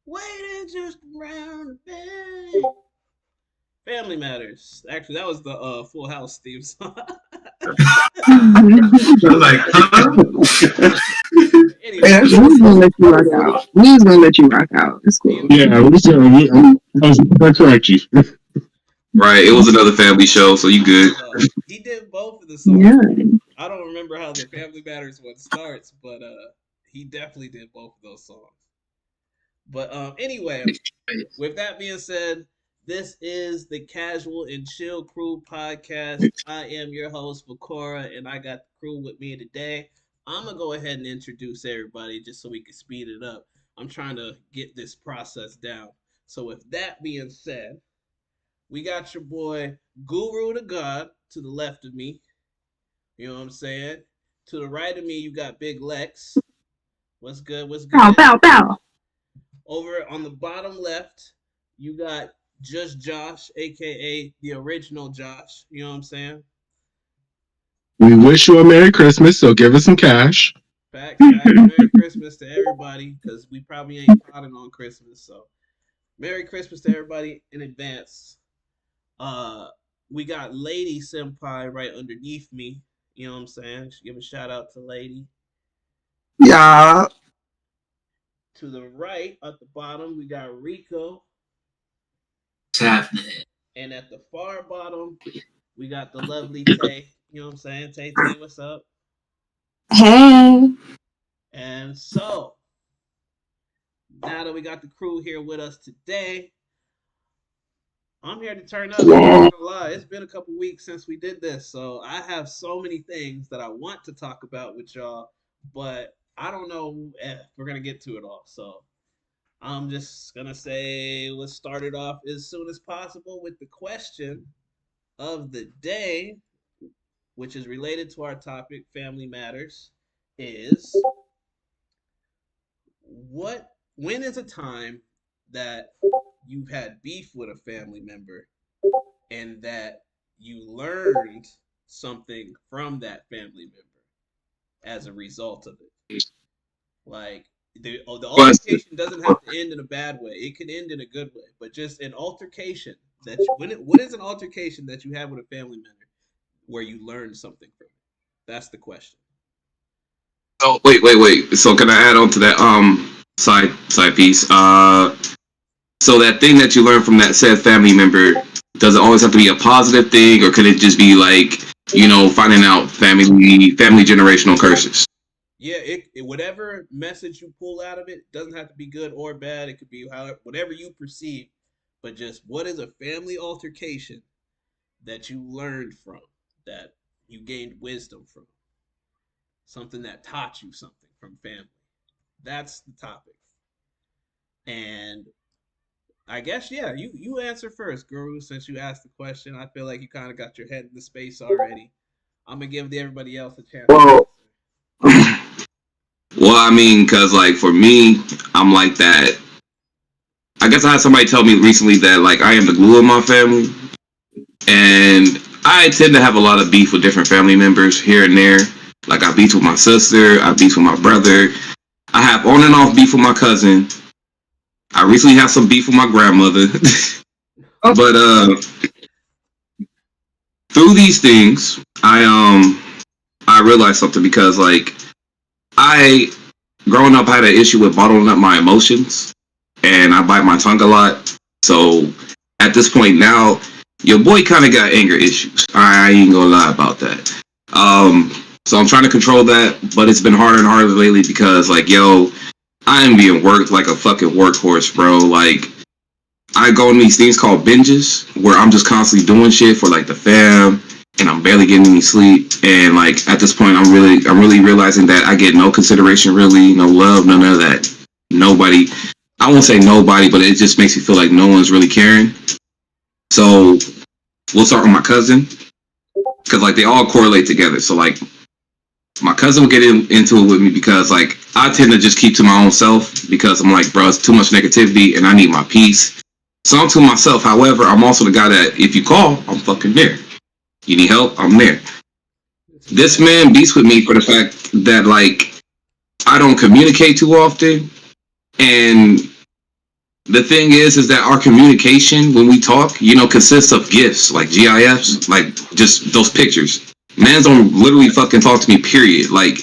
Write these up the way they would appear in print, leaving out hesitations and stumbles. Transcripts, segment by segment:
Waiting just around the bend. Family Matters. Actually, that was the Full House theme song. I was like, huh? Anyway, We was gonna let you rock out. We was gonna let you rock out. It's cool. you Yeah, that's right, you. Right, it was another family show, so you good. so he did both of the songs. Yeah. I don't remember how the Family Matters one starts, but he definitely did both of those songs. But anyway, with that being said, this is the Casual and Chill Crew podcast. I am your host, Vakora, and I got the crew with me today. I'm going to go ahead and introduce everybody just so we can speed it up. I'm trying to get this process down. So, with that being said, we got your boy Guru the God to the left of me. You know what I'm saying? To the right of me, you got Big Lex. What's good? What's Bow, good? bow, bow. Over on the bottom left, you got Just Josh, aka the original Josh. You know what I'm saying? We wish you a Merry Christmas, so give us some cash. Facts, facts. Merry Christmas to everybody, because we probably ain't plotting on Christmas. So, Merry Christmas to everybody in advance. Uh, we got Lady Senpai right underneath me. You know what I'm saying? Should give a shout out to Lady. Yeah. To the right, at the bottom, we got Rico. What's happening? And at the far bottom, we got the lovely Tay. You know what I'm saying? Tay Tay, what's up? Hey. And so, now that we got the crew here with us today, I'm here to turn up. I'm Yeah. not gonna lie, it's been a couple weeks since we did this, so I have so many things that I want to talk about with y'all, but I don't know if we're gonna get to it all. So I'm just gonna say let's start it off as soon as possible with the question of the day, which is related to our topic, family matters, is when is a time that you've had beef with a family member and that you learned something from that family member as a result of it? Like the Question. altercation doesn't have to end in a bad way. It can end in a good way, but just an altercation that what is an altercation that you have with a family member where you learned something from it? That's the question. Oh, wait. So can I add on to that side piece? So that thing that you learn from that said family member, does it always have to be a positive thing, or could it just be like, finding out family generational curses? Yeah, whatever message you pull out of it doesn't have to be good or bad. It could be whatever you perceive, but just what is a family altercation that you learned from, that you gained wisdom from, something that taught you something from family. That's the topic. And I guess yeah, you answer first, Guru, since you asked the question. I feel like you kind of got your head in the space already. I'm gonna give everybody else a chance to Well, Well, I mean, because like for me, I'm like that. I guess I had somebody tell me recently that like I am the glue of my family, and I tend to have a lot of beef with different family members here and there. Like I beef with my sister, I beef with my brother, I have on and off beef with my cousin. I recently have some beef with my grandmother. But through these things, I realized something because like I growing up I had an issue with bottling up my emotions, and I bite my tongue a lot. So at this point now, your boy kind of got anger issues. I ain't gonna lie about that. So I'm trying to control that, but it's been harder and harder lately because like yo, I am being worked like a fucking workhorse, bro. Like I go on these things called binges where I'm just constantly doing shit for like the fam, and I'm barely getting any sleep. And like at this point, I'm really realizing that I get no consideration, really, no love, none of that. Nobody. I won't say nobody, but it just makes me feel like no one's really caring. So we'll start with my cousin because like they all correlate together. So like my cousin will get into it with me because like I tend to just keep to my own self because I'm like, bro, it's too much negativity and I need my peace. So I'm to myself. However, I'm also the guy that if you call, I'm fucking there. You need help, I'm there. This man beats with me for the fact that like I don't communicate too often, and the thing is that our communication when we talk, consists of GIFs, like GIFs, like just those pictures. Mans don't literally fucking talk to me, period. Like,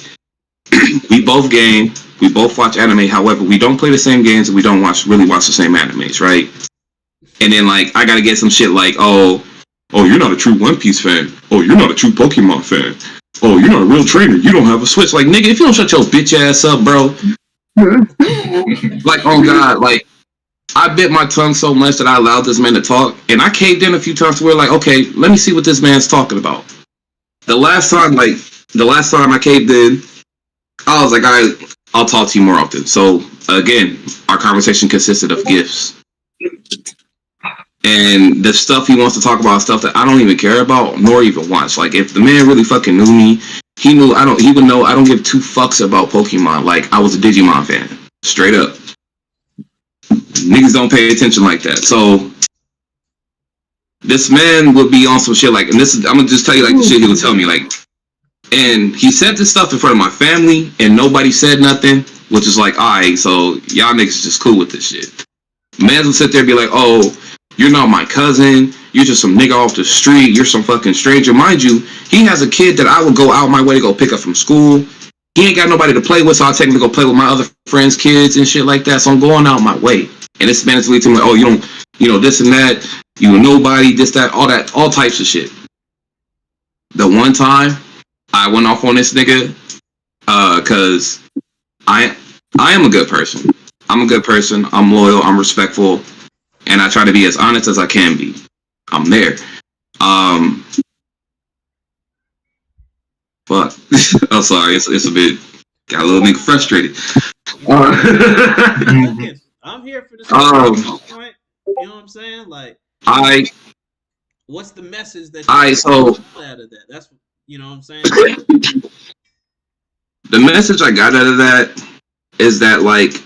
we both game, we both watch anime. However, we don't play the same games and we don't really watch the same animes, right? And then, like, I gotta get some shit like, oh, you're not a true One Piece fan. Oh, you're not a true Pokemon fan. Oh, you're not a real trainer. You don't have a Switch. Like, nigga, if you don't shut your bitch ass up, bro. Like, oh God, like, I bit my tongue so much that I allowed this man to talk, and I caved in a few times to where, like, okay, let me see what this man's talking about. The last time I caved in, I was like, all right, I'll talk to you more often. So again, our conversation consisted of gifts, and the stuff he wants to talk about, stuff that I don't even care about nor even watch. Like, if the man really fucking knew me, he would know I don't give two fucks about Pokemon. Like, I was a Digimon fan, straight up. Niggas don't pay attention like that. So this man would be on some shit like, and I'm gonna just tell you like the shit he would tell me, like, and he said this stuff in front of my family and nobody said nothing, which is like, alright, so y'all niggas just cool with this shit. Man would sit there and be like, oh, you're not my cousin, you're just some nigga off the street, you're some fucking stranger. Mind you, he has a kid that I would go out my way to go pick up from school. He ain't got nobody to play with, so I'll take him to go play with my other friends' kids and shit like that. So I'm going out my way. And this man is leading to me like, oh, you don't, this and that, you nobody, this, that, all types of shit. The one time I went off on this nigga, cause I am a good person. I'm a good person. I'm loyal. I'm respectful, and I try to be as honest as I can be. I'm there. But I'm sorry. It's a bit got a little nigga frustrated. I'm here for this point. You know what I'm saying? Like, what's the message that you out of that? That's you know what I'm saying. The message I got out of that is that, like,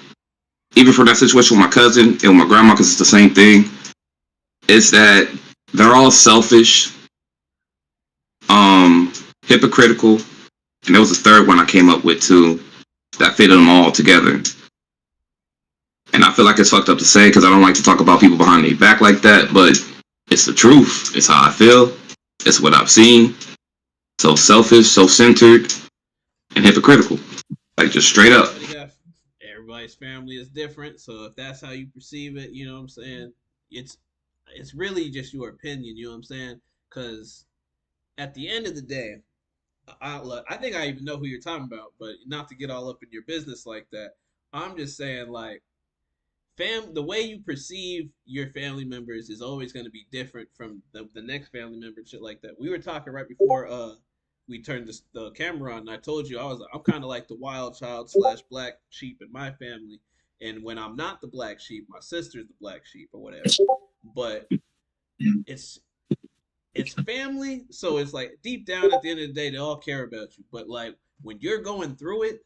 even for that situation with my cousin and with my grandma, because it's the same thing, is that they're all selfish, hypocritical, and there was a third one I came up with too that fitted them all together. And I feel like it's fucked up to say because I don't like to talk about people behind their back like that, but it's the truth. It's how I feel. It's what I've seen. So selfish, self-centered, and hypocritical. Like, just straight up. Everybody's family is different, so if that's how you perceive it, you know what I'm saying? It's really just your opinion, you know what I'm saying? Because at the end of the day, I think I even know who you're talking about, but not to get all up in your business like that. I'm just saying, like, the way you perceive your family members is always going to be different from the next family member, shit like that. We were talking right before we turned the camera on, and I told you I'm kind of like the wild child / black sheep in my family, and when I'm not the black sheep, my sister's the black sheep or whatever. But it's family, so it's like deep down at the end of the day, they all care about you. But like when you're going through it,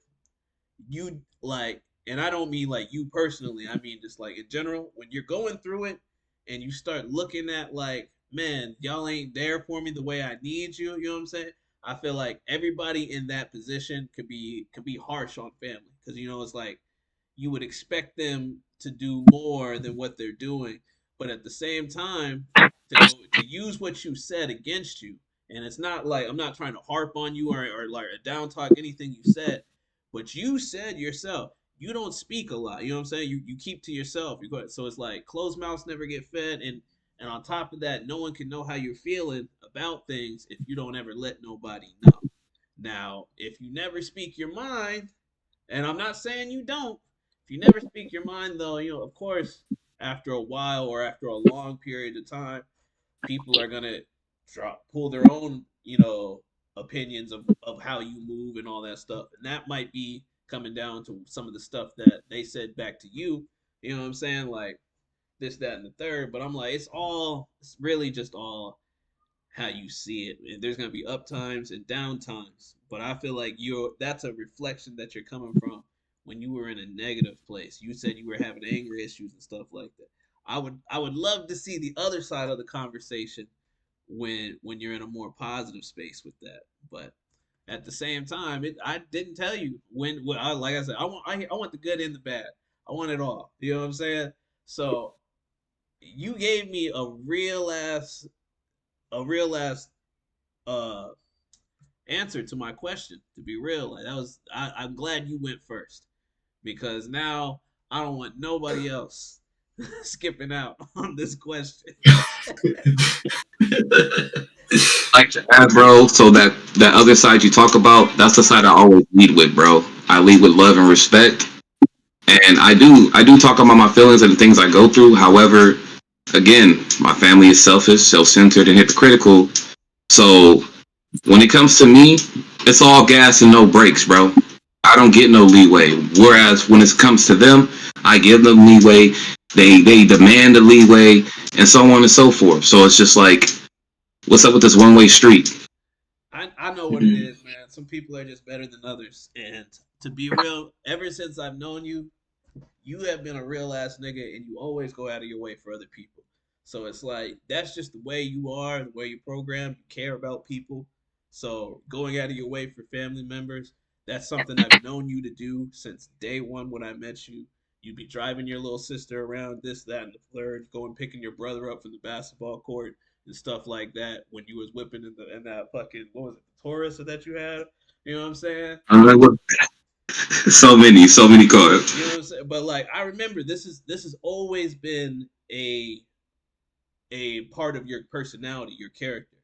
you like, and I don't mean like you personally, I mean just like in general, when you're going through it and you start looking at like, man, y'all ain't there for me the way I need you, you know what I'm saying? I feel like everybody in that position could be harsh on family because you know it's like you would expect them to do more than what they're doing, but at the same time to use what you said against you. And it's not like I'm not trying to harp on you or like down talk anything you said, but you said yourself you don't speak a lot. You know what I'm saying? You keep to yourself. You go, so it's like closed mouths never get fed, and on top of that, no one can know how you're feeling about things if you don't ever let nobody know. Now, if you never speak your mind, and I'm not saying you don't, if you never speak your mind, though, you know, of course, after a while or after a long period of time, people are gonna pull their own, you know, opinions of how you move and all that stuff, and that might be coming down to some of the stuff that they said back to you. You know what I'm saying? Like this, that, and the third. But I'm like, it's really just all how you see it. And there's gonna be up times and down times. But I feel like that's a reflection that you're coming from when you were in a negative place. You said you were having anger issues and stuff like that. I would love to see the other side of the conversation when you're in a more positive space with that. But at the same time, I didn't tell you when I like I said I want the good and the bad. I want it all. You know what I'm saying? So you gave me a real ass uh answer to my question. To be real, like that was I'm glad you went first because now I don't want nobody else skipping out on this question. Like to add, bro. So that other side you talk about, that's the side I always lead with, bro. I lead with love and respect, and I do talk about my feelings and the things I go through. However, again, my family is selfish, self-centered, and hypocritical. So when it comes to me, it's all gas and no brakes, bro. I don't get no leeway. Whereas when it comes to them, I give them leeway. They demand the leeway, and so on and so forth. So it's just like, what's up with this one way street? I know what it is, man. Some people are just better than others, and to be real, ever since I've known you, you have been a real ass nigga, and you always go out of your way for other people. So it's like that's just the way you are, the way you program. You care about people. So going out of your way for family members, that's something I've known you to do since day one when I met you. You'd be driving your little sister around this, that, and the third, going picking your brother up from the basketball court and stuff like that when you was whipping in that fucking what was it, the Taurus that you had? You know what I'm saying? I'm like, what? So many cars. You know what I'm saying? But like I remember this has always been a part of your personality, your character.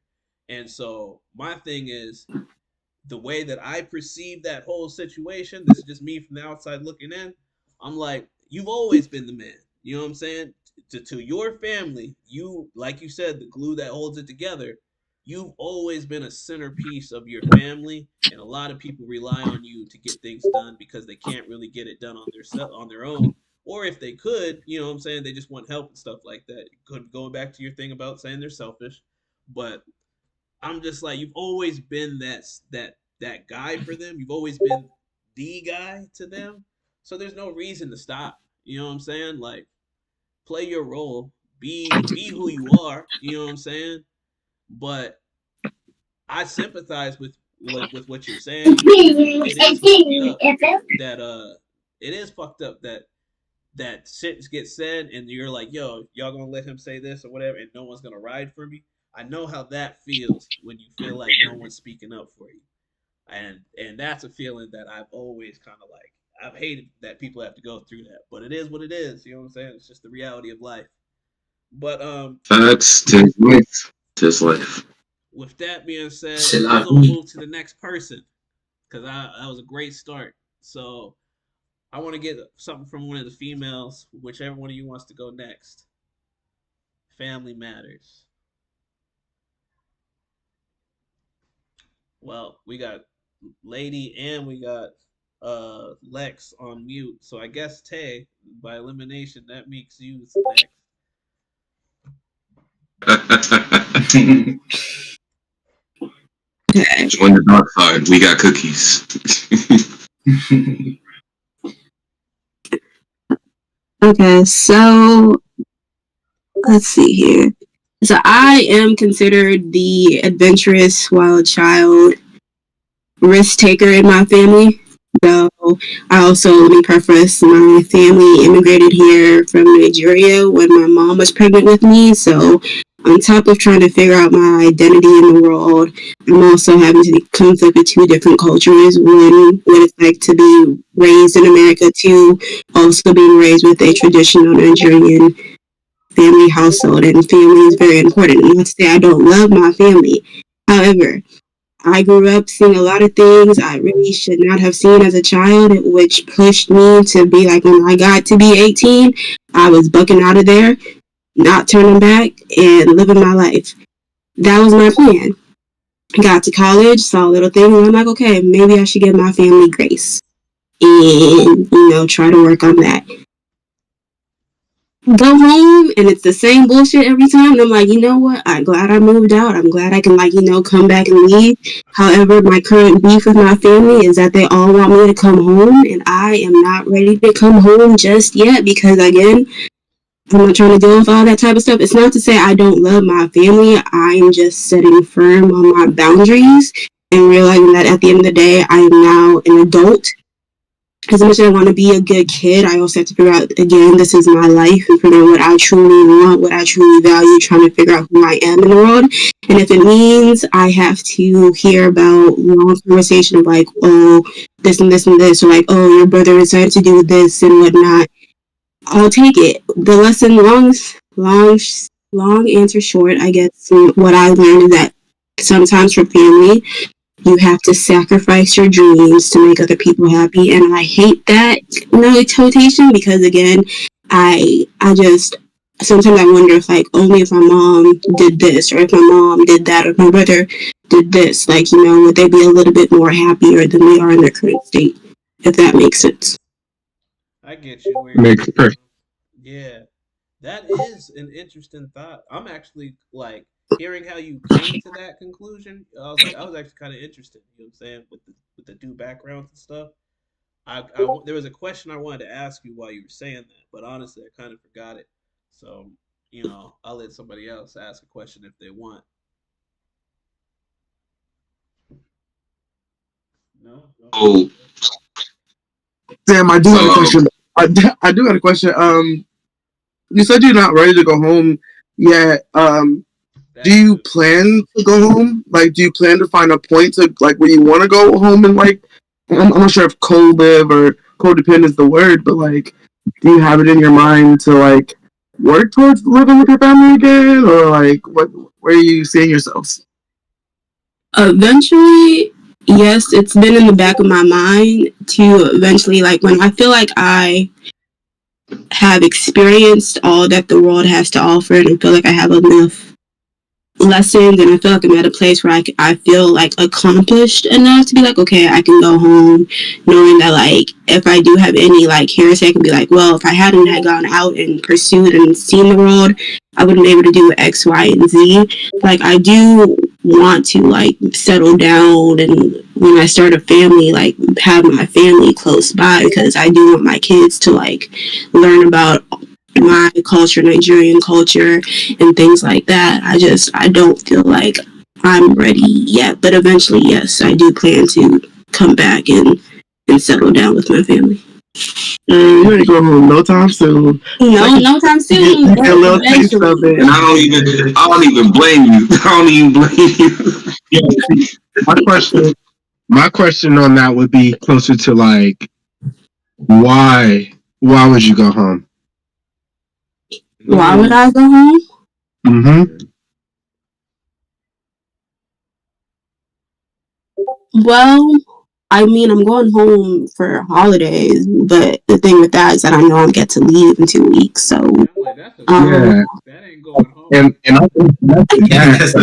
And so my thing is the way that I perceive that whole situation, this is just me from the outside looking in. I'm like, you've always been the man. You know what I'm saying? To your family, you, like you said, the glue that holds it together. You've always been a centerpiece of your family, and a lot of people rely on you to get things done because they can't really get it done on their own. Or if they could, you know what I'm saying, they just want help and stuff like that. Going back to your thing about saying they're selfish, but I'm just like you've always been that guy for them. You've always been the guy to them. So there's no reason to stop. You know what I'm saying? Like play your role, be who you are. You know what I'm saying? But I sympathize with what you're saying because it is fucked up that it is fucked up that shit gets said and you're like, yo, y'all gonna let him say this or whatever, and no one's gonna ride for me. I know how that feels when you feel like no one's speaking up for you, and that's a feeling that I've always kind of like. I've hated that people have to go through that, but it is what it is. You know what I'm saying? It's just the reality of life. But Facts, just life, just life. with that being said, C'est we're la gonna vie. move to the next person because that was a great start. So I want to get something from one of the females, whichever one of you wants to go next. Family matters. Well, we got Lady and we got Lex on mute. So I guess Tay, by elimination, that makes you next. Okay. Join the dark side. We got cookies. Okay, so let's see here. So I am considered the adventurous wild child risk taker in my family. So I also, let me preface, my family immigrated here from Nigeria when my mom was pregnant with me. So on top of trying to figure out my identity in the world, I'm also having to conflict with two different cultures. One, what it's like to be raised in America. Two, also being raised with a traditional Nigerian family household, and family is very important. And not to say I don't love my family. However, I grew up seeing a lot of things I really should not have seen as a child, which pushed me to be like, when I got to be 18, I was bucking out of there, not turning back, and living my life. That was my plan. Got to college, saw little things, and I'm like, okay, maybe I should give my family grace and, try to work on that. Go home and it's the same bullshit every time, and I'm like, you know what, I'm glad I moved out. I'm glad I can come back and leave. However, my current beef with my family is that they all want me to come home, and I am not ready to come home just yet because, again, I'm not trying to deal with all that type of stuff. It's not to say I don't love my family. I'm just setting firm on my boundaries and realizing that at the end of the day, I am now an adult. as much as I want to be a good kid, I also have to figure out, again, this is my life and figure out what I truly want, what I truly value, trying to figure out who I am in the world. And if it means I have to hear about long conversation of like, oh, this and this and this, or like, oh, your brother decided to do this and whatnot, I'll take it. The lesson, long answer short, I guess, what I learned is that sometimes for family, you have to sacrifice your dreams to make other people happy, and I hate that notation because again, I just sometimes I wonder if like only if my mom did this or if my mom did that or if my brother did this, like would they be a little bit more happier than they are in their current state? If that makes sense. I get you. Makes perfect. Yeah, that is an interesting thought. I'm actually like hearing how you came to that conclusion. I was actually kind of interested. You know what I'm saying with the new backgrounds and stuff. There was a question I wanted to ask you while you were saying that, but honestly, I kind of forgot it. So I'll let somebody else ask a question if they want. No. Oh, Sam, I do have a so question. I do have a question. You said you're not ready to go home yet. Do you plan to go home? Like, do you plan to find a point to like where you want to go home and like? I'm not sure if co-live or codependent is the word, but like, do you have it in your mind to like work towards living with your family again, or like what? Where are you seeing yourselves? Eventually, yes, it's been in the back of my mind to eventually, like when I feel like I have experienced all that the world has to offer and I feel like I have enough lessons and I feel like I'm at a place where I feel like accomplished enough to be like, okay, I can go home knowing that like if I do have any like hearsay, I can be like, well, if I hadn't had gone out and pursued and seen the world, I wouldn't be able to do X, Y, and Z. Like I do want to like settle down and when I start a family, like have my family close by because I do want my kids to like learn about my culture, Nigerian culture, and things like that. I don't feel like I'm ready yet, but eventually, yes, I do plan to come back and settle down with my family. You ain't going home no time soon. No time soon. You get a little taste of it. and I don't even blame you. I don't even blame you. Yeah, my question on that would be closer to like, why would you go home? Why would I go home? Mm-hmm. Well, I mean, I'm going home for holidays, but the thing with that is that I know I get to leave in 2 weeks, so Like, Yeah. that ain't going home. And I think Yes,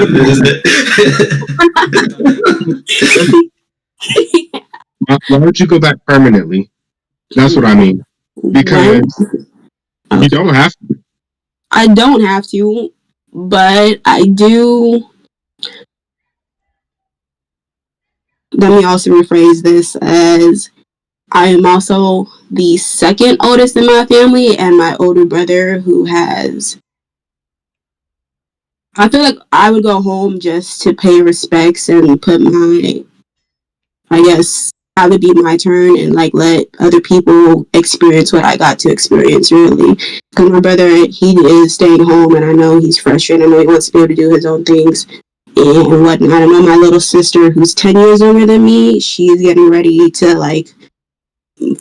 why would you go back permanently? That's what I mean. Because you don't have to. I don't have to, but I do. Let me also rephrase this as I am also the second oldest in my family, and my older brother who has. I feel like I would go home just to pay respects and put my, I guess, have it be my turn and like let other people experience what I got to experience, really. Because my brother, he is staying home, and I know he's frustrated. I know he wants to be able to do his own things and whatnot. I know my little sister, who's 10 years older than me, she's getting ready to like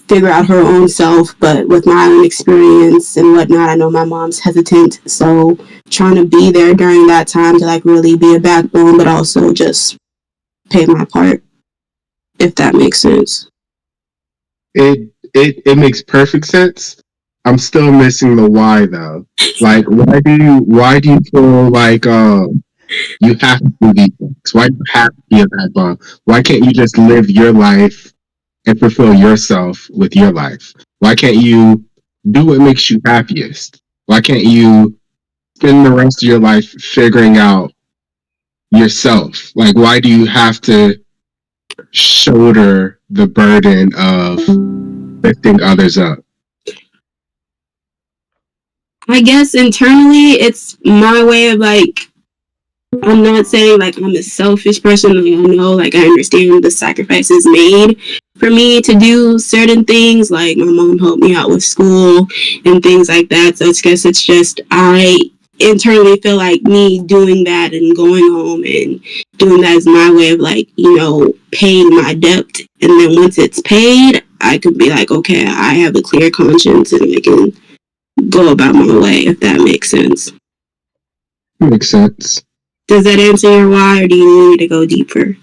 figure out her own self, but with my own experience and whatnot, I know my mom's hesitant, so trying to be there during that time to like really be a backbone, but also just pay my part, if that makes sense. It makes perfect sense. I'm still missing the why though. Like why do you feel like you have to do these things? Why do you have to be a backbone? Why can't you just live your life and fulfill yourself with your life? Why can't you do what makes you happiest? Why can't you spend the rest of your life figuring out yourself? Like, why do you have to shoulder the burden of lifting others up? I guess internally, it's my way of like, I'm not saying like I'm a selfish person. Like, I know, like I understand the sacrifices made for me to do certain things. Like my mom helped me out with school and things like that. So I guess it's just I internally feel like me doing that and going home and doing that is my way of like, paying my debt. And then once it's paid, I could be like, okay, I have a clear conscience and I can go about my way, if that makes sense. Makes sense. Does that answer your why, or do you need me to go deeper?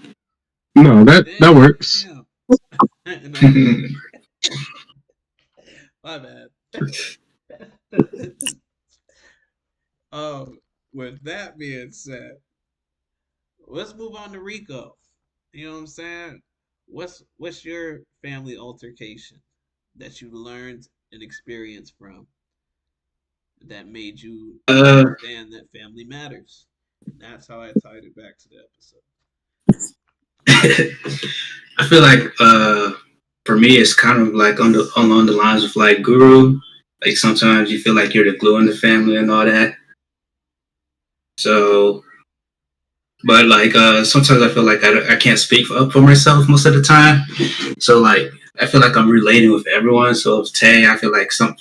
No, that works. My bad. With that being said, let's move on to Rico. You know what I'm saying? What's your family altercation that you learned and experienced from that made you understand that family matters? And that's how I tied it back to the episode. I feel like for me it's kind of like along the lines of like guru. Like sometimes you feel like you're the glue in the family and all that. So, but like sometimes I feel like I can't speak up for myself most of the time. So like I feel like I'm relating with everyone. So today I feel like some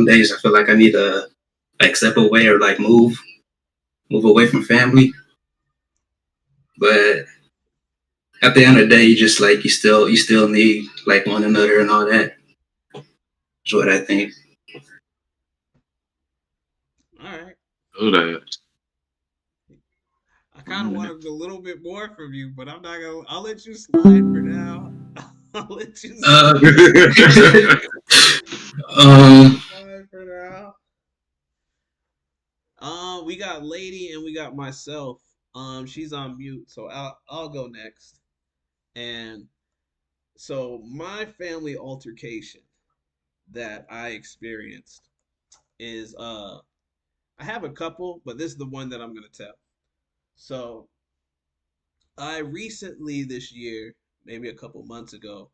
days I feel like I need to like step away or like move away from family. But at the end of the day, you just like you still need like one another and all that. Is what I think. All right. Do that. I kind of wanted a little bit more from you, but I'm not gonna. I'll let you slide for now. I'll let you slide for now. We got Lady and we got myself. She's on mute, so I'll go next. And so my family altercation that I experienced is I have a couple, but this is the one that I'm gonna tell. So I recently this year, maybe a couple months ago,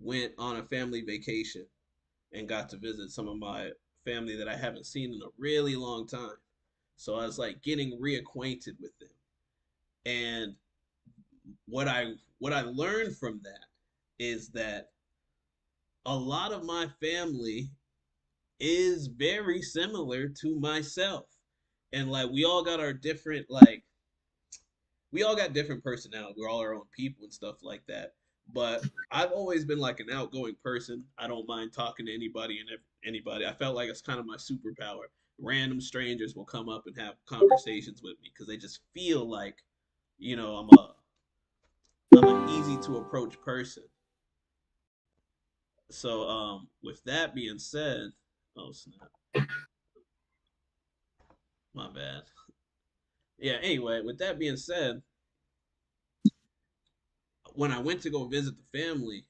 went on a family vacation and got to visit some of my family that I haven't seen in a really long time. So I was like getting reacquainted with them. And what I learned from that is that a lot of my family is very similar to myself. And like we all got our different we all got different personality. We're all our own people and stuff like that. But I've always been like an outgoing person. I don't mind talking to anybody and anybody. I felt like it's kind of my superpower. Random strangers will come up and have conversations with me because they just feel like, I'm an easy to approach person. So with that being said, oh snap, my bad. Yeah. Anyway, with that being said, when I went to go visit the family,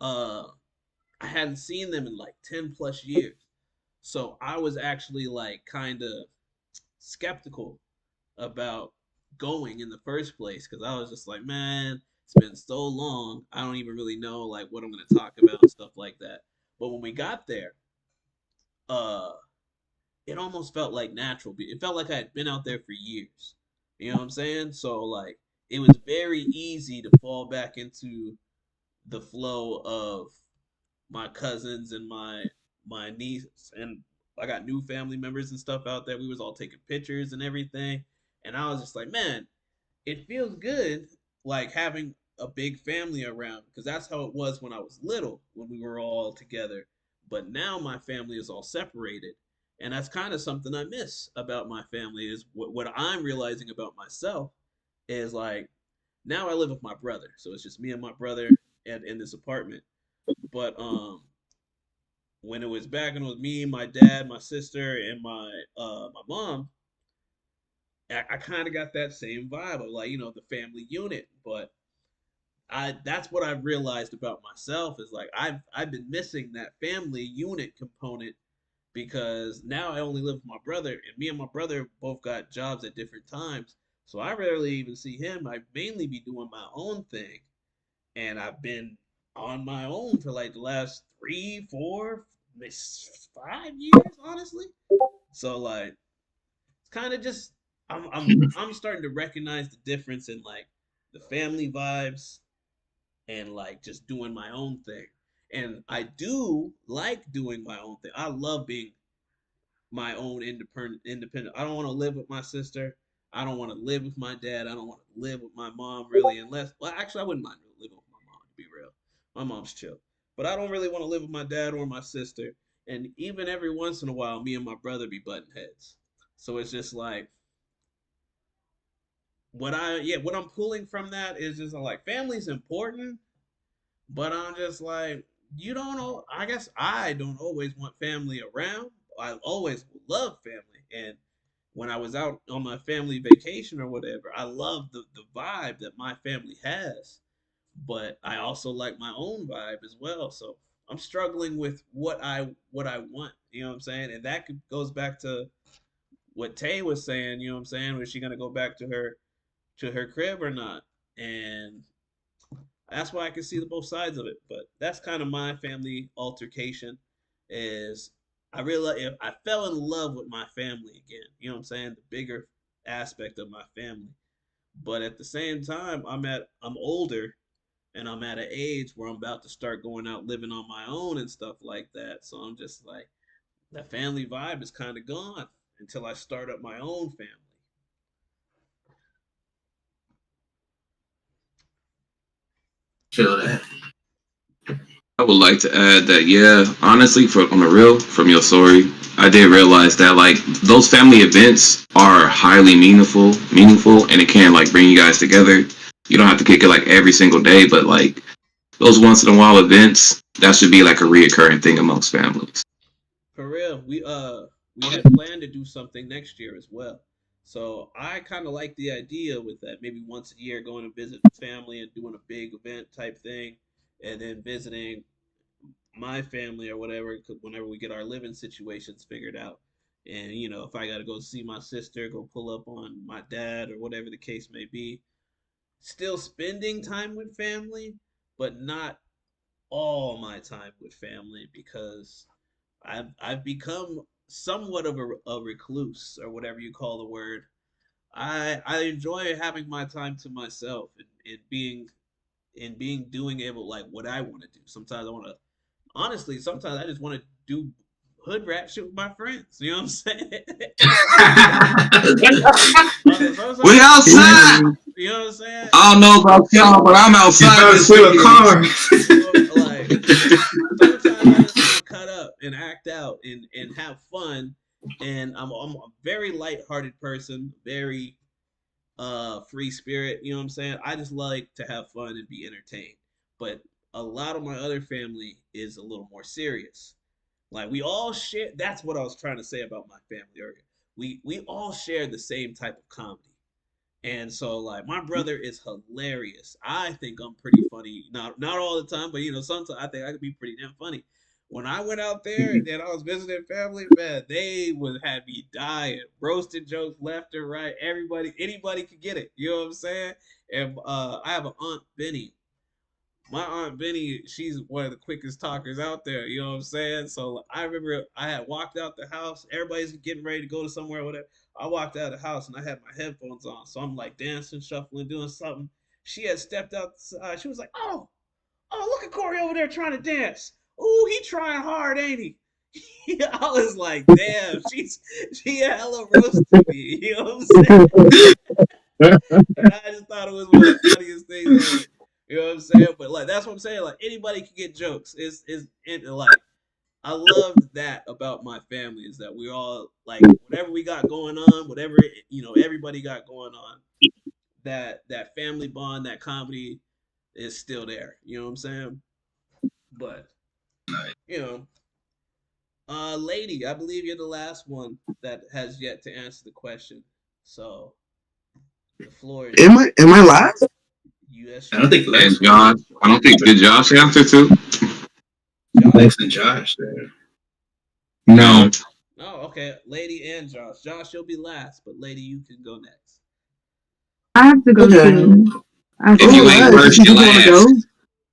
uh, I hadn't seen them in like 10 plus years. So I was actually like kind of skeptical about going in the first place because I was just like, man, it's been so long. I don't even really know like what I'm gonna talk about and stuff like that. But when we got there, uh, it almost felt like natural. It felt like I had been out there for years. You know what I'm saying? So like it was very easy to fall back into the flow of my cousins and my niece, and I got new family members and stuff out there. We was all taking pictures and everything, and I was just like, man, it feels good like having a big family around because that's how it was when I was little when we were all together. But now my family is all separated, and that's kind of something I miss about my family. Is what I'm realizing about myself is like now I live with my brother, so it's just me and my brother in this apartment. But when it was back and it was me, my dad, my sister, and my mom, I kind of got that same vibe of like the family unit. But I that's what I've realized about myself is like I've been missing that family unit component because now I only live with my brother, and me and my brother both got jobs at different times. So I rarely even see him. I mainly be doing my own thing, and I've been on my own for like the last 3, 4, 5 years, honestly. So like, it's kind of just I'm starting to recognize the difference in like the family vibes and like just doing my own thing. And I do like doing my own thing. I love being my own independent. I don't want to live with my sister. I don't want to live with my dad. I don't want to live with my mom really, unless, well, actually, I wouldn't mind living with my mom, to be real. My mom's chill. But I don't really want to live with my dad or my sister. And even every once in a while, me and my brother be butting heads. So it's just like, what I'm pulling from that is just like, family's important, but I'm just like, you don't know. I guess I don't always want family around. I always love family. And when I was out on my family vacation or whatever, I love the vibe that my family has. But I also like my own vibe as well. So I'm struggling with what I want. You know what I'm saying? And that goes back to what Tay was saying. You know what I'm saying? Was she gonna go back to her crib or not? And that's why I can see the both sides of it. But that's kind of my family altercation. Is I realized if I fell in love with my family again. You know what I'm saying? The bigger aspect of my family. But at the same time, I'm older and I'm at an age where I'm about to start going out living on my own and stuff like that. So I'm just like, that family vibe is kind of gone until I start up my own family. Feel that. I would like to add that, yeah, honestly, on the real, from your story, I did realize that like those family events are highly meaningful, and it can like bring you guys together. You don't have to kick it like every single day, but like those once in a while events, that should be like a reoccurring thing amongst families. For real, we had planned to do something next year as well. So I kind of like the idea with that. Maybe once a year going to visit family and doing a big event type thing, and then visiting my family or whatever whenever we get our living situations figured out. And if I got to go see my sister, go pull up on my dad or whatever the case may be, still spending time with family, but not all my time with family because I've become somewhat of a recluse or whatever you call the word. I enjoy having my time to myself and being doing able like what I want to do. Sometimes I want to honestly, sometimes I just want to do hood rat shit with my friends. You know what I'm saying? We outside. You know what I'm saying? I don't know about y'all, but I'm outside. This a car. Like sometimes I just want to cut up and act out and have fun. And I'm a very lighthearted person, very free spirit. You know what I'm saying? I just like to have fun and be entertained. But a lot of my other family is a little more serious. Like we all share. That's what I was trying to say about my family earlier. We all share the same type of comedy. And so like my brother is hilarious. I think I'm pretty funny. Not all the time, but sometimes I think I could be pretty damn funny. When I went out there and I was visiting family, man, they would have me dying. Roasting jokes left and right. Anybody could get it. You know what I'm saying? And I have an Aunt Benny. My Aunt Benny, she's one of the quickest talkers out there. You know what I'm saying? So I remember I had walked out the house. Everybody's getting ready to go to somewhere or whatever. I walked out of the house and I had my headphones on. So I'm like dancing, shuffling, doing something. She had stepped outside. She was like, oh, look at Corey over there trying to dance. Ooh, he trying hard, ain't he? I was like, damn, she hella roasted me. You know what I'm saying? And I just thought it was one of the funniest things ever. You know what I'm saying? But like that's what I'm saying. Like anybody can get jokes. Is like I love that about my family is that we all like whatever we got going on, whatever everybody got going on, that family bond, that comedy is still there. You know what I'm saying? But you know, lady, I believe you're the last one that has yet to answer the question. So the floor is Am I last? U.S. I don't think And Lex. Josh, I don't think did Josh answer too. Lex and Josh. There. No. Oh, okay. Lady and Josh. Josh, you'll be last, but Lady, you can go next. I have to go Okay. too. If you ain't first, you last.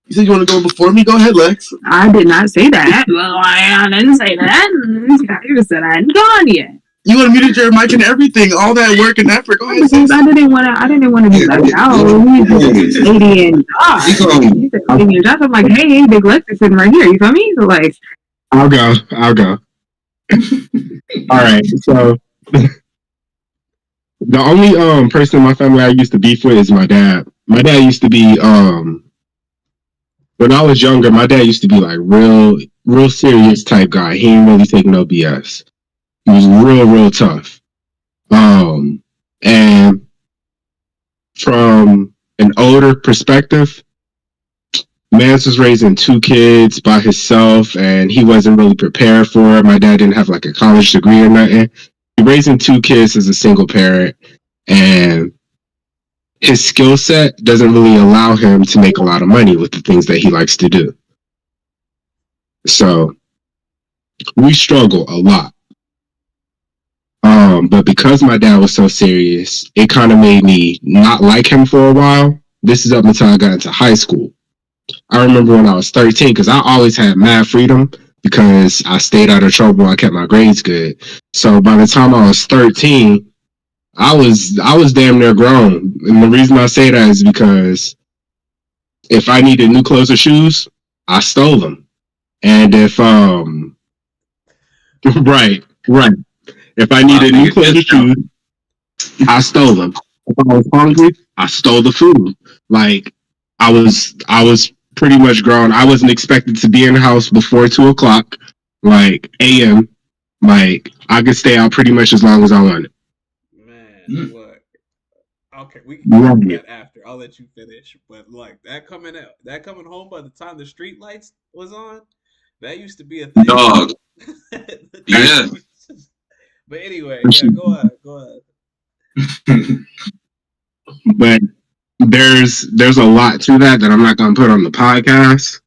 You said you want to go before me? Go ahead, Lex. I did not say that. Well, I didn't say that. You said I hadn't gone yet. You would have muted your mic and everything, all that work and effort. Go ahead, because I didn't want to be left out. He's a lady and Josh. He's a lady and Josh. I'm like, hey, Big Lex is sitting right here. You feel me? So like, I'll go. All right. So the only person in my family I used to beef with is my dad. My dad used to be when I was younger, my dad used to be like real serious type guy. He didn't really take no BS. He was real tough. And from an older perspective, Mans was raising 2 kids by himself, and he wasn't really prepared for it. My dad didn't have like a college degree or nothing. He raising 2 kids as a single parent, and his skill set doesn't really allow him to make a lot of money with the things that he likes to do. So we struggle a lot. But because my dad was so serious, it kind of made me not like him for a while. This is up until I got into high school. I remember when I was 13, because I always had mad freedom because I stayed out of trouble. I kept my grades good. So by the time I was 13, I was damn near grown. And the reason I say that is because if I needed new clothes or shoes, I stole them. And if right. If I needed new clothes or shoes, I stole them. If I was hungry, I stole the food. Like I was pretty much grown. I wasn't expected to be in the house before 2:00, like a.m. Like I could stay out pretty much as long as I wanted. Man, what? Okay, we can talk that after. I'll let you finish. But like that coming home by the time the street lights was on, that used to be a thing. Dog. Yeah. But anyway, yeah, go ahead. But there's a lot to that I'm not gonna put on the podcast.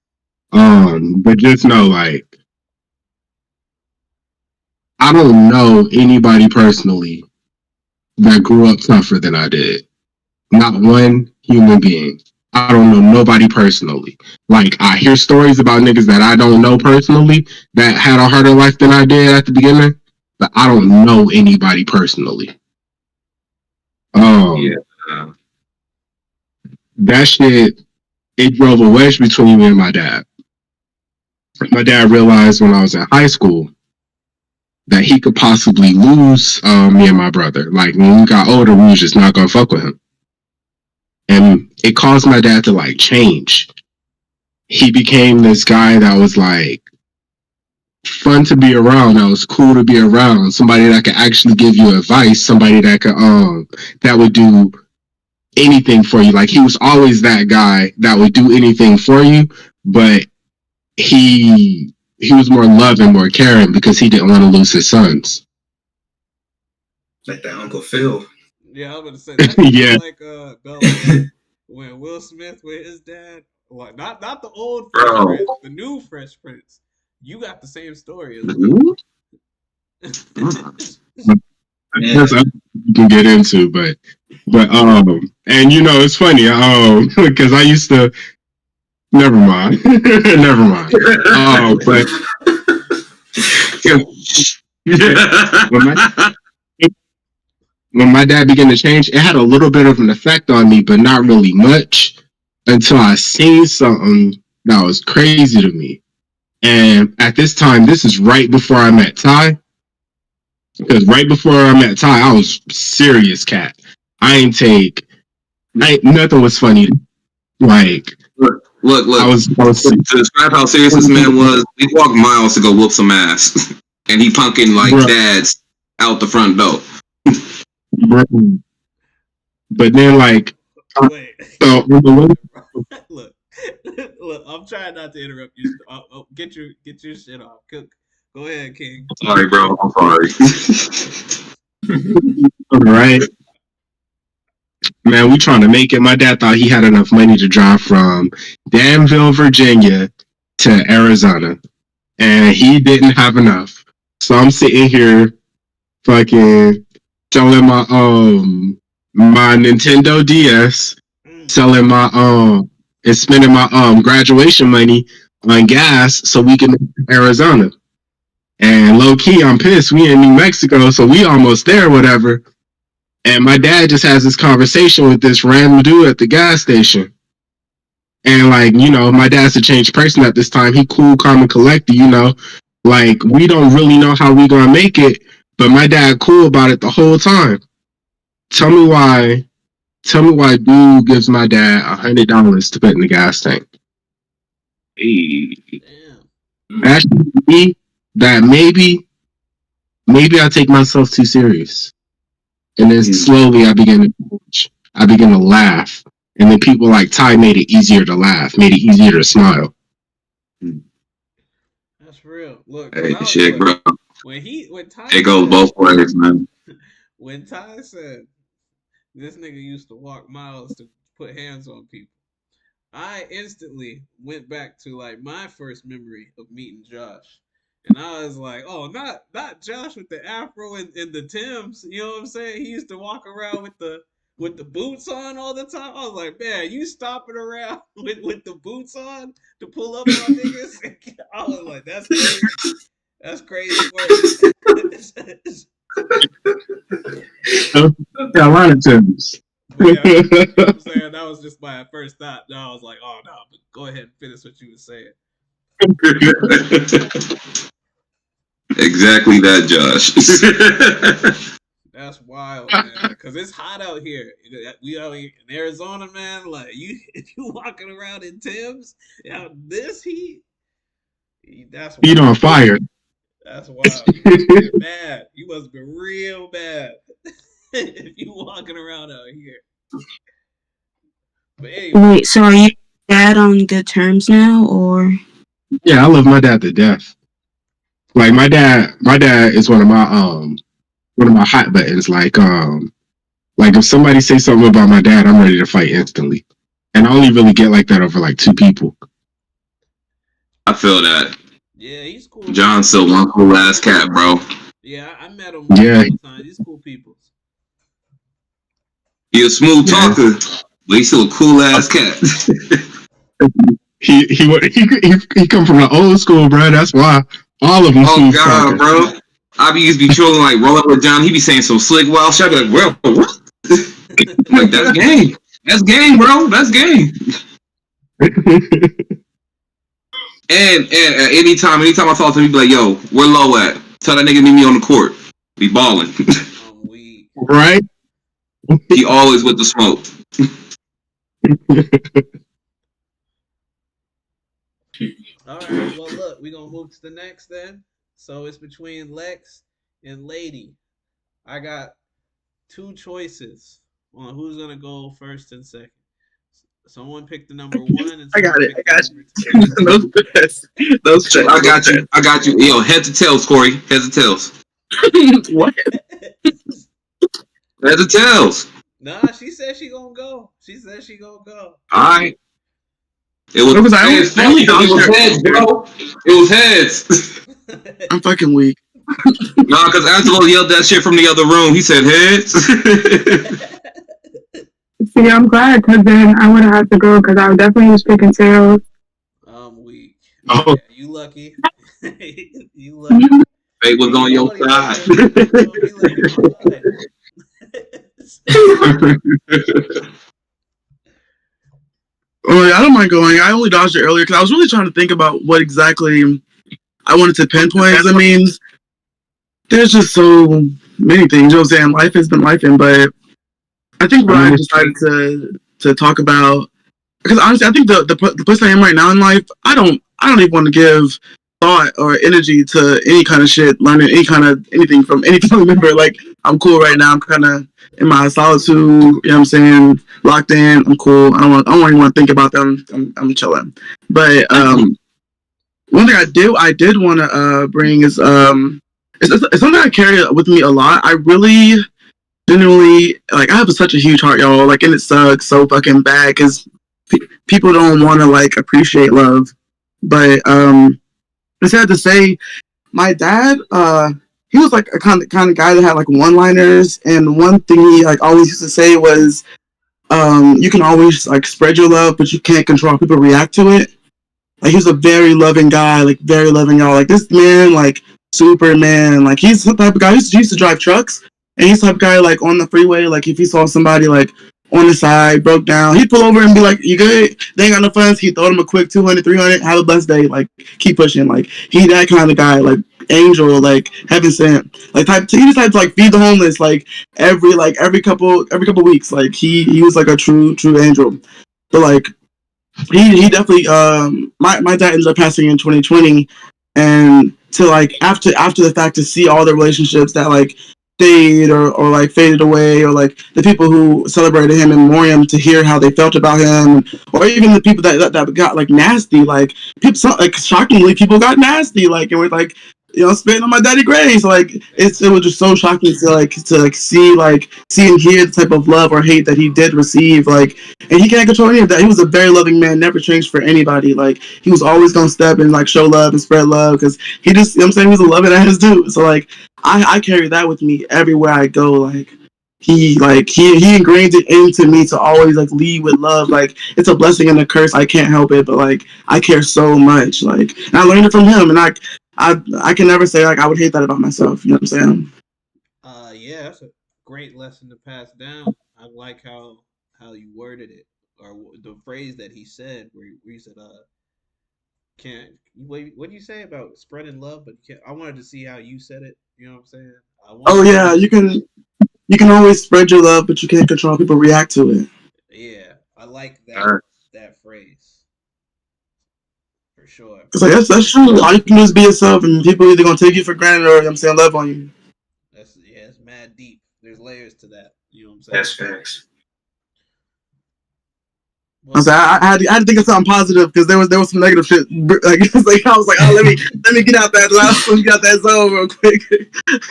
But just know, like, I don't know anybody personally that grew up tougher than I did. Not one human being. I don't know nobody personally. Like, I hear stories about niggas that I don't know personally that had a harder life than I did at the beginning, but I don't know anybody personally. Yeah. That shit, it drove a wedge between me and my dad. My dad realized when I was in high school that he could possibly lose me and my brother. Like, when we got older, we was just not gonna fuck with him. And it caused my dad to, like, change. He became this guy that was, like, fun to be around, that was cool to be around, somebody that could actually give you advice, somebody that could, that would do anything for you. Like, he was always that guy that would do anything for you, but he was more loving, more caring because he didn't want to lose his sons. Like that Uncle Phil. Yeah, I was gonna say that's yeah. like Bella when Will Smith with his dad. Like not the old Fresh Prince, the new Fresh Prince. You got the same story as well. That's something you can get into, but and you know it's funny, because I used to. Never mind. But when my dad began to change, it had a little bit of an effect on me, but not really much until I seen something that was crazy to me. And at this time, this is right before I met Ty. Because right before I met Ty, I was serious cat. Nothing was funny. Like, Look. To describe how serious this man was, he walked miles to go whoop some ass. And he punking like dads out the front door. But then, like... Wait. Look, I'm trying not to interrupt you. Get your shit off. Go ahead, King. Sorry, bro. I'm sorry. All right. Man, we trying to make it. My dad thought he had enough money to drive from Danville, Virginia to Arizona. And he didn't have enough. So I'm sitting here fucking selling my Nintendo DS, selling my and spending my graduation money on gas so we can move to Arizona. And lo low key, I'm pissed. We in New Mexico, so we almost there, whatever. And my dad just has this conversation with this random dude at the gas station. And like, you know, my dad's a changed person at this time. He cool, calm, and collected, you know. Like, we don't really know how we gonna make it, but my dad cool about it the whole time. Tell me why dude gives my dad $100 to put in the gas tank. Hey. Damn. Actually, me, that maybe I take myself too serious. And then slowly I begin to laugh. And then people like Ty made it easier to laugh, made it easier to smile. That's real. Look, Hey, shit, bro. when Ty It goes both ways, man. When Ty said this nigga used to walk miles to put hands on people, I instantly went back to like my first memory of meeting Josh. And I was like, oh, not Josh with the afro and the Timbs. You know what I'm saying? He used to walk around with the boots on all the time. I was like, man, you stopping around with the boots on to pull up on niggas? I was like, that's crazy. That's crazy work. Carolina Timbs. Yeah, you know what I'm saying? That was just my first thought. Now I was like, oh no, but go ahead and finish what you were saying. Exactly that, Josh. That's wild, man. Because it's hot out here. We out here in Arizona, man. Like if you walking around in Timbs out this heat, that's Feet on fire. That's wild. You must be mad. You must be real bad if you walking around out here. But anyway. Wait, so are you dad on good terms now, or? Yeah, I love my dad to death. Like my dad is one of my hot buttons. Like if somebody say something about my dad, I'm ready to fight instantly. And I only really get like that over like two people. I feel that. Yeah, he's cool. John's still one cool ass cat, bro. Yeah, I met him Yeah. multiple times. He's cool people. He a smooth talker, but he's still a cool ass cat. He come from the old school, bro. That's why all of them. Oh God, bro. I used to be trolling like roll up with John. He be saying some slick wild shit. I be like, well, what? I'm like, that's game. That's game, bro. That's game. And anytime I talk to him, he be like, yo, where Low at? Tell that nigga meet me on the court. Be balling. Right? He always with the smoke. All right. Well, look, we're going to move to the next then. So it's between Lex and Lady. I got two choices on who's going to go first and second. Someone pick the number one. And I got it. I got you. I got you. Yo, heads or tails, Corey. Heads or tails. What? Heads or tails. Nah, she said she gonna go. All right. It was heads. It was heads, bro. It was heads. I'm fucking weak. Nah, because Angelo yelled that shit from the other room. He said heads. See, I'm glad because then I wouldn't have to go because I would definitely was picking tails. I'm weak. Oh. Yeah, you lucky. You lucky. Fate was on your side. Oh, I don't mind going. I only dodged it earlier because I was really trying to think about what exactly I wanted to pinpoint. I mean, there's just so many things. You know what I'm saying? Life has been lifing, but I think what I decided to talk about, because honestly, I think the place I am right now in life, I don't even want to give thought or energy to any kind of shit, learning anything from any family member. Like, I'm cool right now. I'm kind of in my solitude. You know what I'm saying? Locked in. I'm cool. I don't even want to think about them. I'm chilling. But one thing I did want to bring is it's something I carry with me a lot. I really genuinely, like, I have such a huge heart, y'all. Like, and it sucks so fucking bad because people don't want to like appreciate love. But it's sad to say, my dad, he was like a kind of guy that had like one-liners, and one thing he like always used to say was, you can always like spread your love, but you can't control how people react to it. Like, he was a very loving guy, like very loving, y'all. Like, this man, like, Superman. Like he's the type of guy. He used to drive trucks, and he's the type of guy like on the freeway. Like if he saw somebody like on the side broke down, he'd pull over and be like, "You good? They ain't got no funds." He'd throw them a quick 200, 300. Have a blessed day. Like keep pushing. Like he that kind of guy. Like angel. Like heaven sent. Like he just had to like feed the homeless. Like every couple weeks. Like he was like a true angel. But like he definitely my dad ended up passing in 2020, and to like after the fact to see all the relationships that like stayed or like faded away, or like the people who celebrated him in memoriam, to hear how they felt about him, or even the people that got like nasty, like people, like shockingly people got nasty, like it was like, you know, spitting on my daddy grave. So like it was just so shocking to see and hear the type of love or hate that he did receive. Like, and he can't control any of that. He was a very loving man, never changed for anybody. Like he was always gonna step and like show love and spread love, because he just, you know what I'm saying, he was a loving ass dude. So like I carry that with me everywhere I go. Like he ingrained it into me to always like lead with love. Like it's a blessing and a curse. I can't help it, but like I care so much. Like, and I learned it from him, and I can never say like I would hate that about myself. You know what I'm saying? Yeah, that's a great lesson to pass down. I like how you worded it, or the phrase that he said, where he said, "Can't what did you say about spreading love?" But you can't. I wanted to see how you said it. You know what I'm saying? Oh yeah, you can always spread your love, but you can't control how people react to it. Yeah, I like that phrase for sure. Cause like that's true. All you can do is be yourself, and people either gonna take you for granted, or, you know what I'm saying, love on you. It's mad deep. There's layers to that. You know what I'm saying? That's facts. Well, I had to think of something positive, because there was some negative shit. Like I was like, oh, let me get out that let me get out that zone real quick.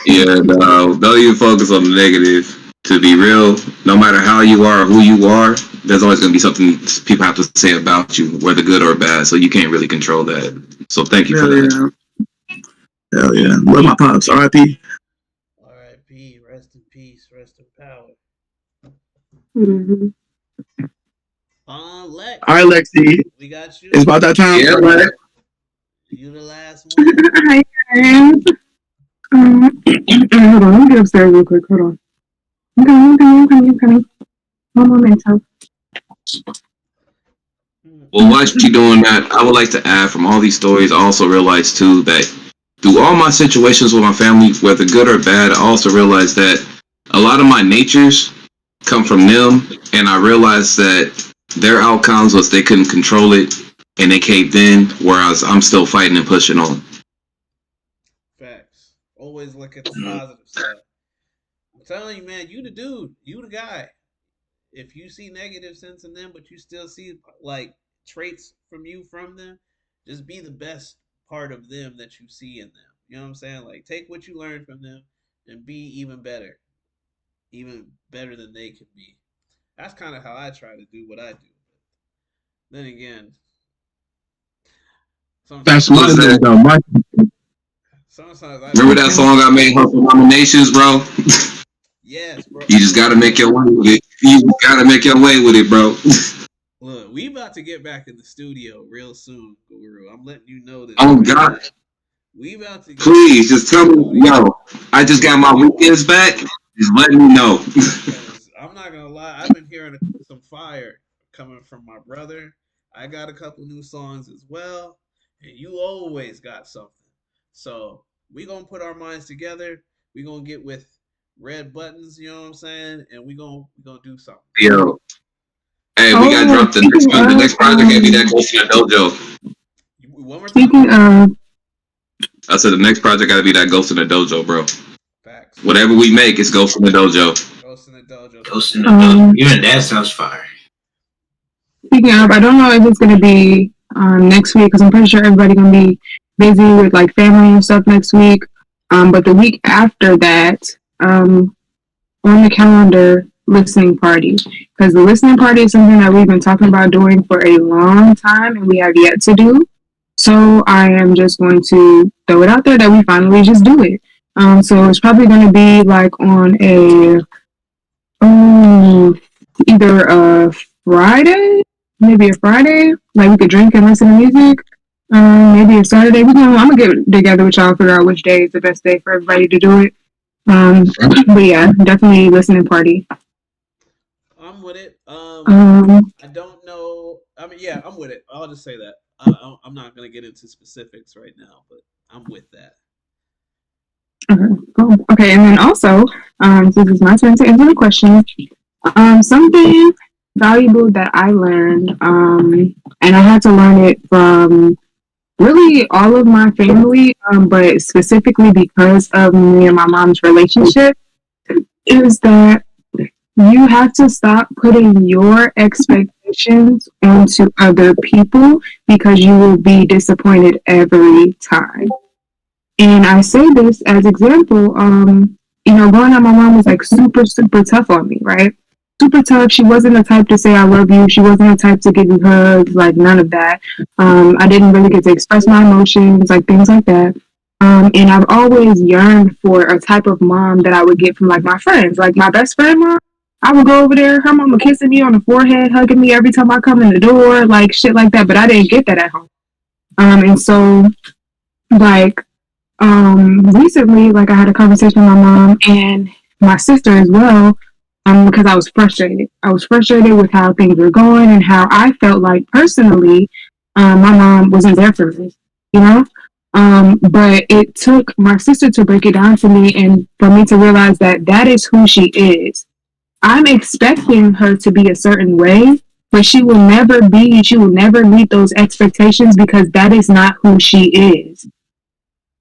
Yeah, no, don't even focus on the negative. To be real, no matter how you are or who you are, there's always going to be something people have to say about you, whether good or bad. So you can't really control that. So thank you for that. Yeah. Hell yeah. Love my pops. R.I.P. R.I.P. Rest in peace. Rest in power. Mm-hmm. Lex. All right, Lexi. We got you. It's about that time. Yeah, man. You the last one. Hi, guys. Hold on. Let me get upstairs real quick. Hold on. I'm coming. One moment. Well, while you doing that, I would like to add, from all these stories, I also realized too that through all my situations with my family, whether good or bad, I also realized that a lot of my natures come from them, and I realized that their outcomes was they couldn't control it and they caved in, whereas I'm still fighting and pushing on. Facts. Always look at the positive side. I'm telling you, man, you the dude, you the guy. If you see negative sense in them, but you still see like traits from them, just be the best part of them that you see in them. You know what I'm saying? Like take what you learn from them and be even better than they can be. That's kind of how I try to do what I do. Then again, That's my thing, though. Sometimes Remember that song I made, Hustle Nominations, bro? Yes, bro. You just gotta make your way with it. You just gotta make your way with it, bro. Look, we about to get back in the studio real soon, Guru. I'm letting you know this. Oh God! We about to. Please, just tell me, yo. I just got my weekends back. Just let me know. I'm not gonna lie. I've been hearing some fire coming from my brother. I got a couple new songs as well, and you always got something. So we gonna put our minds together. We gonna get with red buttons. You know what I'm saying? And we gonna do something. Yo. Hey, we gotta drop the next one. The next project gotta be that Ghost in the Dojo. One more time. Speaking of, I said the next project gotta be that Ghost in the Dojo, bro. Facts. Whatever we make, it's Ghost in the Dojo. Ghost in the Dojo. Ghost in the Dojo. Even that sounds fire. Speaking of, I don't know if it's gonna be next week, because I'm pretty sure everybody's gonna be busy with like family and stuff next week. But the week after that, on the calendar, listening party, because the listening party is something that we've been talking about doing for a long time and we have yet to do. So I am just going to throw it out there that we finally just do it. So it's probably going to be like on either a Friday, maybe a Friday, like we could drink and listen to music, Maybe a Saturday. I'm gonna get together with y'all, figure out which day is the best day for everybody to do it. But yeah, definitely listening party. I'm with it. Um, I don't know. I mean, yeah, I'm with it. I'll just say that. I'm not gonna get into specifics right now, but I'm with that. cool. Okay, and then also, since it's my turn to answer the question, something valuable that I learned, and I had to learn it from really all of my family, but specifically because of me and my mom's relationship, is that you have to stop putting your expectations onto other people because you will be disappointed every time. And I say this as example, growing up, my mom was like super, super tough on me, right? Super tough. She wasn't the type to say I love you. She wasn't the type to give you hugs, like none of that. I didn't really get to express my emotions, like things like that. And I've always yearned for a type of mom that I would get from like my friends, like my best friend mom. I would go over there, her mama kissing me on the forehead, hugging me every time I come in the door, like shit like that. But I didn't get that at home. And so like recently, like I had a conversation with my mom and my sister as well, because I was frustrated. I was frustrated with how things were going and how I felt like personally, my mom wasn't there for me, you know? But it took my sister to break it down to me and for me to realize that that is who she is. I'm expecting her to be a certain way, but she will never meet those expectations because that is not who she is.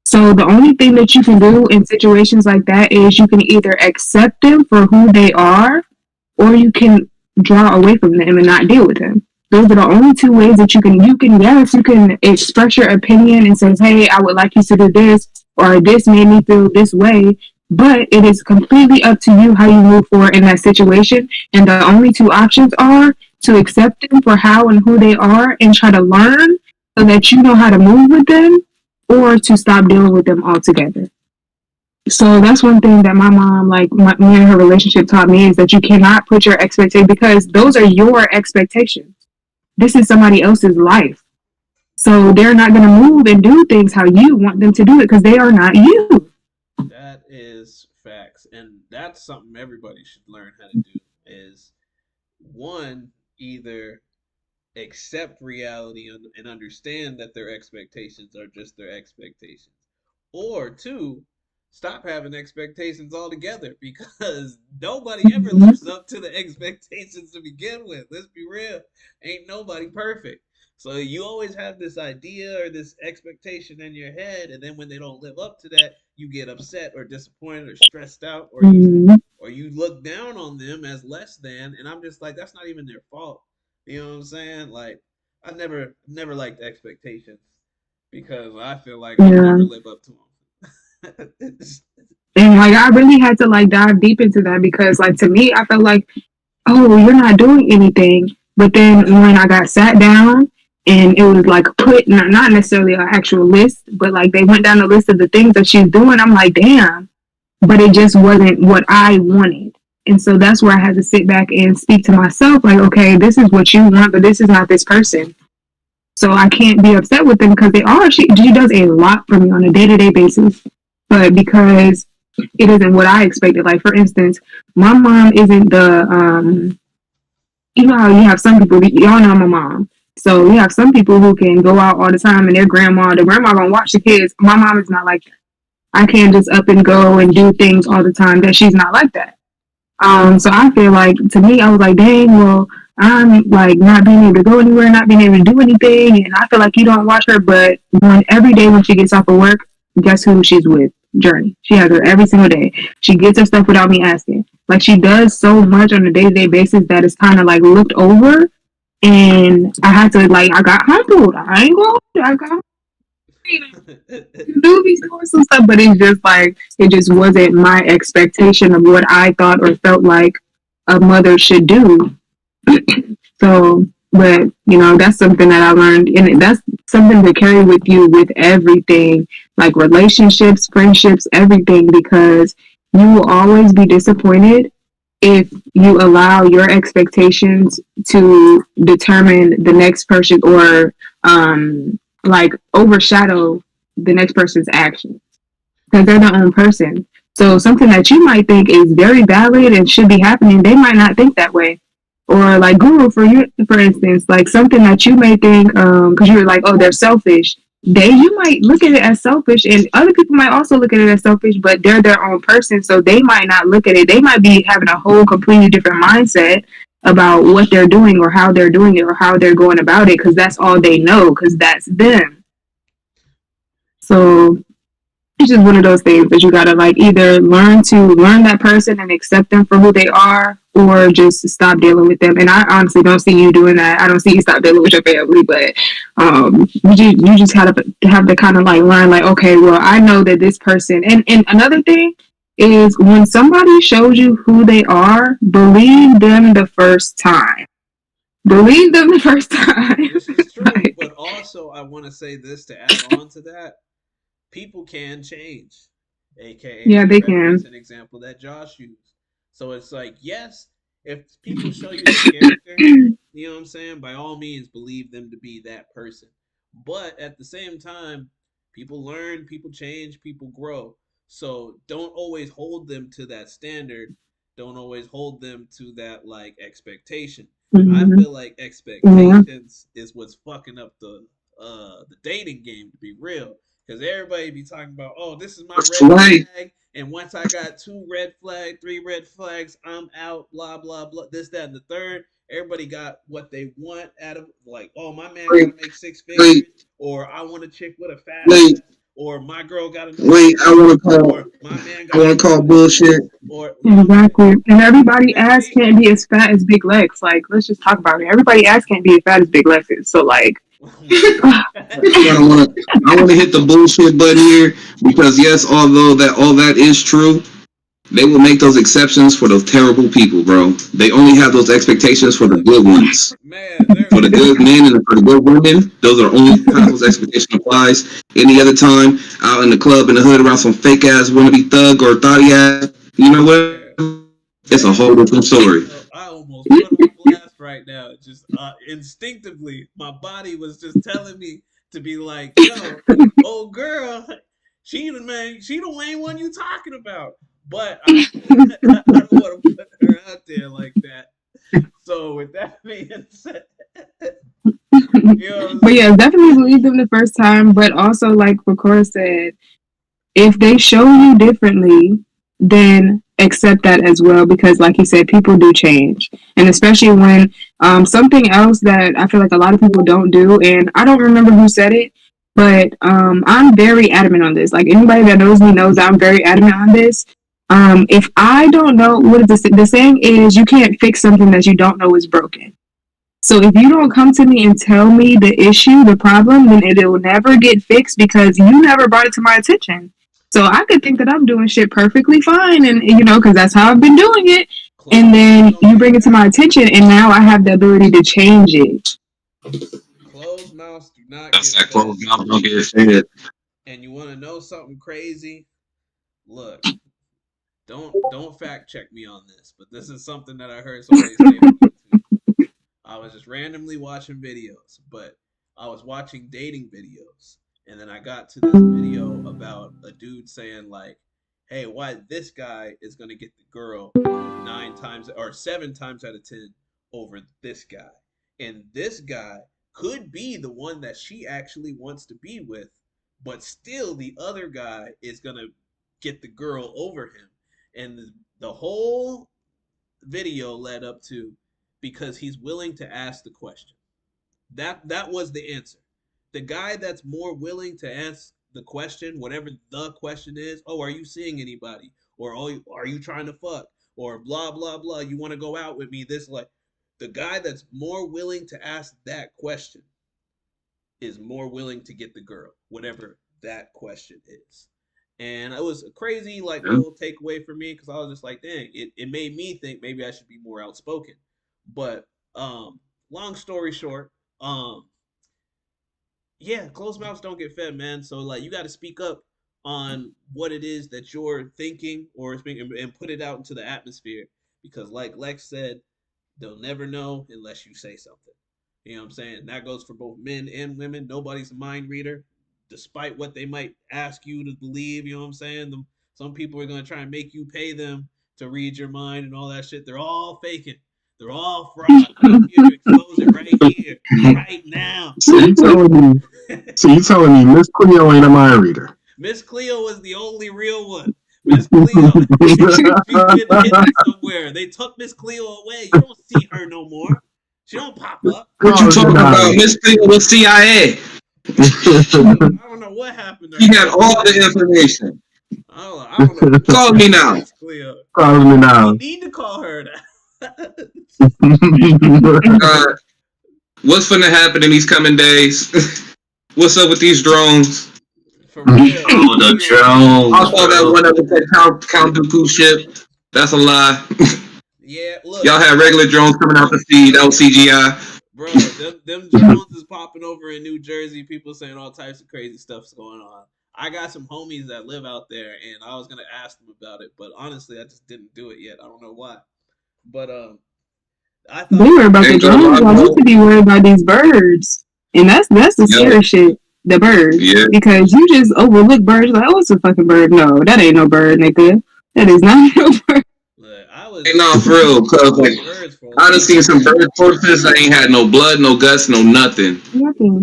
So the only thing that you can do in situations like that is you can either accept them for who they are, or you can draw away from them and not deal with them. Those are the only two ways that you can express your opinion and say, hey, I would like you to do this, or this made me feel this way. But it is completely up to you how you move forward in that situation. And the only two options are to accept them for how and who they are and try to learn so that you know how to move with them, or to stop dealing with them altogether. So that's one thing that my mom, me and her relationship taught me, is that you cannot put your expectations, because those are your expectations. This is somebody else's life. So they're not going to move and do things how you want them to do it because they are not you. That is facts, and that's something everybody should learn how to do. Is one, either accept reality and understand that their expectations are just their expectations, or two, stop having expectations altogether because nobody ever lives up to the expectations to begin with. Let's be real, ain't nobody perfect. So you always have this idea or this expectation in your head, and then when they don't live up to that, you get upset or disappointed or stressed out, or you look down on them as less than. And I'm just like, that's not even their fault. You know what I'm saying? Like, I never liked expectations because I feel like I'll Yeah. never live up to them. And like I really had to like dive deep into that because like to me, I felt like, oh, you're not doing anything. But then when I got sat down and it was like put, not necessarily an actual list, but like they went down the list of the things that she's doing, I'm like, damn. But it just wasn't what I wanted. And so that's where I had to sit back and speak to myself, like, okay, this is what you want, but this is not this person. So I can't be upset with them because she does a lot for me on a day-to-day basis. But because it isn't what I expected. Like, for instance, my mom isn't you know how you have some people, y'all know my mom. So you have some people who can go out all the time and the grandma gonna watch the kids. My mom is not like that. I can't just up and go and do things all the time. That she's not like that. So I feel like, to me, I was like, dang, well, I'm like not being able to go anywhere, not being able to do anything, and I feel like you don't watch her. But every day when she gets off of work, guess who she's with? Journey. She has her every single day. She gets her stuff without me asking. Like, she does so much on a day-to-day basis that it's kind of like looked over, and I had to I got humbled. I ain't going. I got do be doing some stuff, but it's just like it just wasn't my expectation of what I thought or felt like a mother should do. So, but that's something that I learned, and that's something to carry with you with everything, like relationships, friendships, everything, because you will always be disappointed if you allow your expectations to determine the next person, or like overshadow the next person's actions because they're their own person. So something that you might think is very valid and should be happening, they might not think that way. Or like Guru, for you, for instance, like something that you may think, because you're like, oh, they're selfish. You might look at it as selfish, and other people might also look at it as selfish, but they're their own person, so they might not look at it. They might be having a whole completely different mindset about what they're doing or how they're doing it or how they're going about it, because that's all they know, because that's them. So it's just one of those things that you gotta like either learn that person and accept them for who they are, or just stop dealing with them. And I honestly don't see you doing that. I don't see you stop dealing with your family, but you just have to kind of like learn like, okay, well, I know that this person. And another thing is when somebody shows you who they are, believe them the first time. Believe them the first time. This is true, but also I want to say this to add on to that. People can change, aka Yeah, the they very can. recent example that Josh used. So it's like, yes, if people show you their character, you know what I'm saying, by all means believe them to be that person. But at the same time, people learn, people change, people grow. So don't always hold them to that standard. Don't always hold them to that like expectation. I Mm-hmm. feel like Yeah. expectations is what's fucking up the dating game, to be real. Because everybody be talking about, oh, this is my That's red right. flag, and once I got 2 red flag, 3 red flags, I'm out. Blah blah blah. This, that, and the third. Everybody got what they want out of, like, oh, my man got Wait, to make six wait, figures, or I want a chick with a fat wait, ass, or my girl got to know how to wait. cook, or my man I got to want to know how call to do this, bullshit. or you know what I'm saying. Exactly. And everybody ass can't be Expectations. as fat as Big Legs. Like, let's just talk about it. Everybody ass can't be as fat as Big Legs is. So like Oh my I want to. I want to hit the bullshit button here because yes, although that all that is true, they will make those exceptions for those terrible people, bro. They only have those expectations for the good ones. man, For the good men and for the good women, those are only times those expectation applies. Any other time, out in the club in the hood around some fake ass wannabe thug or thotty ass, you know what? man, It's a whole different story. Yo, I almost put on blast right now. Just instinctively, my body was just telling me to be like, "Yo, old girl, she the main one you talking about." But I don't want to put her out there like that. So with that being said, you know what I'm but saying? yeah, definitely believe them the first time. But also like Cora said, if they show you differently, then accept that as well because like you said, people do change. And especially when something else that I feel like a lot of people don't do, and I don't remember who said it, but I'm very adamant on this. Like anybody that knows me knows I'm very adamant on this. If I don't know what is the saying is you can't fix something that you don't know is broken. So if you don't come to me and tell me the issue, the problem, then it will never get fixed because you never brought it to my attention. So I could think that I'm doing shit perfectly fine, and because that's how I've been doing it. And Closed mouths then don't you get bring it to fed. my attention, and now I have the ability to change it. Closed mouths do not That's get that fed. closed mouth don't get fed. And you want to know something crazy? Look, don't fact check me on this, but this is something that I heard somebody say on YouTube. I was just randomly watching videos, but I was watching dating videos, and then I got to this video about a dude saying like, "Hey, why this guy is gonna get the girl 9 times or 7 times out of 10 over this guy, and this guy could be the one that she actually wants to be with, but still the other guy is gonna get the girl over him." And the whole video led up to because he's willing to ask the question. That was the answer. The guy that's more willing to ask the question, whatever the question is, oh, are you seeing anybody? Or oh, are you trying to fuck? Or blah blah blah. You want to go out with me? This like the guy that's more willing to ask that question is more willing to get the girl, whatever that question is. And it was a crazy like Yeah. little takeaway for me because I was just like, dang, it made me think maybe I should be more outspoken. But long story short, yeah, closed mouths don't get fed, man. So like you got to speak up on what it is that you're thinking or speaking and put it out into the atmosphere because like Lex said, they'll never know unless you say something. You know what I'm saying? That goes for both men and women. Nobody's a mind reader, despite what they might ask you to believe. You know what I'm saying? Some people are gonna try and make you pay them to read your mind and all that shit. They're all faking. They're all fraud. I'm here to expose it right here, right now. So you telling me Miss Cleo ain't a mind reader? Miss Cleo was the only real one. Miss Cleo, she's been hidden somewhere. They took Miss Cleo away. You don't see her no more. She don't pop up. What you talking about? Miss Cleo was CIA. I don't know what happened to her. He had all the information. I don't know. Call me now. Miss Cleo. Call me now. We need to call her that. What's finna happen in these coming days? What's up with these drones? For real. Oh, the drones. I saw that one up with that Count Dooku ship. That's a lie. Yeah, look. Y'all had regular drones coming out the sea. That was CGI. Bro, them drones is popping over in New Jersey. People saying all types of crazy stuff's going on. I got some homies that live out there, and I was gonna ask them about it, but honestly, I just didn't do it yet. I don't know why. But I thought we were about the drones. I used to be worried about these birds, and that's the serious shit. The birds, because you just overlook birds. Like, oh, it's a fucking bird. No, that ain't no bird, nigga. That is not no bird. Hey, no, for real, cause like I done seen some bird corpses that ain't had no blood, no guts, no nothing.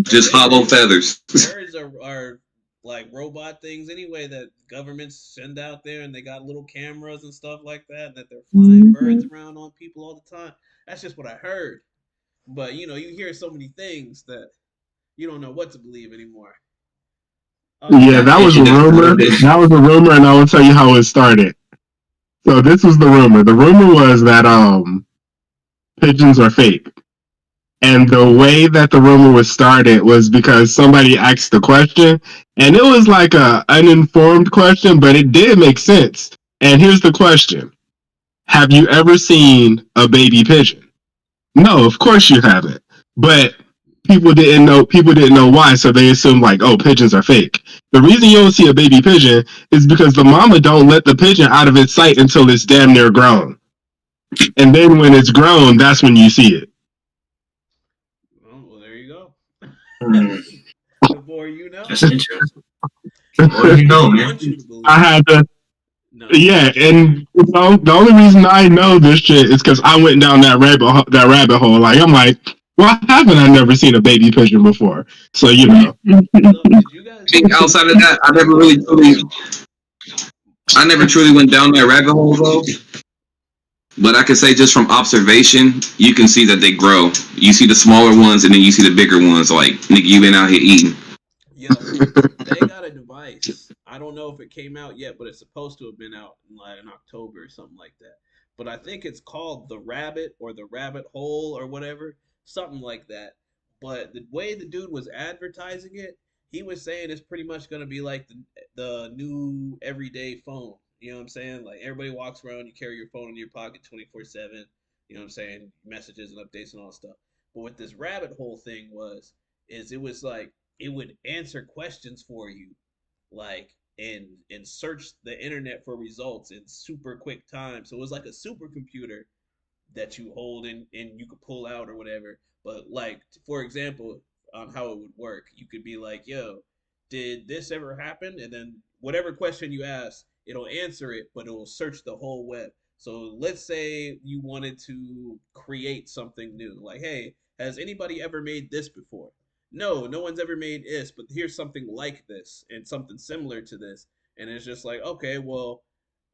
Just hollow feathers. Birds are like robot things anyway that governments send out there, and they got little cameras and stuff like that they're flying birds around on people all the time. That's just what I heard. But you hear so many things that you don't know what to believe anymore. Yeah, that was a rumor. That was a rumor, and I will tell you how it started. So this was the rumor. The rumor was that pigeons are fake. And the way that the rumor was started was because somebody asked the question, and it was like a uninformed question, but it did make sense. And here's the question. Have you ever seen a baby pigeon? No, of course you haven't. But people didn't know why, so they assumed like, oh, pigeons are fake. The reason you don't see a baby pigeon is because the mama don't let the pigeon out of its sight until it's damn near grown. And then when it's grown, that's when you see it. Well, there you go. The more you know. That's interesting. The more you know, man. I had to. No. Yeah, and the only reason I know this shit is because I went down that rabbit hole. Like, I'm like, why haven't I never seen a baby pigeon before? So, I think outside of that, I never truly went down that rabbit hole though. But I can say just from observation, you can see that they grow. You see the smaller ones, and then you see the bigger ones. Like, nigga, you been out here eating. Yo, they got a device. I don't know if it came out yet, but it's supposed to have been out in October or something like that. But I think it's called the Rabbit or the Rabbit Hole or whatever, something like that. But the way the dude was advertising it, he was saying it's pretty much going to be like the new everyday phone. You know what I'm saying? Like, everybody walks around, you carry your phone in your pocket 24/7. You know what I'm saying? Messages and updates and all that stuff. But what this rabbit hole thing it was like, it would answer questions for you, like, and search the internet for results in super quick time. So it was like a supercomputer that you hold and you could pull out or whatever. But like, for example, on how it would work, you could be like, yo, did this ever happen? And then whatever question you ask, it'll answer it, but it will search the whole web. So let's say you wanted to create something new, like, hey, has anybody ever made this before? No one's ever made this, but here's something like this and something similar to this. And it's just like, okay, well,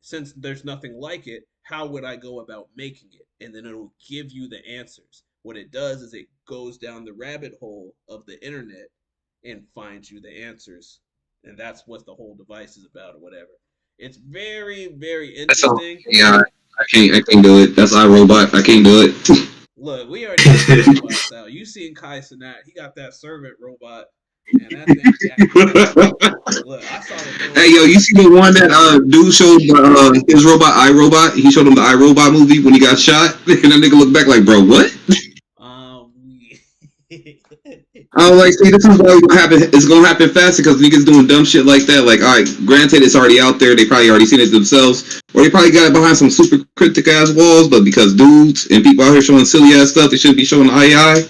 since there's nothing like it, how would I go about making it? And then it'll give you the answers. What it does is it goes down the rabbit hole of the internet and finds you the answers. And that's what the whole device is about or whatever. It's very, very interesting. Yeah, I can't do it. That's iRobot. I can't do it. Look, we already got robots out. You seen Kai Cenat. He got that servant robot. And that thing, look, I saw it. Hey, yo, you see the one that dude showed his robot, iRobot? He showed him the iRobot movie when he got shot. And that nigga looked back like, bro, what? I was like, see, this is why it's gonna happen faster because niggas doing dumb shit like that. Like, all right, granted, it's already out there. They probably already seen it themselves, or they probably got it behind some super cryptic ass walls. But because dudes and people out here showing silly ass stuff, they shouldn't be showing AI.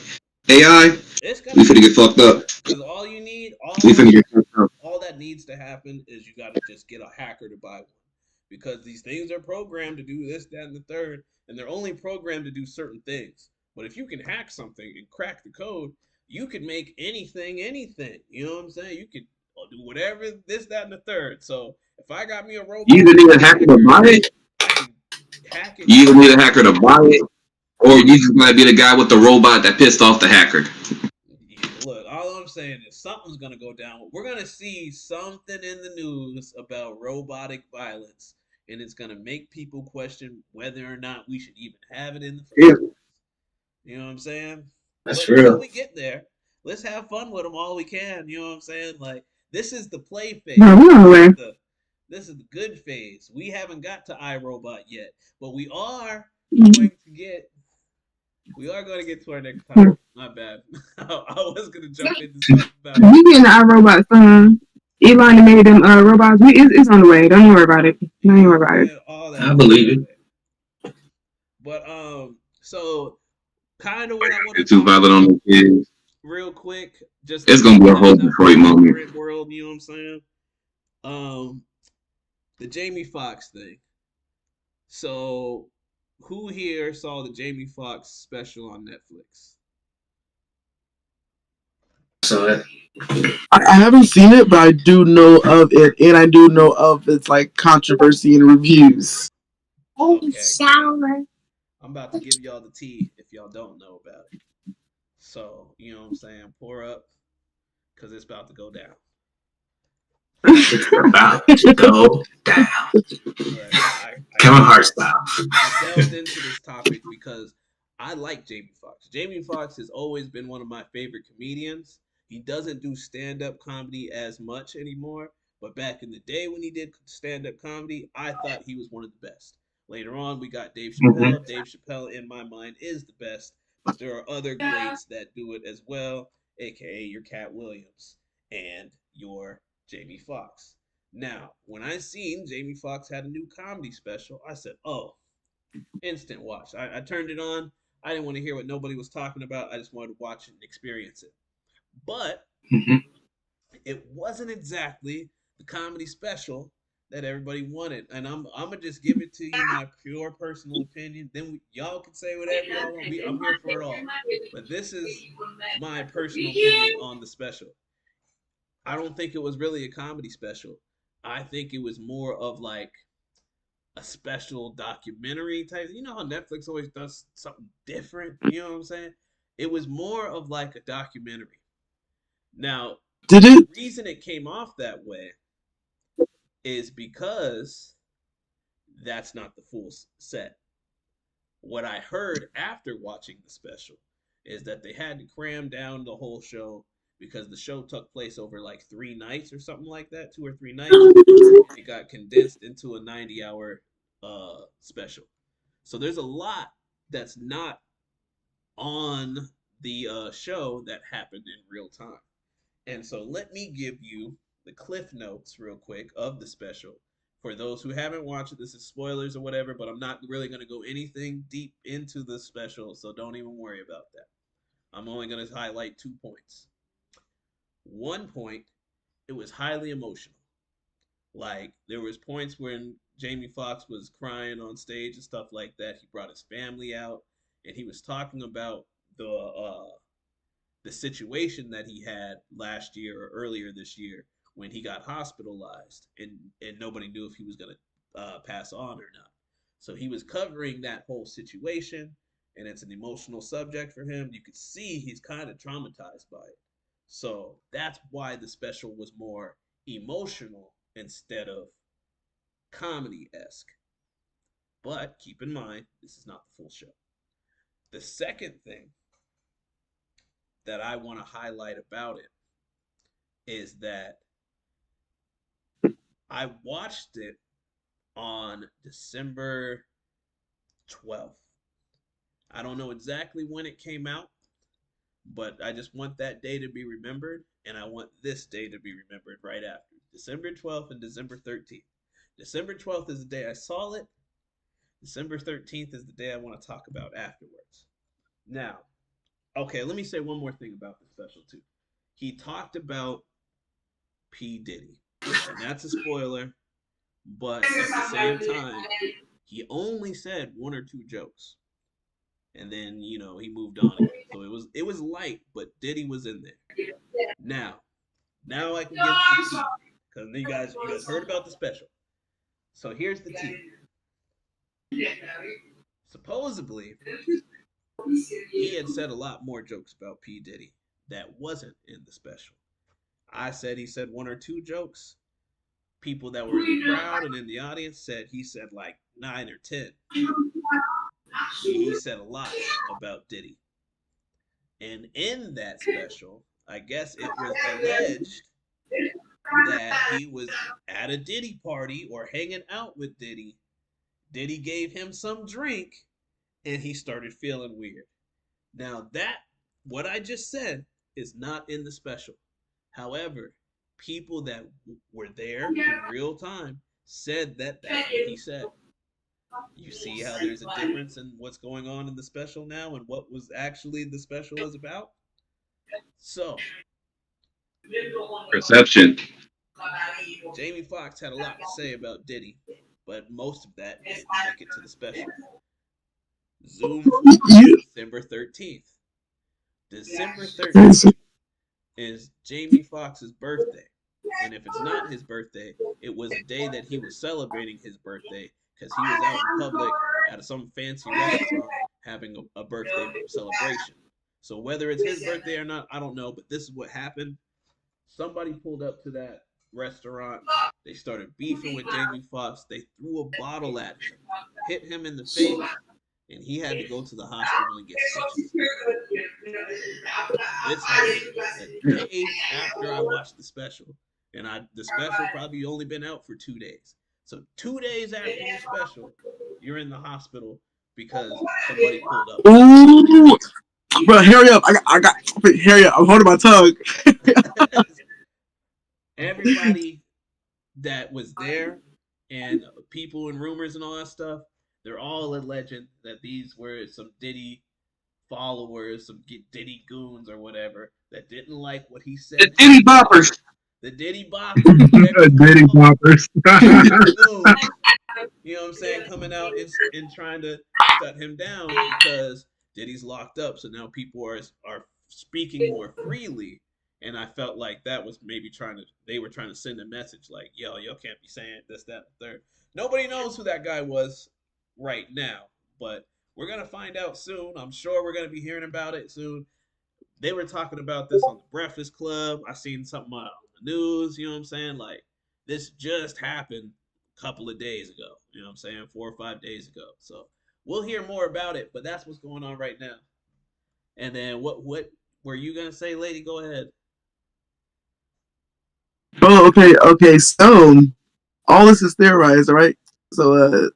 AI, It's we gonna finna get fucked up. because all you need, We finna get fucked up. all that needs to happen is you got to just get a hacker to buy one, because these things are programmed to do this, that, and the third, and they're only programmed to do certain things. But if you can hack something and crack the code, you can make anything anything. You know what I'm saying? You could do whatever, this, that, and the third. So if I got me a You robot either that need can a hacker hack to her, buy it, I can hack it, you either need crack a it. hacker to buy it, or you just gotta be the guy with the robot that pissed off the hacker. Yeah, look, all I'm saying is something's gonna go down. We're gonna see something in the news about robotic violence, and it's gonna make people question whether or not we should even have it in the Yeah. first place. You know what I'm saying? That's But until real. we get there, let's have fun with them all we can. You know what I'm saying? Like, this is the play phase. No, we're on the way. This is the good phase. We haven't got to iRobot yet, but we are Mhm. going to get. We are going to get to our next topic. My bad. I was going to jump into something about. We getting our robots soon. Elon made them robots. It's on the way. Don't worry about it. Don't worry about it. All I that. believe it. But so kind of what I want to It's too talk violent on about the kids. real quick, just It's to gonna be a kind of whole the Detroit moment. corporate world. You know what I'm saying? The Jamie Foxx thing. So, who here saw the Jamie Foxx special on Netflix? So I haven't seen it, but I do know of it, and I do know of its like controversy and reviews. Okay, great. I'm about to give y'all the tea if y'all don't know about it. So, you know what I'm saying? Pour up, because it's about to go down. it's about to go down. Look, Kevin Hart style. I delved into this topic because I like Jamie Foxx. Jamie Foxx has always been one of my favorite comedians. He doesn't do stand-up comedy as much anymore, but back in the day when he did stand-up comedy, I thought he was one of the best. Later on, we got Dave Chappelle. Mm-hmm. Dave Chappelle, in my mind, is the best, but there are other greats that do it as well, aka your Cat Williams and your Jamie Foxx. Now, when I seen Jamie Foxx had a new comedy special, I said, "Oh, instant watch." I turned it on. I didn't want to hear what nobody was talking about. I just wanted to watch it and experience it. But Mm-hmm. it wasn't exactly the comedy special that everybody wanted. And I'm gonna just give it to you my pure personal opinion. Then y'all can say whatever y'all want. I'm here for it all. But this is my personal opinion on the special. I don't think it was really a comedy special. I think it was more of like a special documentary type. You know how Netflix always does something different? You know what I'm saying? It was more of like a documentary. Now, Did the it? reason it came off that way is because that's not the full set. What I heard after watching the special is that they had to cram down the whole show because the show took place over like 3 nights or something like that, 2 or 3 nights. It got condensed into a 90-hour special. So there's a lot that's not on the show that happened in real time. And so let me give you the cliff notes real quick of the special. For those who haven't watched it, this is spoilers or whatever, but I'm not really going to go anything deep into the special, so don't even worry about that. I'm only going to highlight 2 points. One point, it was highly emotional. Like there was points when Jamie Foxx was crying on stage and stuff like that. He brought his family out and he was talking about the situation that he had last year or earlier this year when he got hospitalized and nobody knew if he was going to pass on or not. So he was covering that whole situation, and it's an emotional subject for him. You could see he's kind of traumatized by it. So that's why the special was more emotional instead of comedy esque. But keep in mind, this is not the full show. The second thing that I want to highlight about it is that I watched it on December 12th. I don't know exactly when it came out, but I just want that day to be remembered, and I want this day to be remembered right after. December 12th and December 13th. December 12th is the day I saw it. December 13th is the day I want to talk about afterwards. Now, Okay, let me say one more thing about the special too. He talked about P Diddy, and that's a spoiler. But at the same time, he only said one or two jokes, and then he moved on again. So it was light, but Diddy was in there. Now, now I can get to the tea because you guys heard about the special. So here's the tea. Supposedly, he had said a lot more jokes about P Diddy that wasn't in the special. I said he said one or two jokes. People that were in the crowd and in the audience said he said like 9 or 10. He said a lot about Diddy. And in that special, I guess it was alleged that he was at a Diddy party or hanging out with Diddy. Diddy gave him some drink and he started feeling weird. Now, what I just said, is not in the special. However, people that were there in real time said that that's what he said. You see how there's a difference in what's going on in the special now and what was actually the special was about? So, Perception. Jamie Foxx had a lot to say about Diddy, but most of that didn't make it to the special. Zoom forward to December 13th. December 13th is Jamie Foxx's birthday. And if it's not his birthday, it was a day that he was celebrating his birthday because he was out in public at some fancy restaurant having a birthday celebration. So whether it's his birthday or not, I don't know, but this is what happened. Somebody pulled up to that restaurant. They started beefing with Jamie Foxx. They threw a bottle at him, hit him in the face, and he had to go to the hospital and get stitches. This happened a day after I watched the special, and the special probably only been out for 2 days. So 2 days after your special, you're in the hospital because somebody pulled up. Ooh, bro, hurry up! Hurry up! I'm holding my tongue. Everybody that was there and people and rumors and all that stuff, they're all alleging that these were some Diddy followers, some Diddy goons or whatever that didn't like what he said. The Diddy boppers. The Diddy boppers. Diddy boppers. You know what I'm saying? Coming out and trying to shut him down because Diddy's locked up. So now people are speaking more freely. And I felt like that was maybe they were trying to send a message like, yo, y'all can't be saying this, that, and third. Nobody knows who that guy was right now, but we're going to find out soon. I'm sure we're going to be hearing about it soon. They were talking about this on the Breakfast Club. I seen something on the news, you know what I'm saying? Like, this just happened a couple of days ago, you know what I'm saying? 4 or 5 days ago. So we'll hear more about it, but that's what's going on right now. And then what were you going to say, lady? Go ahead. Oh, okay. So all this is theorized, all right? So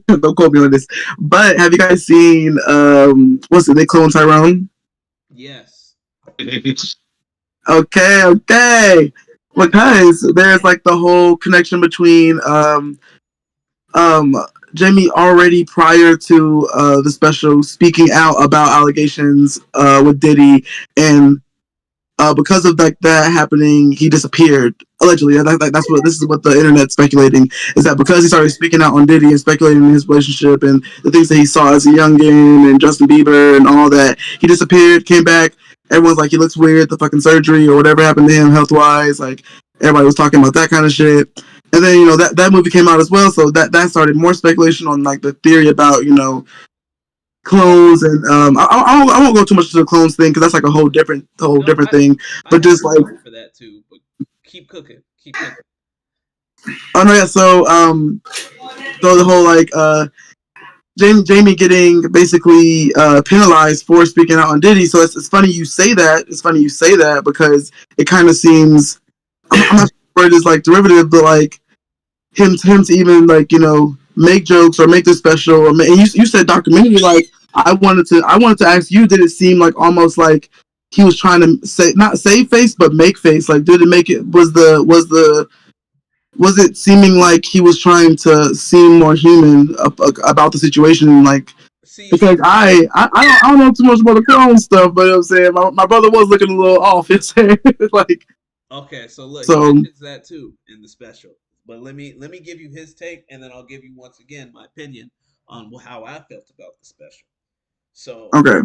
don't quote me on this. But have you guys seen what's it? They clone Tyrone. Yes. Okay. Because there's like the whole connection between Jamie already prior to the special speaking out about allegations with Diddy, and because of that happening, he disappeared. Allegedly, this is what the internet's speculating, is that because he started speaking out on Diddy and speculating in his relationship and the things that he saw as a youngin and Justin Bieber and all that, he disappeared, came back. Everyone's like, he looks weird, the fucking surgery or whatever happened to him health wise. Like everybody was talking about that kind of shit. And then that movie came out as well, so that started more speculation on like the theory about clones, and I won't go too much to the clones thing because that's like a whole different thing. But just like for that too, but keep cooking. Oh no, yeah. So the whole like Jamie getting basically penalized for speaking out on Diddy. So it's funny you say that. It's funny you say that because it kind of seems I'm not sure it is like derivative, but like him to even like make jokes or make this special. And you said documentary. Like I wanted to ask you, did it seem like almost like he was trying to say not save face but make face? Like did it make it was it seeming like he was trying to seem more human about the situation? Like See, because I don't know too much about the clone stuff, but you know what I'm saying my brother was looking a little off. You know what I'm saying? Like, okay, so look, he so mentions that too in the special. But let me give you his take, and then I'll give you once again my opinion on how I felt about the special. So okay.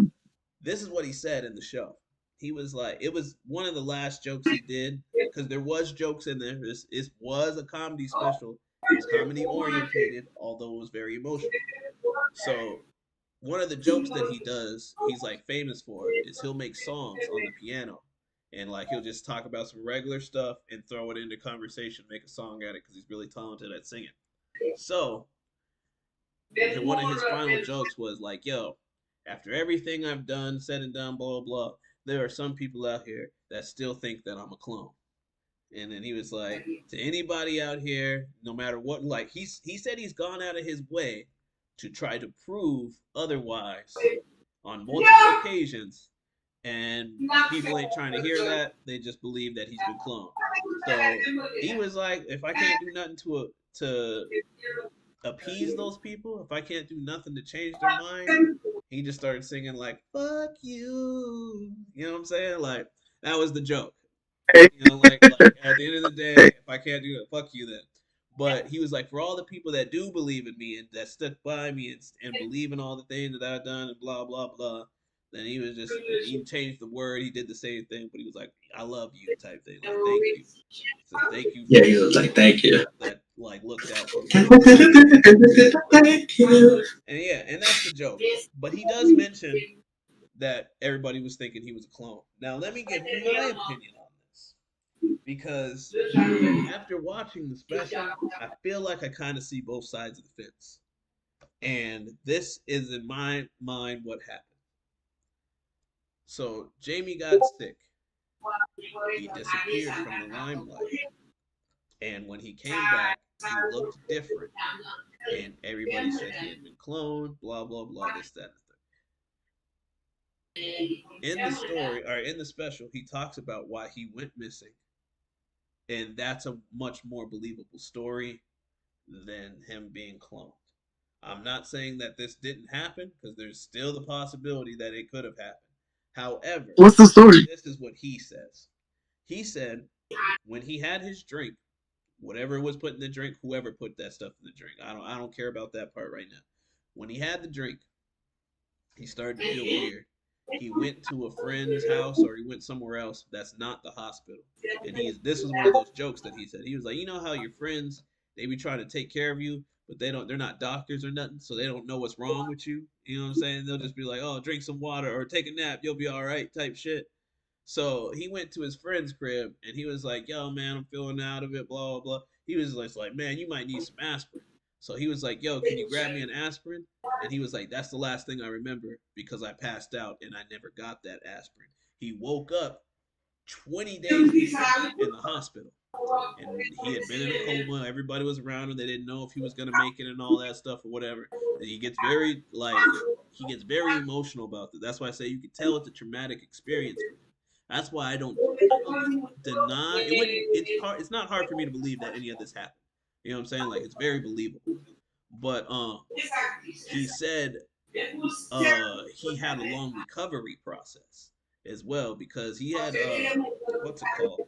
this is what he said in the show. He was like, it was one of the last jokes he did because there was jokes in there. This was a comedy special. It was comedy orientated, although it was very emotional. So one of the jokes that he does, he's like famous for, is he'll make songs on the piano, and like he'll just talk about some regular stuff and throw it into conversation, make a song at it because he's really talented at singing. So one of his final jokes was like, "Yo, after everything I've done, said and done, blah blah blah, there are some people out here that still think that I'm a clone." And then he was like, "To anybody out here, no matter what, like he said he's gone out of his way to try to prove otherwise on multiple occasions, and people ain't trying to hear that. They just believe that he's been cloned." So he was like, "If I can't do nothing to appease those people, if I can't do nothing to change their mind," he just started singing like "fuck you." You know what I'm saying? Like that was the joke. You know, like at the end of the day, if I can't do it, fuck you then. But he was like, for all the people that do believe in me and that stuck by me and believe in all the things that I've done and blah blah blah, then he changed the word. He did the same thing, but he was like, I love you type thing, like thank you. So thank you Yeah, for he all was the like, people "Thank you." that like looked out for me. Thank you. And yeah, and that's the joke. But he does mention that everybody was thinking he was a clone. Now let me give my opinion on this because after watching the special, I feel like I kind of see both sides of the fence. And this is in my mind what happened. So Jamie got sick. He disappeared from the limelight. And when he came back, he looked different. And everybody said he had been cloned, blah, blah, blah, this, that, and the third. In the story, or in the special, he talks about why he went missing. And that's a much more believable story than him being cloned. I'm not saying that this didn't happen because there's still the possibility that it could have happened. However, What's the story? this is what he says. He said when he had his drink, whatever was put in the drink, whoever put that stuff in the drink, I don't care about that part right now. When he had the drink, he started to feel weird. He went to a friend's house or he went somewhere else that's not the hospital. And this was one of those jokes that he said. He was like, you know how your friends, they be trying to take care of you, but they're not doctors or nothing, so they don't know what's wrong with you. You know what I'm saying? They'll just be like, oh, drink some water or take a nap, you'll be all right type shit. So he went to his friend's crib and he was like, yo, man, I'm feeling out of it, blah, blah, blah. He was just like, man, you might need some aspirin. So he was like, yo, can you grab me an aspirin? And he was like, that's the last thing I remember because I passed out and I never got that aspirin. He woke up 20 days later in the hospital. And he had been in a coma. Everybody was around him. They didn't know if he was gonna make it and all that stuff or whatever. And he gets very emotional about it. That's why I say you can tell it's a traumatic experience for him. That's why I don't deny it. Wouldn't it's hard? It's not hard for me to believe that any of this happened. You know what I'm saying? Like it's very believable. But he said he had a long recovery process as well because he had what's it called?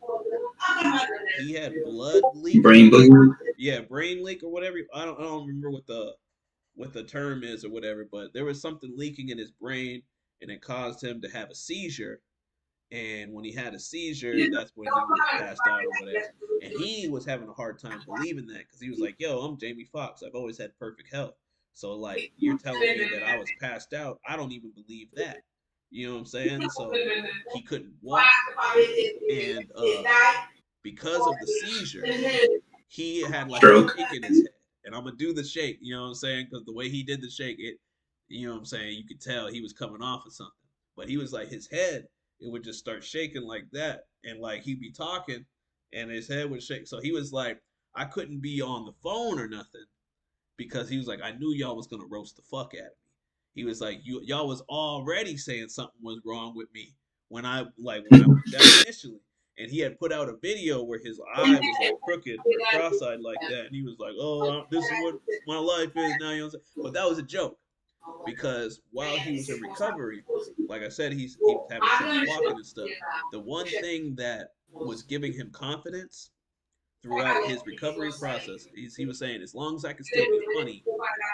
He had blood leak. Brain bleed. Yeah, brain leak or whatever. I don't remember what the term is or whatever, but there was something leaking in his brain and it caused him to have a seizure. And when he had a seizure, that's when he was passed out or whatever. And he was having a hard time believing that because he was like, yo, I'm Jamie Foxx. I've always had perfect health. So, like, you're telling me that I was passed out. I don't even believe that. You know what I'm saying? So, he couldn't walk. And because of the seizure, he had like Stroke. a shake in his head. And I'm going to do the shake, you know what I'm saying? Because the way he did the shake, you know what I'm saying? You could tell he was coming off of something. But he was like, his head, it would just start shaking like that. And like he'd be talking and his head would shake. So he was like, I couldn't be on the phone or nothing because he was like, I knew y'all was gonna roast the fuck out of me. He was like, y'all was already saying something was wrong with me when I went down initially. And he had put out a video where his eye was like crooked or cross-eyed like that. And he was like, oh, this is what my life is now. You know what I'm saying? But that was a joke. because while he was in recovery, like I said, he was having trouble walking and stuff. The one thing that was giving him confidence throughout his recovery process is he was saying, as long as I can still be funny,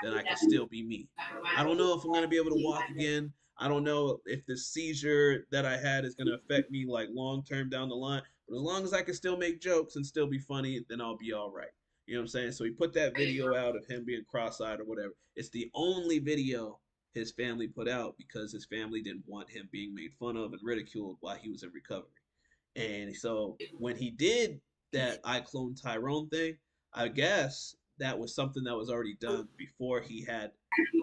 then I can still be me. I don't know if I'm gonna be able to walk again. I don't know if the seizure that I had is gonna affect me like long term down the line. But as long as I can still make jokes and still be funny, then I'll be all right. You know what I'm saying? So he put that video out of him being cross-eyed or whatever. It's the only video his family put out because his family didn't want him being made fun of and ridiculed while he was in recovery. And so when he did that I clone Tyrone thing, I guess that was something that was already done before he had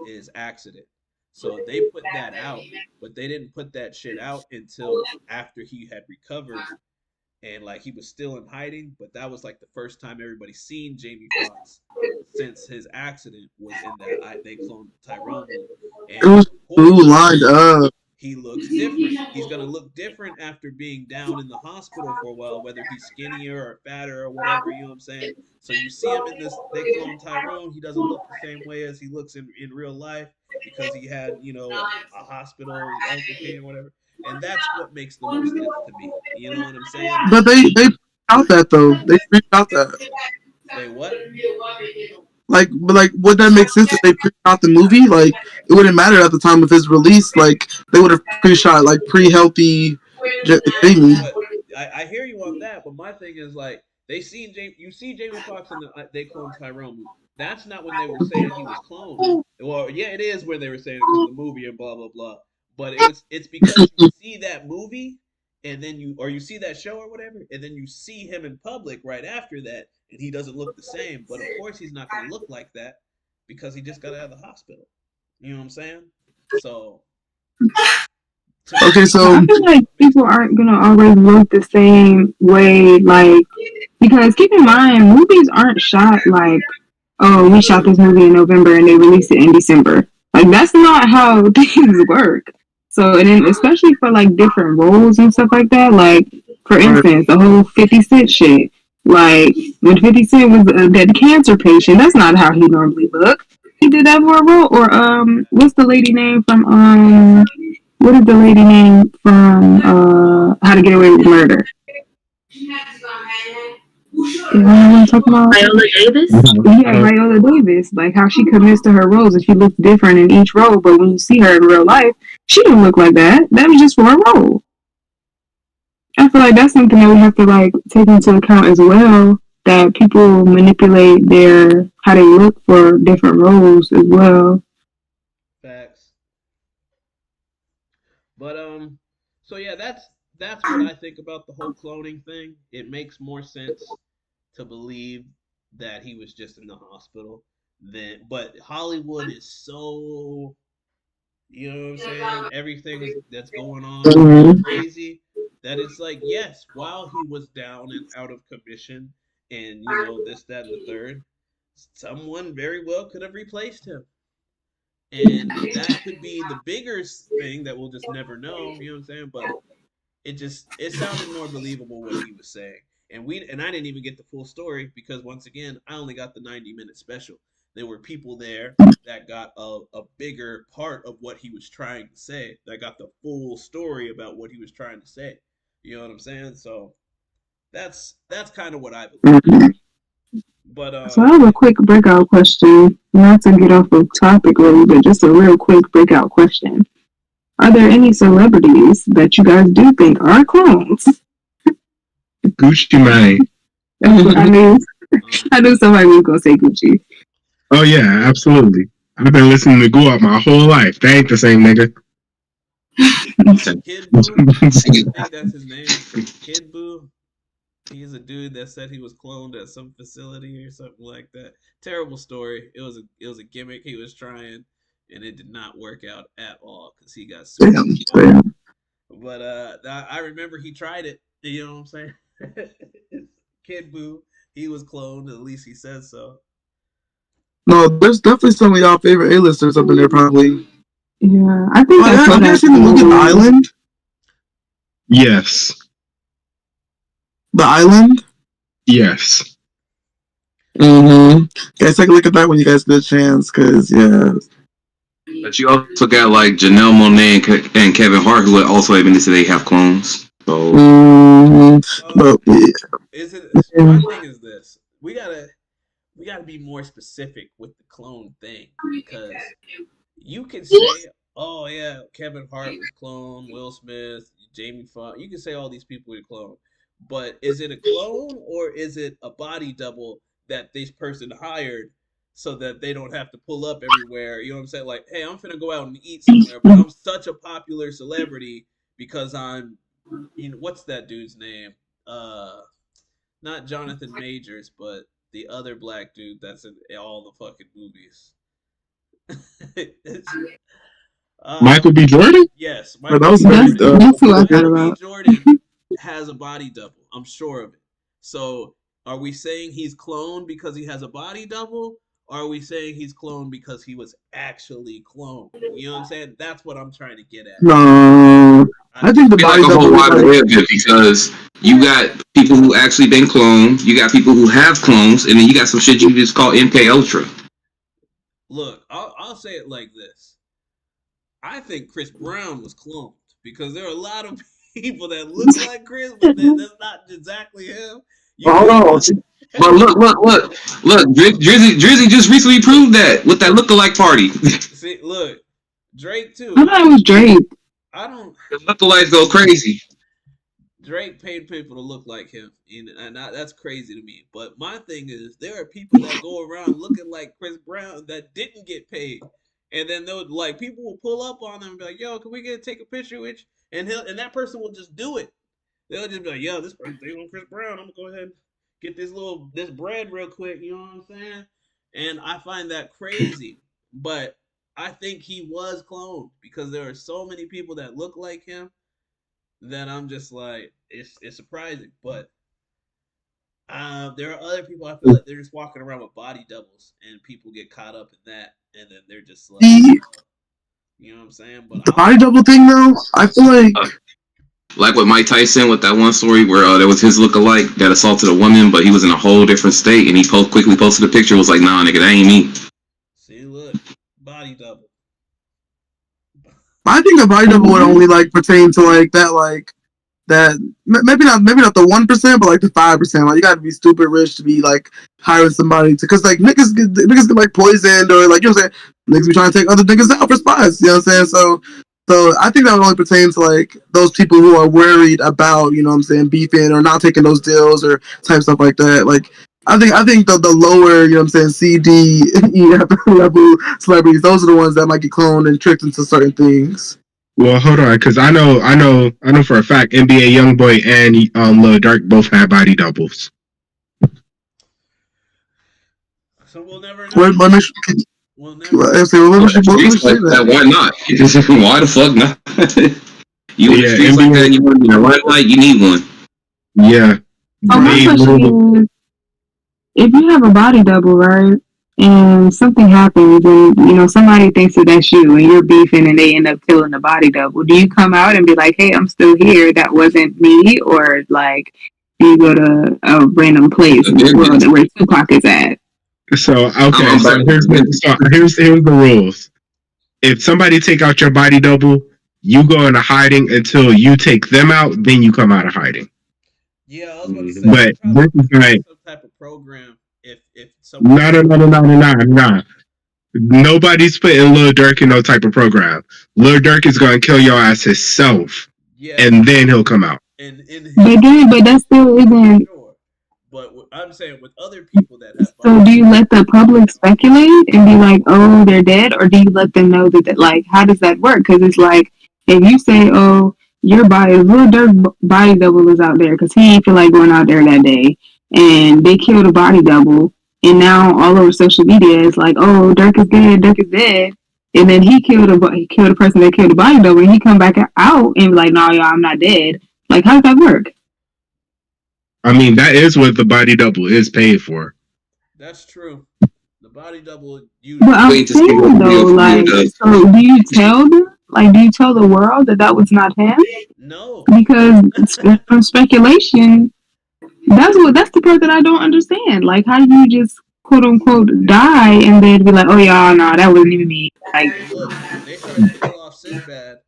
his accident. So they put that out, but they didn't put that shit out until after he had recovered and like he was still in hiding. But that was like the first time everybody seen Jamie Foxx since his accident was in that they cloned Tyrone movie. It was And lined up. he looks different. He's gonna look different after being down in the hospital for a while, whether he's skinnier or fatter or whatever. You know what I'm saying? So you see him in this. They clone Tyrone. He doesn't look the same way as he looks in real life because he had a hospital, elder pain or whatever. And that's what makes the most sense to me. You know what I'm saying? But they out that though. They preached out that. They what? But would that make sense if they pre out the movie? Like, it wouldn't matter at the time of his release. Like, they would have pre-shot like pre-healthy Jamie. I hear you on that, but my thing is like you see Jamie Foxx in the They Clone Tyrone movie. That's not when they were saying he was cloned. Well, yeah, it is where they were saying it because of the movie and blah blah blah. But it's because you see that movie and then you see that show or whatever, and then you see him in public right after that, and he doesn't look the same. But of course, he's not going to look like that because he just got out of the hospital. You know what I'm saying? So. Okay, so I feel like people aren't gonna always look the same way, like, because keep in mind, movies aren't shot like, oh, we shot this movie in November and they released it in December. Like, that's not how things work. So, and then especially for like different roles and stuff like that, like, for instance, the whole 50 Cent shit. Like, when 50 Cent was a dead cancer patient, that's not how he normally looked. He did that for a role, or what's the lady name from what is the lady name from How to Get Away with Murder? You know what I'm talking about? Viola Davis? Yeah, Viola Davis. Like how she commits to her roles and she looks different in each role, but when you see her in real life, she didn't look like that. That was just for a role. I feel like that's something that we have to like take into account as well. That people manipulate how they look for different roles as well. Facts. But so yeah, that's what I think about the whole cloning thing. It makes more sense to believe that he was just in the hospital but Hollywood is so, you know what I'm saying, everything that's going on is crazy that it's like, yes, while he was down and out of commission and this, that, and the third, someone very well could have replaced him. And that could be the bigger thing that we'll just never know, you know what I'm saying? But it sounded more believable what he was saying. And I didn't even get the full story because once again, I only got the 90-minute special. There were people there that got a bigger part of what he was trying to say, that got the full story about what he was trying to say. You know what I'm saying? So that's kind of what I believe. But so I have a quick breakout question. Not to get off of topic really, but just a real quick breakout question. Are there any celebrities that you guys do think are clones? Gucci Mane. I knew somebody was gonna say Gucci. Oh yeah, absolutely. I've been listening to Go Up my whole life. They ain't the same nigga. Kid Boo, I think that's his name. Kid Boo. He's a dude that said he was cloned at some facility or something like that. Terrible story. It was a gimmick he was trying, and it did not work out at all because he got sued. But I remember he tried it. You know what I'm saying? Kid Boo. He was cloned. At least he says so. No, there's definitely some of y'all favorite A-listers up in there, probably. Yeah, I think that's have you guys seen the movie The Island? Yes. The Island? Yes. Mm-hmm. Guys, take a look at that when you guys get a chance, because, yeah. But you also got like Janelle Monáe and Kevin Hart, who also admitted they have clones. So, Is it? My thing is this: we gotta be more specific with the clone thing because you can say, "Oh yeah, Kevin Hart was cloned, Will Smith, Jamie Foxx." You can say all these people were cloned, but is it a clone or is it a body double that this person hired so that they don't have to pull up everywhere? You know what I'm saying? Like, hey, I'm finna go out and eat somewhere, but I'm such a popular celebrity because I'm, what's that dude's name? Not Jonathan Majors, but the other black dude that's in all the fucking movies. Michael B. Jordan? Yes, But Michael that was B. very Jordan. That's who I thought Michael B. about. Jordan has a body double. I'm sure of it. So, are we saying he's cloned because he has a body double? Or are we saying he's cloned because he was actually cloned? You know what I'm saying? That's what I'm trying to get at. no. I think the I feel body like a double whole is lot of like it because you got people who actually been cloned, you got people who have clones, and then you got some shit you just call MK Ultra. Look, I'll say it like this. I think Chris Brown was cloned because there are a lot of people that look like Chris, but that's not exactly him. You hold got on. But look, Drizzy just recently proved that with that lookalike party. see, look, Drake too. I thought it was Drake. I don't. The lookalikes go crazy. Drake paid people to look like him, and that's crazy to me. But my thing is, there are people that go around looking like Chris Brown that didn't get paid, and then they'll like people will pull up on them and be like, "Yo, can we take a picture with you?" And that person will just do it. They'll just be like, "Yo, this person they on Chris Brown. I'm gonna go ahead and get this bread real quick." You know what I'm saying? And I find that crazy, but I think he was cloned because there are so many people that look like him that I'm just like it's surprising. But there are other people I feel like they're just walking around with body doubles, and people get caught up in that, and then they're just like, the you know what I'm saying? But body double thing though. I feel like Like with Mike Tyson with that one story where there was his lookalike that assaulted a woman, but he was in a whole different state, and he quickly posted a picture. Was like, "Nah, nigga, that ain't me." see, look, body double. I think a body double would only like pertain to like that maybe not the 1%, but like the 5%. Like you gotta be stupid rich to be like hiring somebody to, cause like niggas get like poisoned or like, you know what I'm saying, niggas be trying to take other niggas out for spies. You know what I'm saying? So I think that would only pertain to like those people who are worried about, you know what I'm saying, beefing or not taking those deals or type stuff like that. Like I think the lower, you know what I'm saying, CD, level celebrities, those are the ones that might get cloned and tricked into certain things. Well, hold on, because I know for a fact NBA YoungBoy and Lil Durk both had body doubles. So we'll never know. Why We'll never. Why not? Why the fuck not? You in the streets like that, and you want to be in a limelight, you need one. Yeah. Oh, my question is, if you have a body double, right, and something happens, and you know somebody thinks that that's you, and you're beefing, and they end up killing the body double, do you come out and be like, "Hey, I'm still here. That wasn't me," or like, do you go to a random place in the world where Tupac is at? So okay, so here's the rules. If somebody take out your body double, you go into hiding until you take them out, then you come out of hiding. Yeah, I was about to say. But this is like some type of program. If someone no. Nobody's putting Lil Durk in no type of program. Lil Durk is gonna kill your ass himself, and then he'll come out. But that still isn't. Sure. But I'm saying with other people that have. So do you let the public speculate and be like, "Oh, they're dead," or do you let them know that like, how does that work? Because it's like if you say, "Oh, your Lil Durk body double is out there," because he ain't feel like going out there that day, and they killed a body double, and now all over social media it's like, "Oh, Durk is dead," and then he killed a person that killed a body double, and he come back out and be like, "No, y'all, I'm not dead." Like, how does that work? I mean, that is what the body double is paid for. That's true. The body double. But I'm saying though, like, so do you tell them? Like, do you tell the world that was not him? No. Because from speculation, that's the part that I don't understand. Like, how do you just quote unquote die, and then be like, oh y'all, nah, that wasn't even me. Like, Well, look, they tried to kill off Sinbad,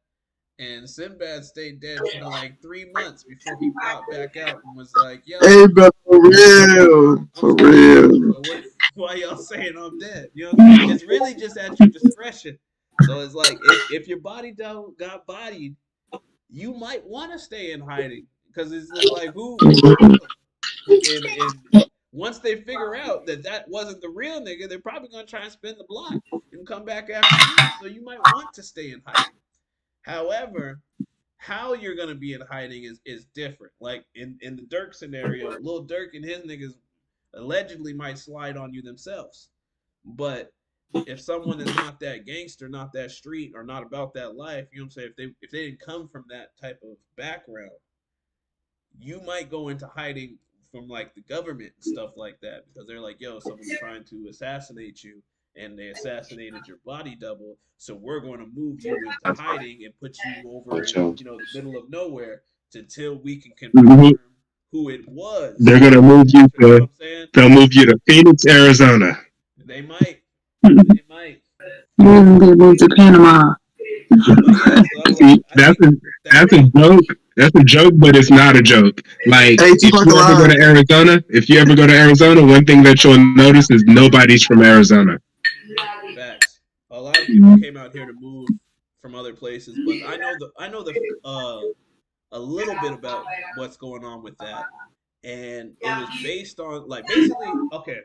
and Sinbad stayed dead for like 3 months before he popped back out and was like, "Yo, Hey, bro, for real, I'm for still here. real. So what? Why y'all saying I'm dead? You know, it's really just at your discretion. So it's like if your body don't got bodied, you might want to stay in hiding because it's just like who knows? And once they figure out that that wasn't the real nigga, they're probably gonna try and spin the block and come back after you. So you might want to stay in hiding. However, how you're gonna be in hiding is different. Like in the Dirk scenario, Lil Dirk and his niggas allegedly might slide on you themselves. But if someone is not that gangster, not that street, or not about that life, you know what I'm saying? If they didn't come from that type of background, you might go into hiding from like the government and stuff like that because they're like, yo, someone's trying to assassinate you and they assassinated your body double, so we're going to move you into hiding and put you over in, So, you know, the middle of nowhere until we can mhm. confirm who it was. They're gonna move you You know what to. I'm saying? They'll move you to Phoenix, Arizona. They might. you They might. can get moved to Panama. But yeah, so See, I think that that's a joke. That's a joke, but it's not a joke. Like Hey, if Tupac you ever go alive. to Arizona, one thing that you'll notice is nobody's from Arizona. facts. A lot of people came out here to move from other places, but I know the a little bit about what's going on with that, and it was based on like basically okay.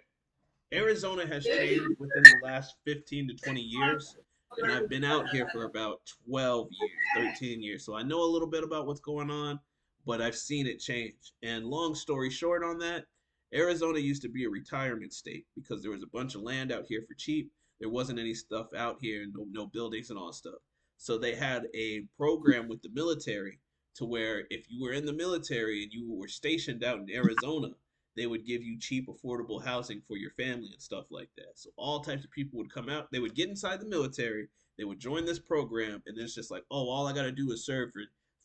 Arizona has changed within the last 15 to 20 years, and I've been out here for about 12 years, 13 years. So I know a little bit about what's going on, but I've seen it change. And long story short on that, Arizona used to be a retirement state because there was a bunch of land out here for cheap. There wasn't any stuff out here, no buildings and all that stuff. So they had a program with the military to where if you were in the military and you were stationed out in Arizona, they would give you cheap, affordable housing for your family and stuff like that. So all types of people would come out. They would get inside the military. They would join this program, and it's just like, oh, all I got to do is serve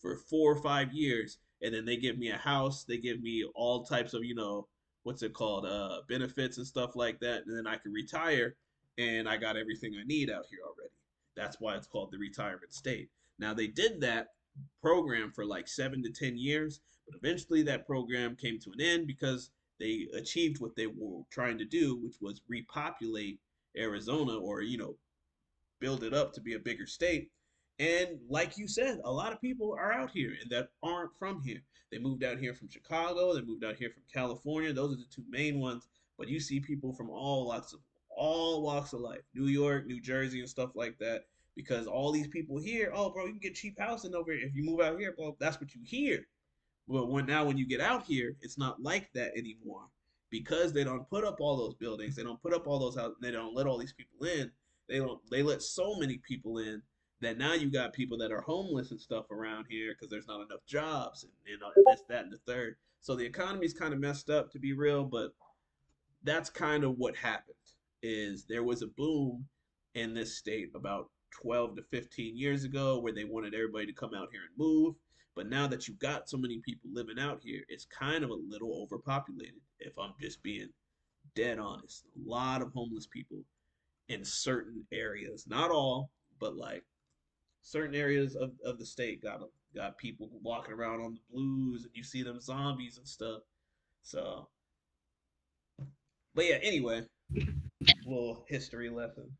for 4 or 5 years, and then they give me a house. They give me all types of what's it called, benefits and stuff like that, and then I can retire, and I got everything I need out here already. That's why it's called the retirement state. Now they did that program for like 7 to 10 years, but eventually that program came to an end because they achieved what they were trying to do, which was repopulate Arizona or, build it up to be a bigger state. And like you said, a lot of people are out here and that aren't from here. They moved out here from Chicago, they moved out here from California. Those are the two main ones. But you see people from all walks of life, New York, New Jersey, and stuff like that. Because all these people here, oh bro, you can get cheap housing over here if you move out here, bro. That's what you hear. Well, when you get out here, it's not like that anymore because they don't put up all those buildings, they don't put up all those houses, they don't let all these people in. They let so many people in that now you got people that are homeless and stuff around here because there's not enough jobs and this, that, and the third. So the economy's kind of messed up to be real, but that's kind of what happened. Is there was a boom in this state about 12 to 15 years ago where they wanted everybody to come out here and move. But now that you got so many people living out here, it's kind of a little overpopulated, if I'm just being dead honest. A lot of homeless people in certain areas. Not all, but like certain areas of the state got people walking around on the blues and you see them zombies and stuff. So but yeah, anyway, little history lesson.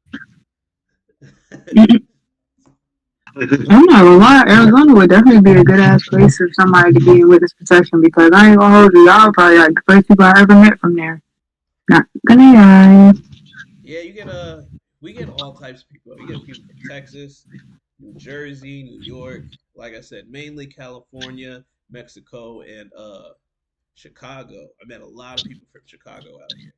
I'm not gonna lie, Arizona would definitely be a good ass place for somebody to be in witness protection because I ain't gonna hold you, y'all probably like the first people I ever met from there. Not gonna lie. Yeah, we get all types of people. We get people from Texas, New Jersey, New York. Like I said, mainly California, Mexico, and Chicago. I met a lot of people from Chicago out here.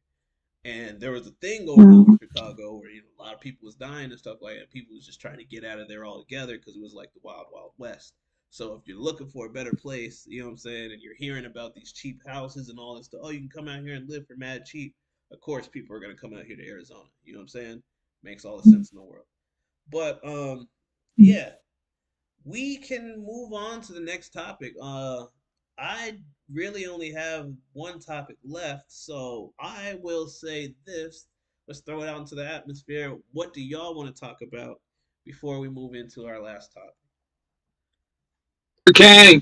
And there was a thing going on with Chicago where a lot of people was dying and stuff like that. People was just trying to get out of there altogether because it was like the wild, wild west. So if you're looking for a better place, you know what I'm saying, and you're hearing about these cheap houses and all this stuff, oh, you can come out here and live for mad cheap. Of course, people are gonna come out here to Arizona. You know what I'm saying? Makes all the sense in the world. But yeah, we can move on to the next topic. I really only have one topic left, so I will say this. Let's throw it out into the atmosphere. What do y'all want to talk about before we move into our last topic? Okay.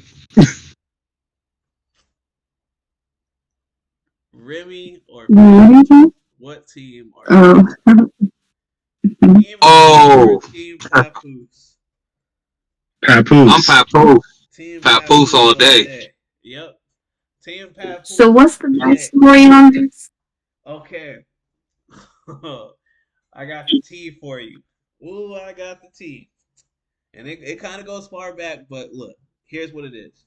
Remy or Mhm. what team are you? Team Remy or Oh, Team Papoose? I'm Papoose. Papoose. Team Papoose Papoose all all day. day. Yep. Team Papoose So what's the all day. backstory on this? Okay. I got the tea for you. Ooh, I got the tea. And it kind of goes far back, but look, here's what it is.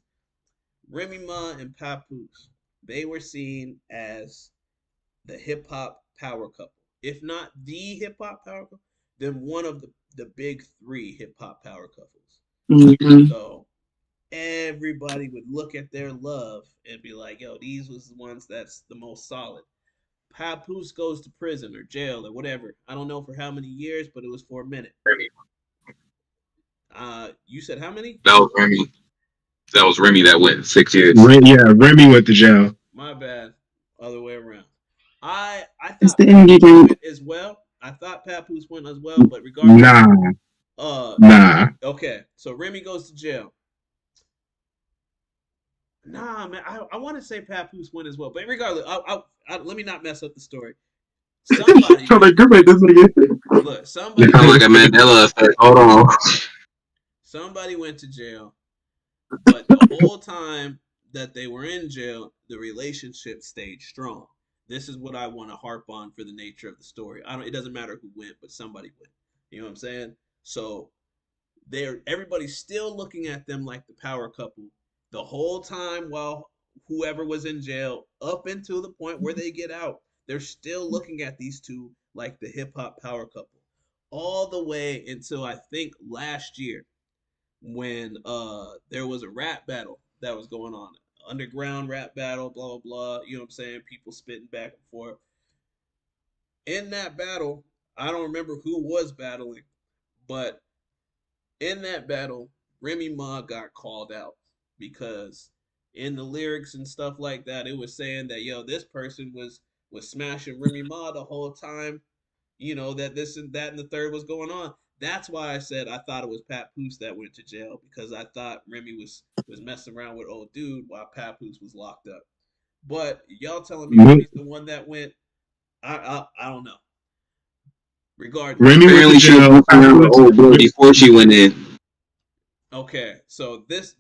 Remy Ma and Papoose, they were seen as the hip hop power couple. If not the hip hop power couple, then one of the big three hip hop power couples. Mm-hmm. So everybody would look at their love and be like, yo, these was the ones that's the most solid. Papoose goes to prison or jail or whatever. I don't know for how many years, but it was for a minute. You said how many? That was Remy. That was Remy that went 6 years. Remy went to jail. My bad. Other way around. I It's thought the energy Papoose drink. went as well. I thought Papoose went as well, but regardless. Nah. Okay, so Remy goes to jail. Nah, man, I want to say Papoose went as well, but regardless, let me not mess up the story. Somebody So like, went. this again. Look, somebody Kind of like a Mandela effect. Hold on. somebody went to jail, but the whole time that they were in jail, the relationship stayed strong. This is what I want to harp on for the nature of the story. I don't. It doesn't matter who went, but somebody went. You know what I'm saying? So everybody's still looking at them like the power couple the whole time while whoever was in jail up until the point where they get out. They're still looking at these two like the hip hop power couple all the way until I think last year when there was a rap battle that was going on, underground rap battle, blah blah blah. You know what I'm saying? People spitting back and forth. In that battle, I don't remember who was battling, but in that battle, Remy Ma got called out because in the lyrics and stuff like that, it was saying that yo, this person was smashing Remy Ma the whole time. You know that this and that and the third was going on. That's why I said I thought it was Papoose that went to jail because I thought Remy was messing around with old dude while Papoose was locked up. But y'all telling me Remy's the one that went? I don't know. Regardless, Remy went to Apparently, she was jail. messing around with old boy before she went in. okay, so this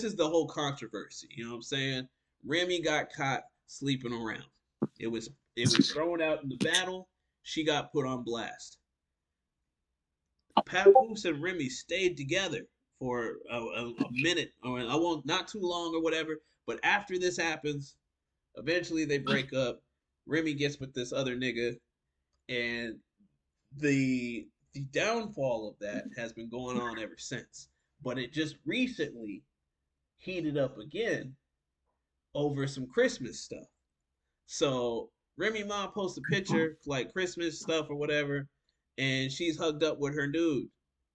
is the whole controversy. You know what I'm saying? Remy got caught sleeping around. It was thrown out in the battle. She got put on blast. Papoose and Remy stayed together for a minute, or I won't, not too long or whatever. But after this happens, eventually they break up. Remy gets with this other nigga, and the downfall of that has been going on ever since. But it just recently heated up again over some Christmas stuff. So Remy Ma posts a picture like Christmas stuff or whatever, and she's hugged up with her dude.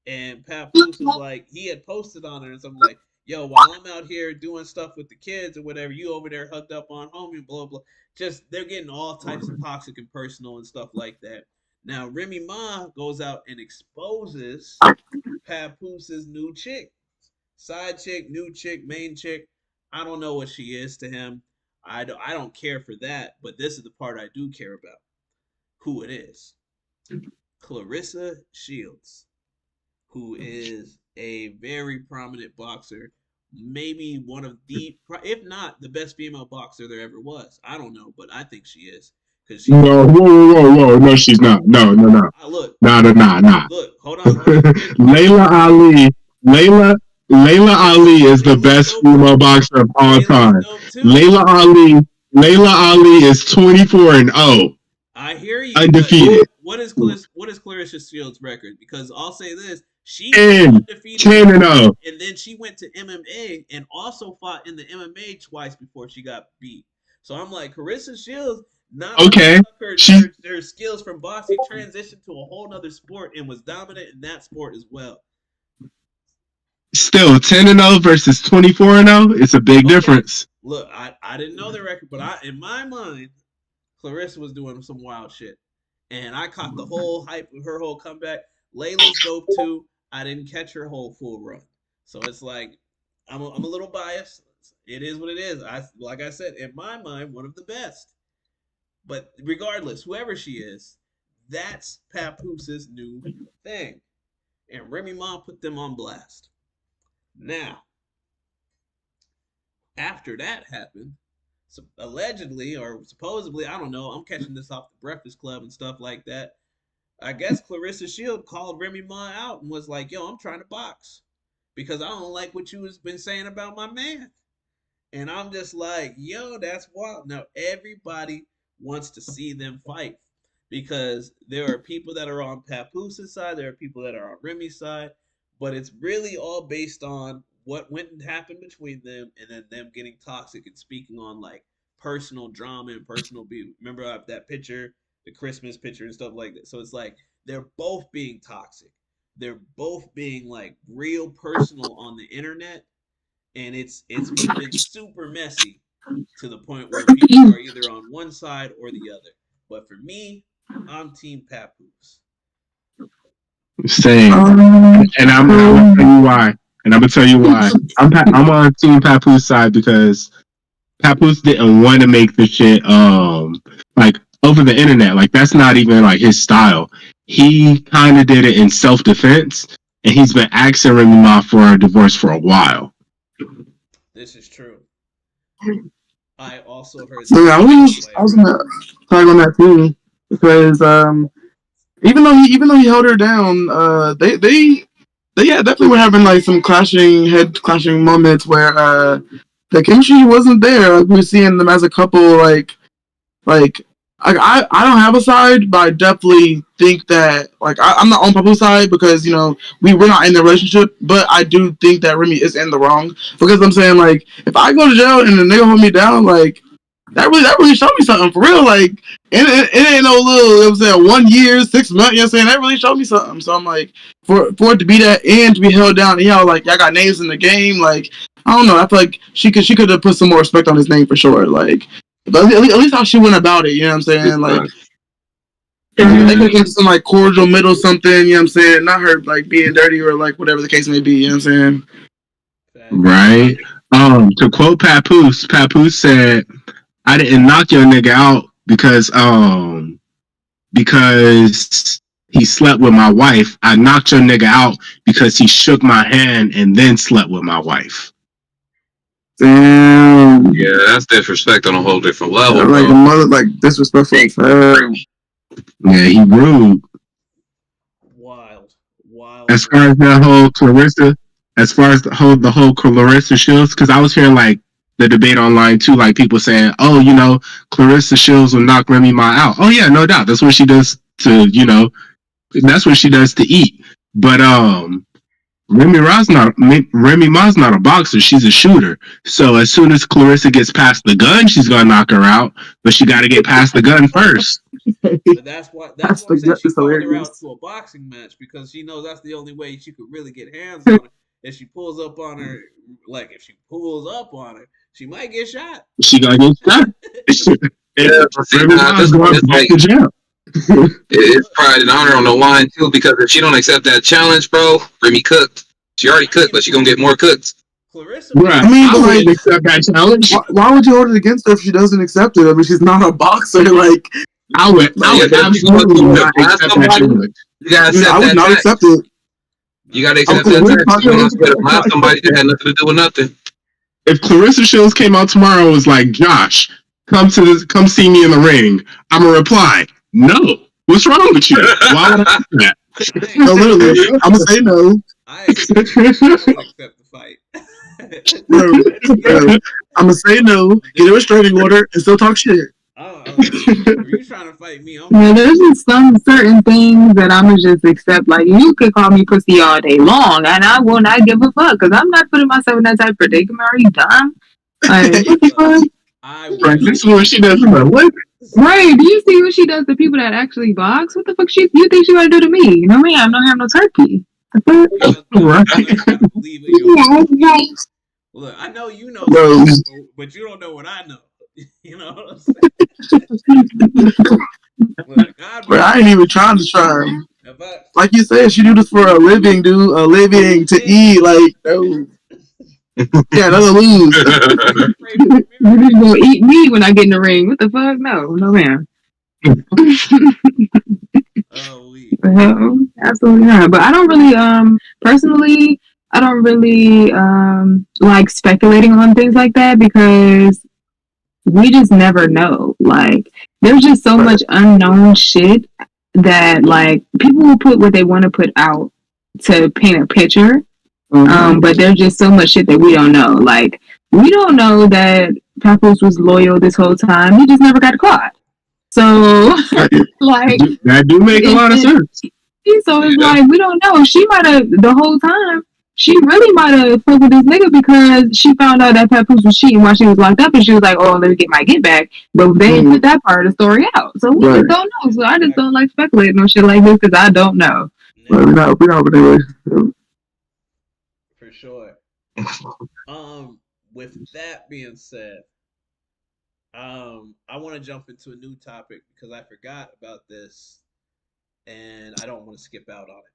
And Papoose is like, he had posted on her and something like, yo, while I'm out here doing stuff with the kids or whatever, you over there hugged up on homie, blah, blah. Just, they're getting all types of toxic and personal and stuff like that. Now, Remy Ma goes out and exposes Papooses new chick. Side chick, new chick, main chick. I don't know what she is to him. I don't care for that, but this is the part I do care about. Who it is. Clarissa Shields, who is a very prominent boxer, maybe one of the, if not the best female boxer there ever was. I don't know, but I think she is. Cause she, No, whoa. No, she's not. No. look, Nah. look, hold on. Layla Ali. Layla Ali is the best female boxer of all time. Layla Ali is 24-0. I hear you. Undefeated. What is Clarissa Shields' record? Because I'll say this: she 10 undefeated 10-0. and then she went to MMA and also fought in the MMA twice before she got beat. So I'm like, Clarissa Shields, not Okay. her skills from boxing transitioned to a whole nother sport and was dominant in that sport as well. Still 10-0 versus 24-0. It's a big difference. Look, I didn't know the record, but in my mind, Clarissa was doing some wild shit, and I caught the whole hype of her whole comeback. Layla's dope too. I didn't catch her whole full run, so it's like I'm a little biased. It is what it is. Like I said, in my mind, one of the best. But regardless, whoever she is, that's Papoose' new thing, and Remy Ma put them on blast. Now, after that happened, so allegedly or supposedly, I don't know. I'm catching this off the Breakfast Club and stuff like that. I guess Clarissa Shield called Remy Ma out and was like, "Yo, I'm trying to box because I don't like what you has been saying about my man." And I'm just like, "Yo, that's wild." Now everybody wants to see them fight because there are people that are on Papoose' side, there are people that are on Remy's side, but it's really all based on what went and happened between them and then them getting toxic and speaking on like personal drama and personal beef. Remember that picture, the Christmas picture and stuff like that. So it's like they're both being toxic. They're both being like real personal on the internet, and it's been super messy to the point where people are either on one side or the other. But for me, I'm Team Papoose. Same, and I'm gonna tell you why. And I'm gonna tell you why. I'm on Team Papoose side because Papoose didn't want to make the shit like over the internet. Like that's not even like his style. He kind of did it in self defense, and he's been asking Remy Ma for a divorce for a while. This is true. I also heard. So I was gonna tag on that too because even though he held her down, they definitely were having like some clashing moments where the chemistry wasn't there. Like we were seeing them as a couple. I don't have a side, but I definitely think that like I'm not on Papu's side because we're not in the relationship, but I do think that Remy is in the wrong because I'm saying like if I go to jail and the nigga hold me down, like that really showed me something for real. Like it ain't no little, 1 year, 6 months. You know what I'm saying? That really showed me something. So I'm like for it to be that and to be held down, like y'all got names in the game. Like I don't know. I feel like she could have put some more respect on his name for sure. Like. But at least how she went about it, you know what I'm saying? Like, they could get some, like, cordial middle something, you know what I'm saying? Not her, like, being dirty or, like, whatever the case may be, you know what I'm saying? Right. To quote Papoose said, I didn't knock your nigga out because he slept with my wife. I knocked your nigga out because he shook my hand and then slept with my wife. Damn. Yeah, that's disrespect on a whole different level. Yeah, like a mother, like disrespectful. Yeah, he rude. Wild. As far as the whole Clarissa, the whole Clarissa Shields, because I was hearing like the debate online too, like people saying, "Oh, Clarissa Shields will knock Remy Ma out." Oh yeah, no doubt. That's what she does to, that's what she does to eat. But Remy Ma's not a boxer. She's a shooter. So as soon as Clarissa gets past the gun, she's gonna knock her out. But she got to get past the gun first. But that's why I'm saying she called her out to a boxing match because she knows that's the only way she could really get hands on her. If she pulls up on her, she might get shot. She gonna get shot. Yeah, Remy Ma's going back to jail. It's pride and honor on the line too, because if she don't accept that challenge, bro, Remy cooked. She already cooked, but she gonna get more cooks. Clarissa, right. I wouldn't accept that challenge. Why would you hold it against her if she doesn't accept it? I mean, she's not a boxer. Like I would absolutely not accept that challenge. You gotta accept I would not accept it. You gotta accept that. Not somebody that had nothing to do with nothing. If Clarissa Shields came out tomorrow and was like, "Josh, come see me in the ring," I'm gonna reply, "No. What's wrong with you? Why would I do that?" No, literally, I'm gonna say no. I accept the fight. I'm gonna say no, get a restraining order, and still talk shit. If you trying to fight me, there's just some certain things that I'ma just accept. Like you could call me pussy all day long, and I will not give a fuck because I'm not putting myself in that type of predicament. Are you dumb? Like, what the fuck? Right, this is what she does. What? Right? Do you see what she does to people that actually box? What the fuck you think she gonna do to me? You know me? I don't have no turkey. Right. Look, I know you know, Bro. but you don't know what I know. You know what I'm saying? Look, God Bro, I ain't even trying to try. if I, Like you said, she do this for a living, dude. A living to eat. Like, no. Yeah, another lose. You just gonna eat me when I get in the ring. What the fuck? No, ma'am. oh, we. Hell, absolutely not. But I don't really, personally, I don't really like speculating on things like that because we just never know. Like, there's just so much unknown shit that like people will put what they want to put out to paint a picture. But there's just so much shit that we don't know. Like, we don't know that Papoose was loyal this whole time. He just never got caught. So, like, that do make a lot of sense. So it's like, we don't know. She might have, the whole time, she really might have fucked with this nigga because she found out that Papoose was cheating while she was locked up, and she was like, oh, let me get my get back. But they didn't put that part of the story out. So we just don't know. So I just don't like speculating on shit like this because I don't know. Well, we're not anyway. For sure. With that being said, I want to jump into a new topic because I forgot about this and I don't want to skip out on it.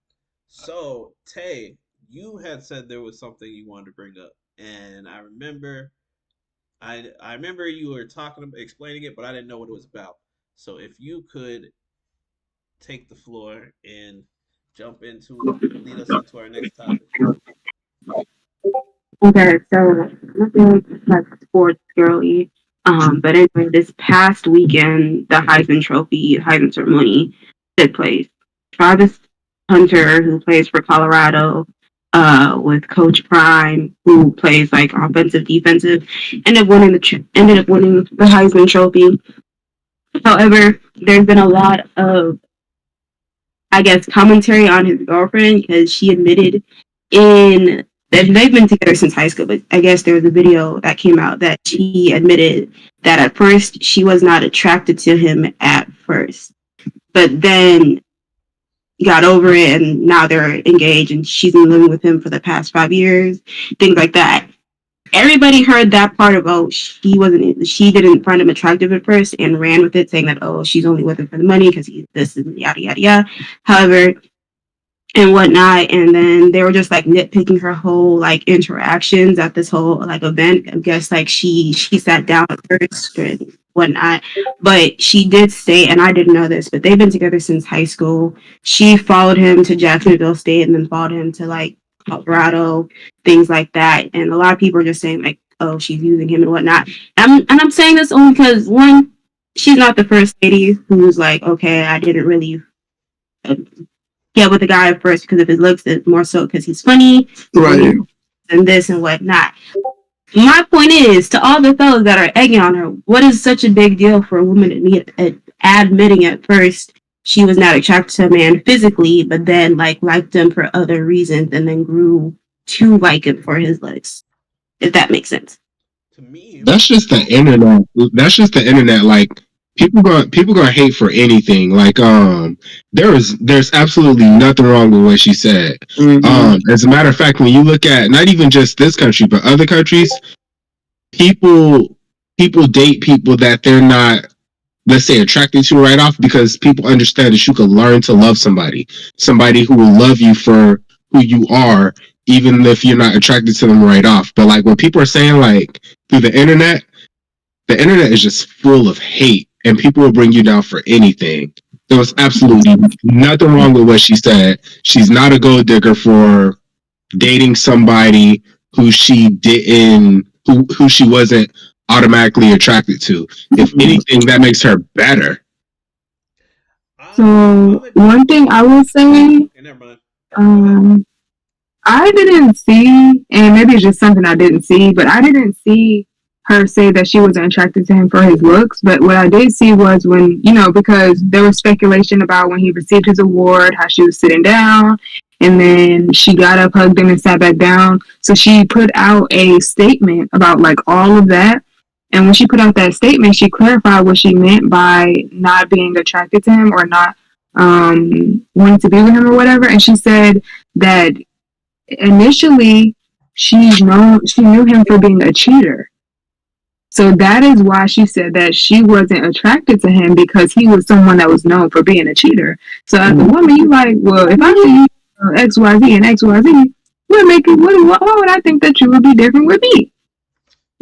So, Tay, you had said there was something you wanted to bring up, and I remember you were explaining it, but I didn't know what it was about. So, if you could take the floor and lead us into our next topic. Okay, so nothing like sports girly. But anyway, this past weekend, the Heisman ceremony took place. Travis Hunter, who plays for Colorado, with Coach Prime, who plays like offensive, defensive, ended up winning the Heisman Trophy. However, there's been a lot of, I guess, commentary on his girlfriend because she admitted they've been together since high school, but I guess there was a video that came out that she admitted that at first she was not attracted to him at first, but then got over it and now they're engaged and she's been living with him for the past 5 years, things like that. Everybody heard that part of, she didn't find him attractive at first and ran with it, saying that, she's only with him for the money because he's this and yada, yada, yada. However, and whatnot, and then they were just like nitpicking her whole like interactions at this whole like event. I guess like she sat down at first and whatnot, but she did say, and I didn't know this, but they've been together since high school. She followed him to Jacksonville State and then followed him to like Colorado, things like that. And a lot of people are just saying like, oh, she's using him and whatnot. And I'm saying this only because one, she's not the first lady who's like, okay, I didn't really get with the guy at first because of his looks, it's more so because he's funny, right? And this and whatnot. My point is, to all the fellas that are egging on her, what is such a big deal for a woman admitting at first she was not attracted to a man physically, but then like liked him for other reasons, and then grew to like him for his looks? If that makes sense. To me, that's just the internet. Like, people gonna hate for anything. Like, there's absolutely nothing wrong with what she said. As a matter of fact, when you look at not even just this country but other countries, people date people that they're not, let's say, attracted to right off, because people understand that you can learn to love somebody who will love you for who you are, even if you're not attracted to them right off. But like when people are saying like through the internet is just full of hate, and people will bring you down for anything. There was absolutely nothing wrong with what she said. She's not a gold digger for dating somebody who she wasn't automatically attracted to. If anything, that makes her better. So one thing I will say, I didn't see, and maybe it's just something I didn't see, but I didn't see her say that she wasn't attracted to him for his looks. But what I did see was when, because there was speculation about when he received his award, how she was sitting down, and then she got up, hugged him, and sat back down. So she put out a statement about like all of that. And when she put out that statement, she clarified what she meant by not being attracted to him or not wanting to be with him or whatever. And she said that initially she knew him for being a cheater. So that is why she said that she wasn't attracted to him, because he was someone that was known for being a cheater. So as a woman, you like, well, if I see you XYZ and XYZ, why would I think that you would be different with me?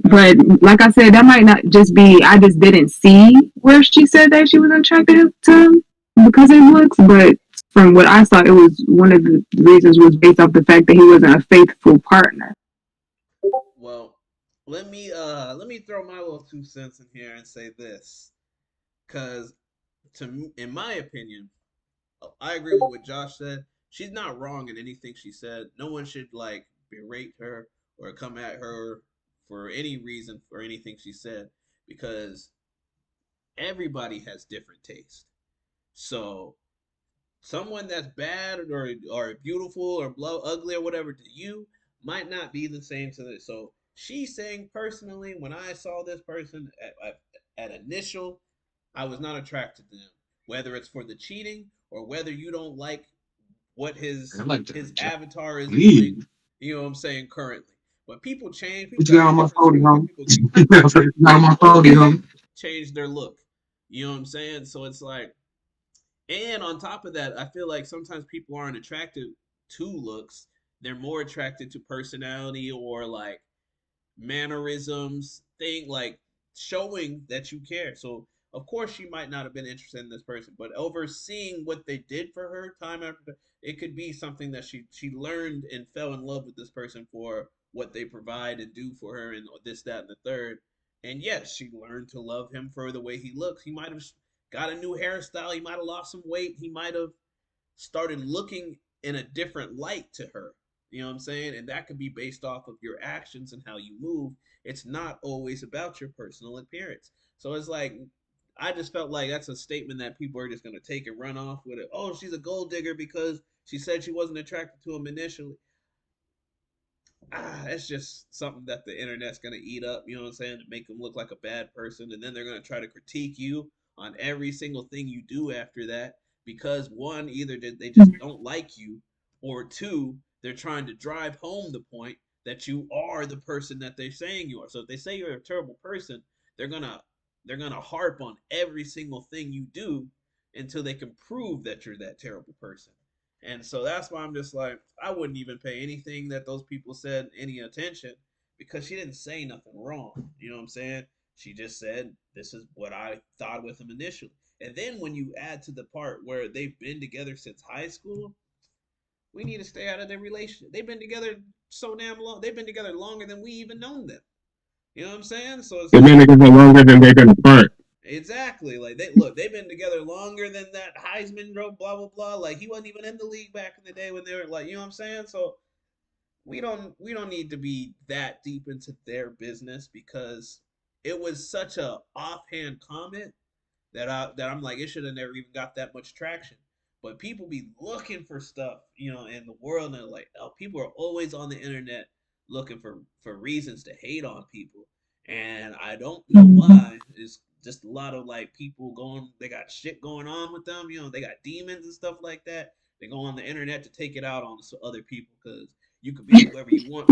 But like I said, that might not just be, I just didn't see where she said that she was attracted to him because of his looks. But from what I saw, it was one of the reasons was based off the fact that he wasn't a faithful partner. Well, let me throw my little 2 cents in here and say this, because in my opinion, I agree with what Josh said. She's not wrong in anything she said. No one should like berate her or come at her for any reason for anything she said, because everybody has different taste. So someone that's bad or beautiful or ugly or whatever to you might not be the same to this. So she's saying personally, when I saw this person at initial, I was not attracted to them. Whether it's for the cheating or whether you don't like what his avatar is doing, you know what I'm saying, currently. But people change. People got on my phone, people change their look. You know what I'm saying? So it's like, and on top of that, I feel like sometimes people aren't attracted to looks. They're more attracted to personality or like mannerisms, thing like showing that you care. So of course she might not have been interested in this person, but overseeing what they did for her time after, it could be something that she learned and fell in love with this person for what they provide and do for her and this, that, and the third. And yes, she learned to love him for the way he looks. He might have got a new hairstyle. He might have lost some weight. He might have started looking in a different light to her. You know what I'm saying? And that could be based off of your actions and how you move. It's not always about your personal appearance. So it's like, I just felt like that's a statement that people are just going to take and run off with it. Oh, she's a gold digger because she said she wasn't attracted to him initially. It's just something that the internet's going to eat up, you know what I'm saying, to make them look like a bad person. And then they're going to try to critique you on every single thing you do after that, because one, either they just don't like you, or two, they're trying to drive home the point that you are the person that they're saying you are. So if they say you're a terrible person, they're gonna harp on every single thing you do until they can prove that you're that terrible person. And so that's why I'm just like, I wouldn't even pay anything that those people said any attention, because she didn't say nothing wrong. You know what I'm saying? She just said, this is what I thought with him initially. And then when you add to the part where they've been together since high school, we need to stay out of their relationship. They've been together so damn long. They've been together longer than we even known them. You know what I'm saying? So it's they've been together longer than they've been apart. Exactly. Like they've been together longer than that Heisman wrote, blah blah blah. Like he wasn't even in the league back in the day when they were like, you know what I'm saying? So we don't need to be that deep into their business, because it was such a offhand comment that I'm like, it should have never even got that much traction. But people be looking for stuff, you know, in the world, and they're like, oh, people are always on the internet looking for reasons to hate on people, and I don't know why. It's just a lot of like people they got shit going on with them, you know, they got demons and stuff like that. They go on the internet to take it out on other people, because you could be whoever you want.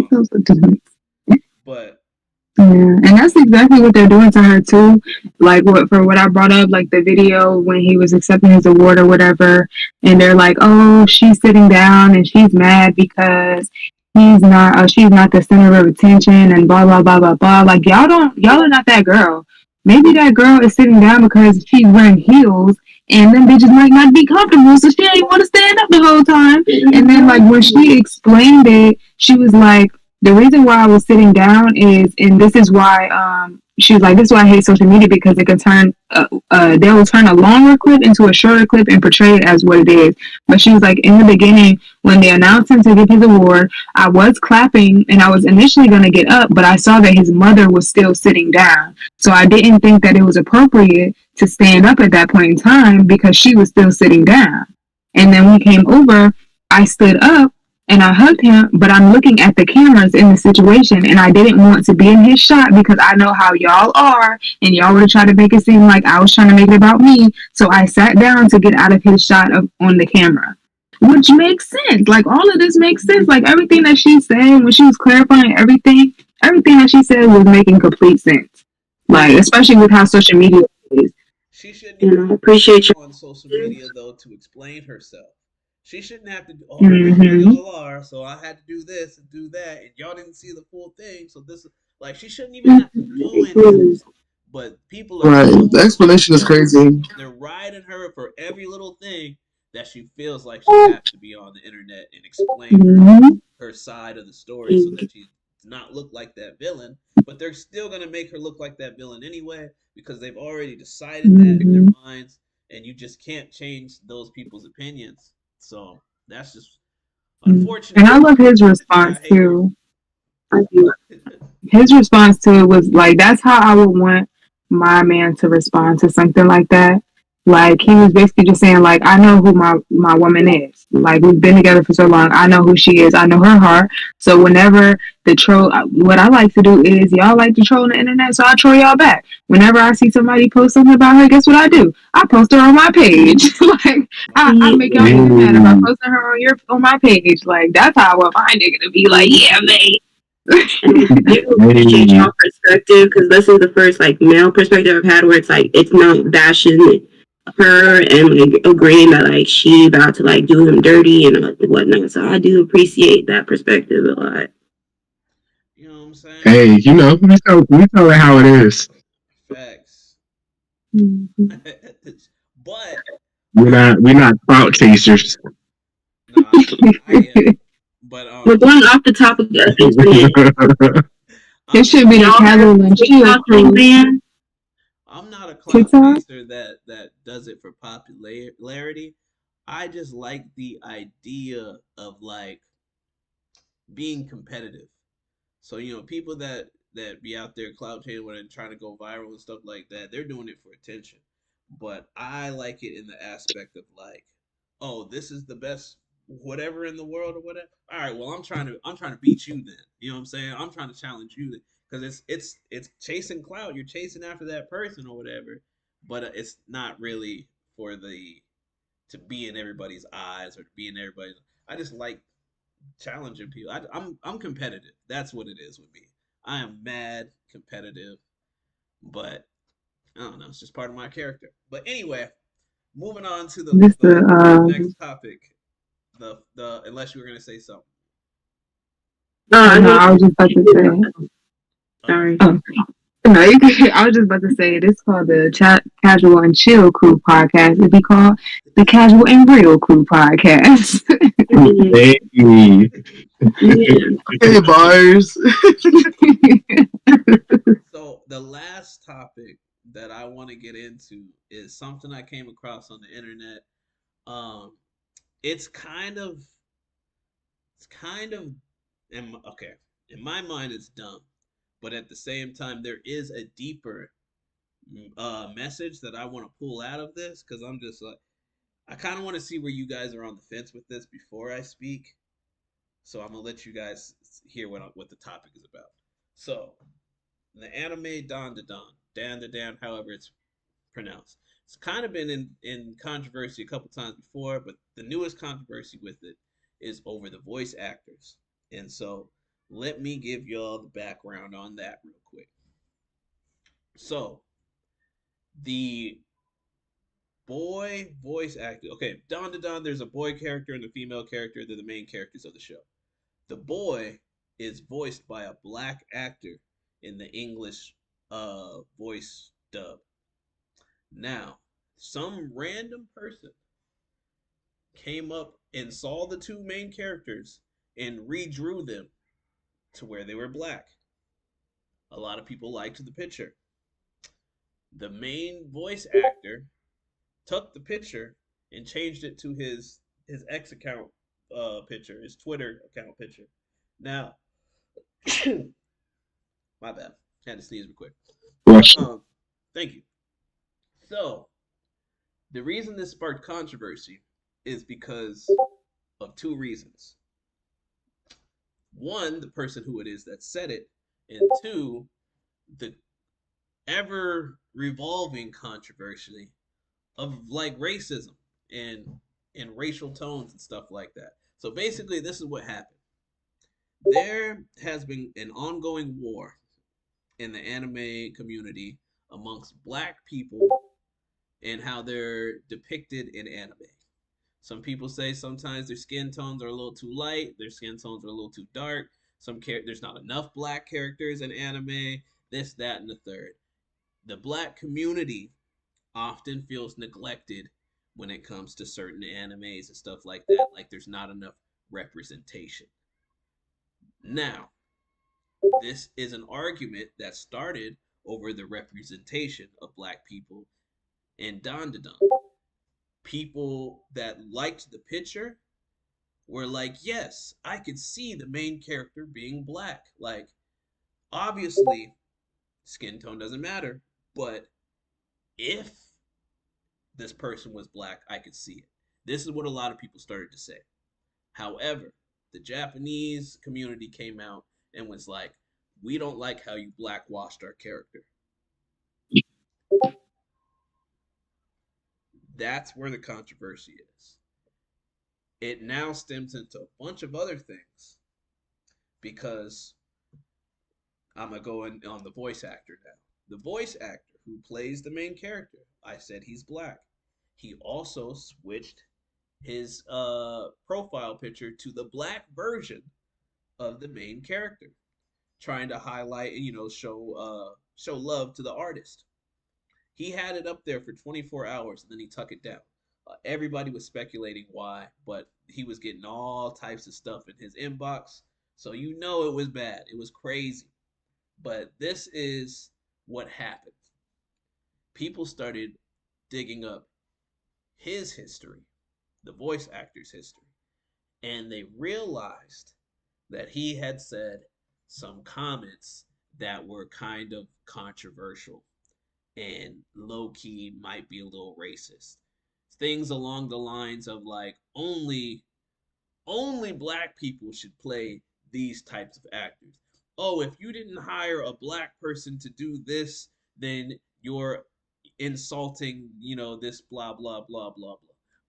But yeah, and that's exactly what they're doing to her too. Like what I brought up, like the video when he was accepting his award or whatever, and they're like, "Oh, she's sitting down and she's mad because she's not the center of attention," and blah blah blah blah blah. Like y'all are not that girl. Maybe that girl is sitting down because she's wearing heels, and them bitches might not be comfortable, so she ain't want to stand up the whole time. And then like when she explained it, she was like, the reason why I was sitting down is, and this is why, she was like, this is why I hate social media, because it can they will turn a longer clip into a shorter clip and portray it as what it is. But she was like, in the beginning, when they announced him to get his award, I was clapping and I was initially going to get up, but I saw that his mother was still sitting down. So I didn't think that it was appropriate to stand up at that point in time because she was still sitting down. And then when he came over, I stood up and I hugged him, but I'm looking at the cameras in the situation, and I didn't want to be in his shot because I know how y'all are, and y'all would have tried to make it seem like I was trying to make it about me. So I sat down to get out of his shot on the camera. which makes sense. Like all of this makes sense. Like everything that she's saying when she was clarifying everything that she said was making complete sense. Like especially with how social media is. She shouldn't even Appreciate you. go on social media though to explain herself. She shouldn't have to do, oh, I know who Mm-hmm. y'all are, so I had to do this and do that, and y'all didn't see the full thing, so this is like she shouldn't even have to do any of that. But people are Right. so The explanation is crazy. they're riding her for every little thing that she feels like she has to be on the internet and explain Mm-hmm. her side of the story so that she does not look like that villain. But they're still gonna make her look like that villain anyway because they've already decided that in their Mm-hmm. minds, and you just can't change those people's opinions. So that's just And unfortunate. I love his You response got haters. too. His response to it was like, that's how I would want my man to respond to something like that. Like he was basically just saying, like, I know who my woman is. Like we've been together for so long. I know who she is. I know her heart. So whenever the troll, what I like to do is y'all like to troll on the internet, so I troll y'all back. Whenever I see somebody post something about her, guess what I do? I post her on my page. Like I make y'all even mad if I post her on my page. Like that's how I want my nigga to be. Like yeah, mate. Do appreciate y'all perspective because this is the first like male perspective I've had where it's like it's not bashing her and like agreeing that like she about to like do him dirty and whatnot. So I do appreciate that perspective a lot. You know what I'm saying? Hey, we tell it how it is. Facts. Mhm. But We're not clout chasers. no, I am. But We're going off the topic of internet. It I'm should not be the Y'all heard casual the and chill TikTok thing, crew. man? I'm not a clout TikTok? chaser that does it for popularity. I just like the idea of like being competitive. So people that be out there clout chasing and trying to go viral and stuff like that, they're doing it for attention. But I like it in the aspect of like, oh, this is the best whatever in the world or whatever. All right, well, I'm trying to beat you then. You know what I'm saying? I'm trying to challenge you because it's chasing clout. You're chasing after that person or whatever, but it's not really for the to be in everybody's eyes or to be in everybody's. I just like challenging people. I'm competitive. That's what it is with me. I am mad competitive, but I don't know. It's just part of my character. But anyway, moving on to This the the next topic. The unless you were gonna say something. I no, know. I was just about to say. Okay. Sorry. Oh, no, I was just about to say this is called the Casual and Chill Crew podcast. It'd be called the Casual and Real Crew podcast. Hey. Okay, bars. So the last topic that I want to get into is something I came across on the internet. Um, it's kind of, okay. In my mind, it's dumb, but at the same time, there is a deeper message that I want to pull out of this because I'm just like, I kind of want to see where you guys are on the fence with this before I speak. So I'm gonna let you guys hear what the topic is about. So the anime Dan to Dan, however it's pronounced. It's kind of been in controversy a couple times before, but the newest controversy with it is over the voice actors. And so let me give y'all the background on that real quick. So the boy voice actor. Okay, Don to Don, there's a boy character and a female character. They're the main characters of the show. The boy is voiced by a black actor in the English voice dub. Now, some random person came up and saw the two main characters and redrew them to where they were black. A lot of people liked the picture. The main voice actor took the picture and changed it to his X account picture, his Twitter account picture. Now, my bad. Had to sneeze real quick. Thank you. So, the reason this sparked controversy is because of two reasons. One, the person who it is that said it, and two, the ever revolving controversy of like racism and and racial tones and stuff like that. So basically, this is what happened. There has been an ongoing war in the anime community amongst black people and how they're depicted in anime. Some people say sometimes their skin tones are a little too light, their skin tones are a little too dark. There's not enough black characters in anime. This, that, and the third. The black community often feels neglected when it comes to certain animes and stuff like that. Like there's not enough representation. Now, this is an argument that started over the representation of black people in Dandadan. People that liked the picture were like, yes, I could see the main character being black. Like, obviously, skin tone doesn't matter, but if this person was black, I could see it. This is what a lot of people started to say. However, the Japanese community came out and was like, we don't like how you blackwashed our character. That's where the controversy is. It now stems into a bunch of other things because I'm going to go on the voice actor now. The voice actor who plays the main character, I said he's black. He also switched his profile picture to the black version of the main character, trying to highlight and show love to the artist. He had it up there for 24 hours and then he took it down. Everybody was speculating why, but he was getting all types of stuff in his inbox, so it was bad. It was crazy. But this is what happened. People started digging up his history, the voice actor's history, and they realized that he had said some comments that were kind of controversial and low-key might be a little racist. Things along the lines of like only black people should play these types of actors. Oh, if you didn't hire a black person to do this, then you're insulting, this blah blah blah blah blah.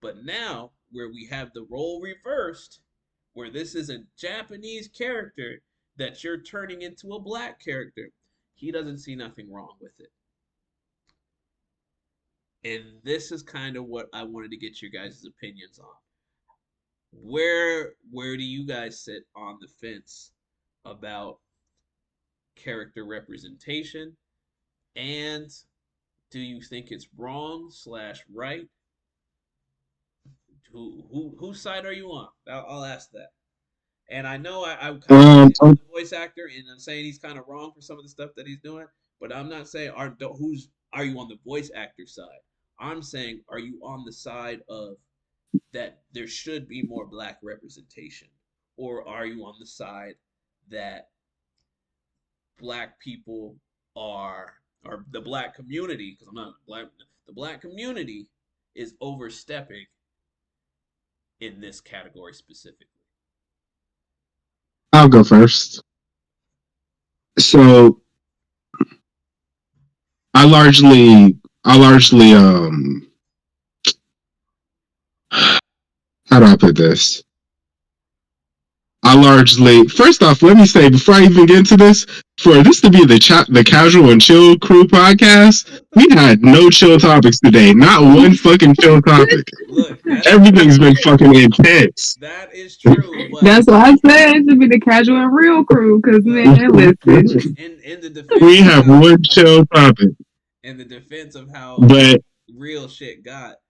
But now where we have the role reversed, where this is a Japanese character that you're turning into a black character, he doesn't see nothing wrong with it. And this is kind of what I wanted to get your guys' opinions on. Where do you guys sit on the fence about character representation? And do you think it's wrong/right? Whose side are you on? I'll ask that. And I know I'm kind of the voice actor, and I'm saying he's kind of wrong for some of the stuff that he's doing, but I'm not saying are you on the voice actor side? I'm saying, are you on the side of that there should be more black representation? Or are you on the side that black people or the black community, because I'm not black, the black community is overstepping in this category specifically? I'll go first. So I largely how do I put this? First off, let me say before I even get into this, for this to be the casual and chill crew podcast, we had no chill topics today. Not one fucking chill topic. Look, everything's been fucking intense. That is true. But that's why I said it should be the casual and real crew. Because man, listen. In the defense, we have one chill topic. In the defense of how real shit got,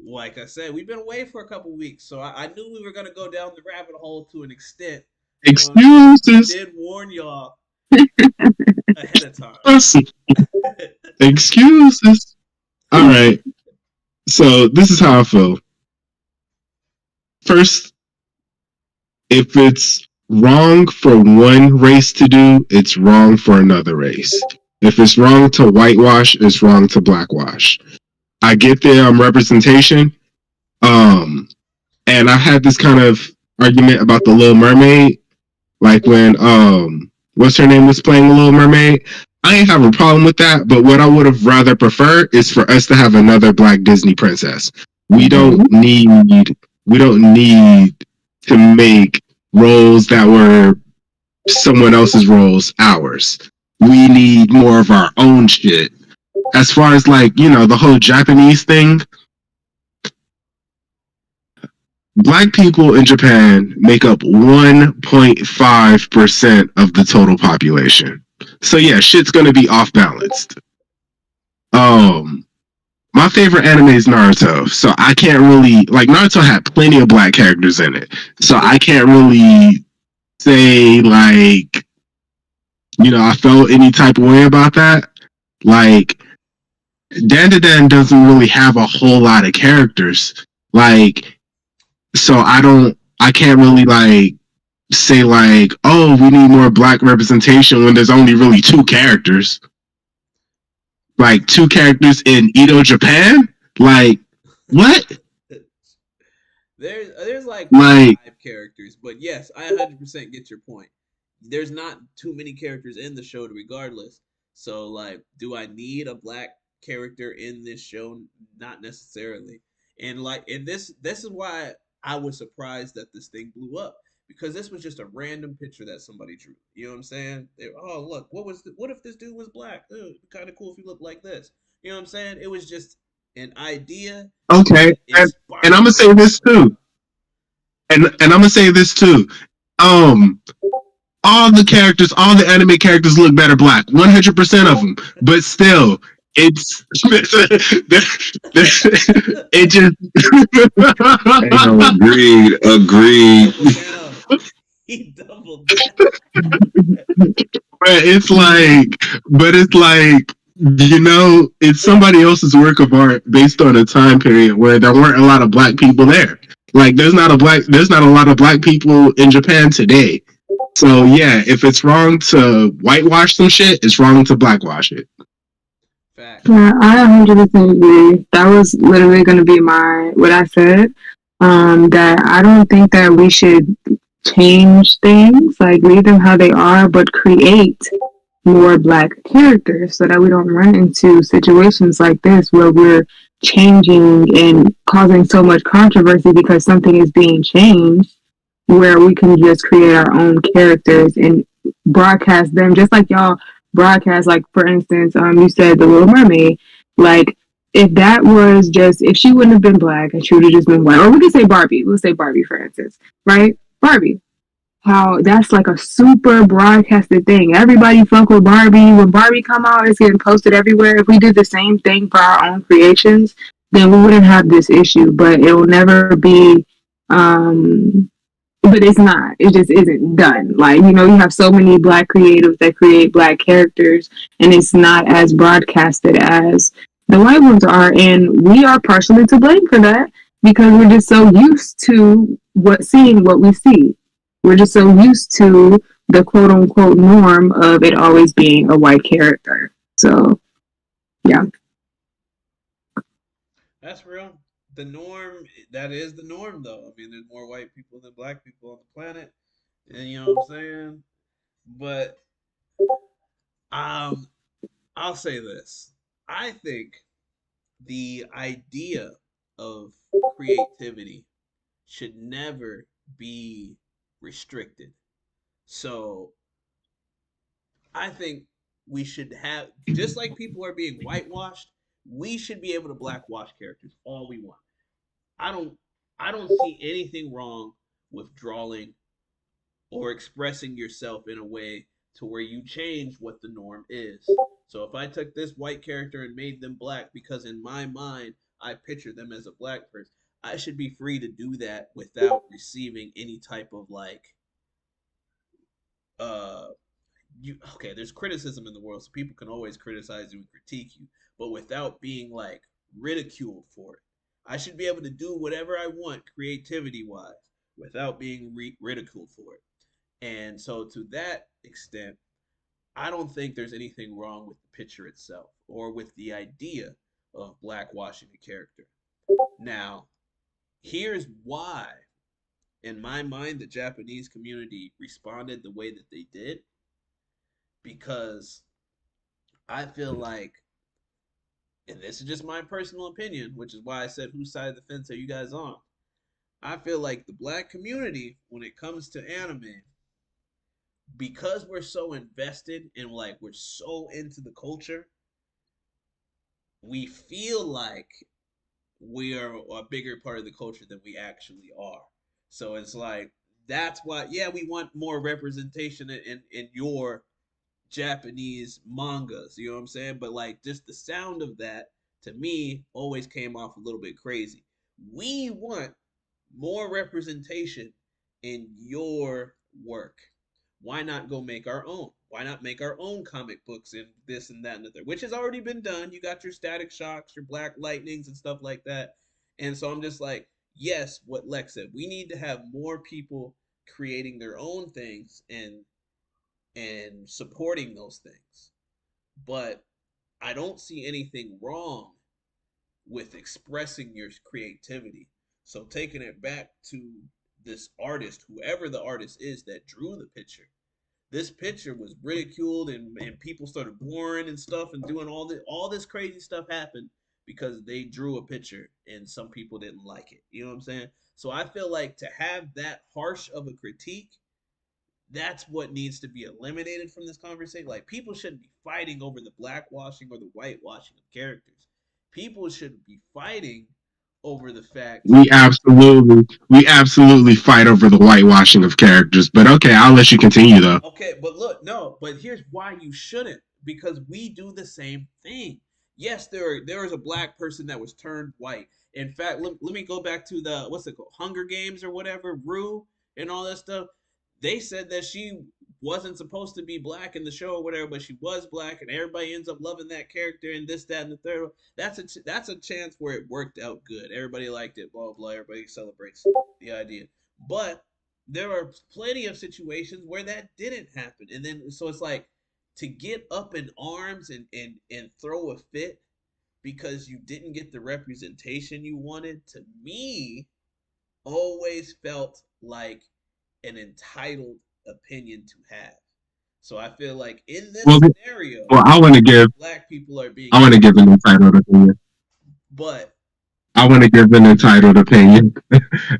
like I said, we've been away for a couple weeks, so I knew we were gonna go down the rabbit hole to an extent. Excuses. I did warn y'all ahead of time. Excuses. All right. So this is how I feel. First, if it's wrong for one race to do, it's wrong for another race. If it's wrong to whitewash, it's wrong to blackwash. I get the representation. And I had this kind of argument about the Little Mermaid. Like when what's her name was playing the Little Mermaid. I ain't have a problem with that, but what I would have rather preferred is for us to have another black Disney princess. We don't need we don't need to make roles that were someone else's roles ours. We need more of our own shit. As far as like, the whole Japanese thing, black people in Japan make up 1.5% of the total population. So yeah, shit's gonna be off balanced. Um my favorite anime is Naruto, so I can't really like Naruto had plenty of black characters in it. So I can't really say like, I felt any type of way about that. Like Dandadan doesn't really have a whole lot of characters. Like, so I can't really like say like, oh, we need more black representation when there's only really two characters. Like two characters in Edo, Japan? Like, what? There's like Like, 5 characters, but yes, I 100% get your point. There's not too many characters in the show, regardless. So like, do I need a black character in this show? Not necessarily. And this is why I was surprised that this thing blew up, because this was just a random picture that somebody drew. You know what I'm saying? Oh look, what if this dude was black? It'd be kind of cool if he looked like this. You know what I'm saying? It was just an idea. okay, and I'm gonna say this too. And I'm gonna say this too. Um, all the characters, all the anime characters look better black. 100% of them. But still, it's it just agreed. He doubled down. it's like it's somebody else's work of art based on a time period where there weren't a lot of black people there. Like there's not a lot of black people in Japan today. So yeah, if it's wrong to whitewash some shit, it's wrong to blackwash it. Fact. Yeah, I 100% agree. That was literally going to be what I said. That I don't think that we should change things, like leave them how they are, but create more black characters so that we don't run into situations like this where we're changing and causing so much controversy because something is being changed, where we can just create our own characters and broadcast them just like y'all broadcast. Like for instance, you said the Little Mermaid. Like if she wouldn't have been black and she would have just been white, or we could say Barbie. Let's say Barbie for instance, right? Barbie. How that's like a super broadcasted thing. Everybody fuck with Barbie. When Barbie come out, it's getting posted everywhere. If we did the same thing for our own creations, then we wouldn't have this issue. But it will never be. But it's not. It just isn't done. Like you have so many black creatives that create black characters, and it's not as broadcasted as the white ones are, and we are partially to blame for that because we're just so used to seeing what we see. We're just so used to the quote unquote norm of it always being a white character. So, yeah. That's real. The norm, that is the norm, though. I mean, there's more white people than black people on the planet. And you know what I'm saying? But um, I'll say this. I think the idea of creativity should never be restricted. So I think we should have, just like people are being whitewashed, we should be able to blackwash characters all we want. I don't I don't see anything wrong with drawing or expressing yourself in a way to where you change what the norm is. So if I took this white character and made them black because in my mind I picture them as a black person, I should be free to do that without receiving any type of like uh there's criticism in the world, so people can always criticize you and critique you, but without being like ridiculed for it. I should be able to do whatever I want creativity wise without being ridiculed for it. And so to that extent, I don't think there's anything wrong with the picture itself or with the idea of blackwashing a character. Now, here's why in my mind the Japanese community responded the way that they did, because I feel like and this is just my personal opinion, which is why I said whose side of the fence are you guys on? I feel like the black community, when it comes to anime, because we're so invested and like we're so into the culture, we feel like we are a bigger part of the culture than we actually are. So it's like that's why, yeah, we want more representation in your Japanese mangas, you know what I'm saying? But like just the sound of that to me always came off a little bit crazy. We want more representation in your work. Why not go make our own? Why not make our own comic books and this and that and the third, which has already been done. You got your Static Shocks, your Black Lightnings, and stuff like that. And so I'm just like, yes, what Lex said. We need to have more people creating their own things and supporting those things. But I don't see anything wrong with expressing your creativity. So taking it back to this artist, whoever the artist is that drew the picture, this picture was ridiculed and people started boring and stuff and doing all this crazy stuff happened because they drew a picture and some people didn't like it. You know what I'm saying? So I feel like to have that harsh of a critique, that's what needs to be eliminated from this conversation. Like people shouldn't be fighting over the blackwashing or the whitewashing of characters. People should be fighting over the fact We absolutely fight over the whitewashing of characters. But okay, I'll let you continue though. okay, but look, no, but here's why you shouldn't, because we do the same thing. Yes, there is a black person that was turned white. In fact, let me go back to the what's it called, Hunger Games or whatever, Rue and all that stuff. They said that she wasn't supposed to be black in the show or whatever, but she was black, and everybody ends up loving that character and this, that, and the third. That's a chance where it worked out good. Everybody liked it, blah blah. Everybody celebrates the idea, but there are plenty of situations where that didn't happen, and then so it's like to get up in arms and throw a fit because you didn't get the representation you wanted, to me always felt like an entitled opinion to have. So I feel like in this Well, scenario, well, black people are being I want to give an entitled opinion. but I want to give an entitled opinion,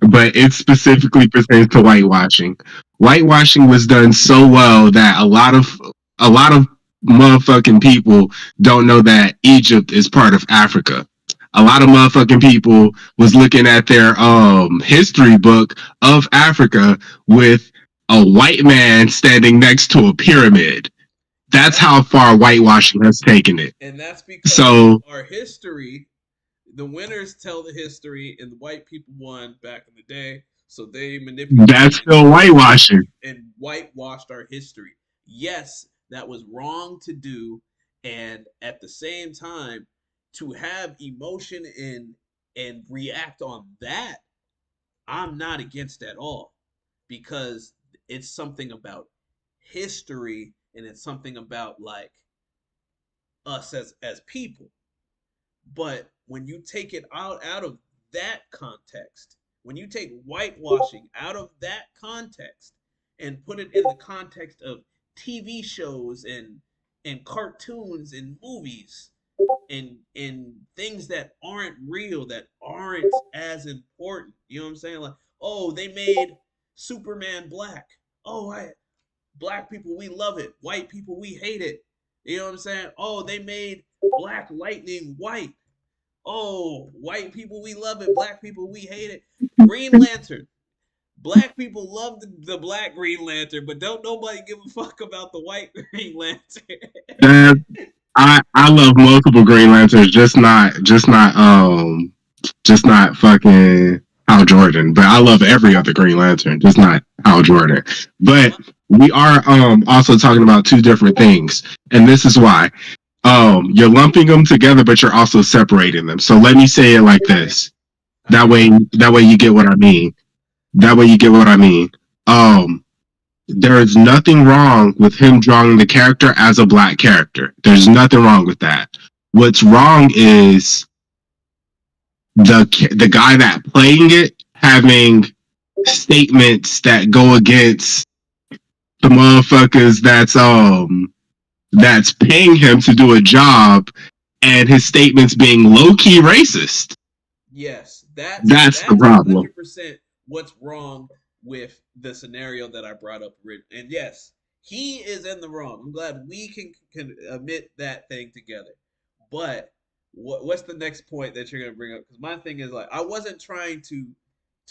but it specifically pertains to whitewashing. Whitewashing was done so well that a lot of motherfucking people don't know that Egypt is part of Africa. A lot of motherfucking people was looking at their history book of Africa with a white man standing next to a pyramid. That's how far whitewashing has taken it. and that's because So our history, the winners tell the history, and the white people won back in the day, so they that's manipulated still whitewashing. and whitewashed our history. Yes, that was wrong to do, and at the same time, to have emotion and react on that, I'm not against at all, because it's something about history and it's something about like us as people. But when you take it out of that context, when you take whitewashing out of that context and put it in the context of TV shows and cartoons and movies and things that aren't real, that aren't as important. You know what I'm saying? Like, oh, they made Superman black. Oh, black people, we love it. White people, we hate it. You know what I'm saying? Oh, they made Black Lightning white. Oh, white people, we love it. Black people, we hate it. Green Lantern. Black people love the black Green Lantern, but don't nobody give a fuck about the white Green Lantern. That I love multiple Green Lanterns, just not fucking Hal Jordan. But I love every other Green Lantern, just not Hal Jordan. But we are also talking about two different things, and this is why you're lumping them together, but you're also separating them. So let me say it like this. That way you get what I mean. That way you get what I mean. There is nothing wrong with him drawing the character as a black character. There's nothing wrong with that. What's wrong is the guy that playing it having statements that go against the motherfuckers that's paying him to do a job and his statements being low key racist. Yes, That's the problem. 100% what's wrong with the scenario that I brought up. And yes, he is in the wrong. I'm glad we can admit that thing together. But what's the next point that you're gonna bring up? Because my thing is like I wasn't trying to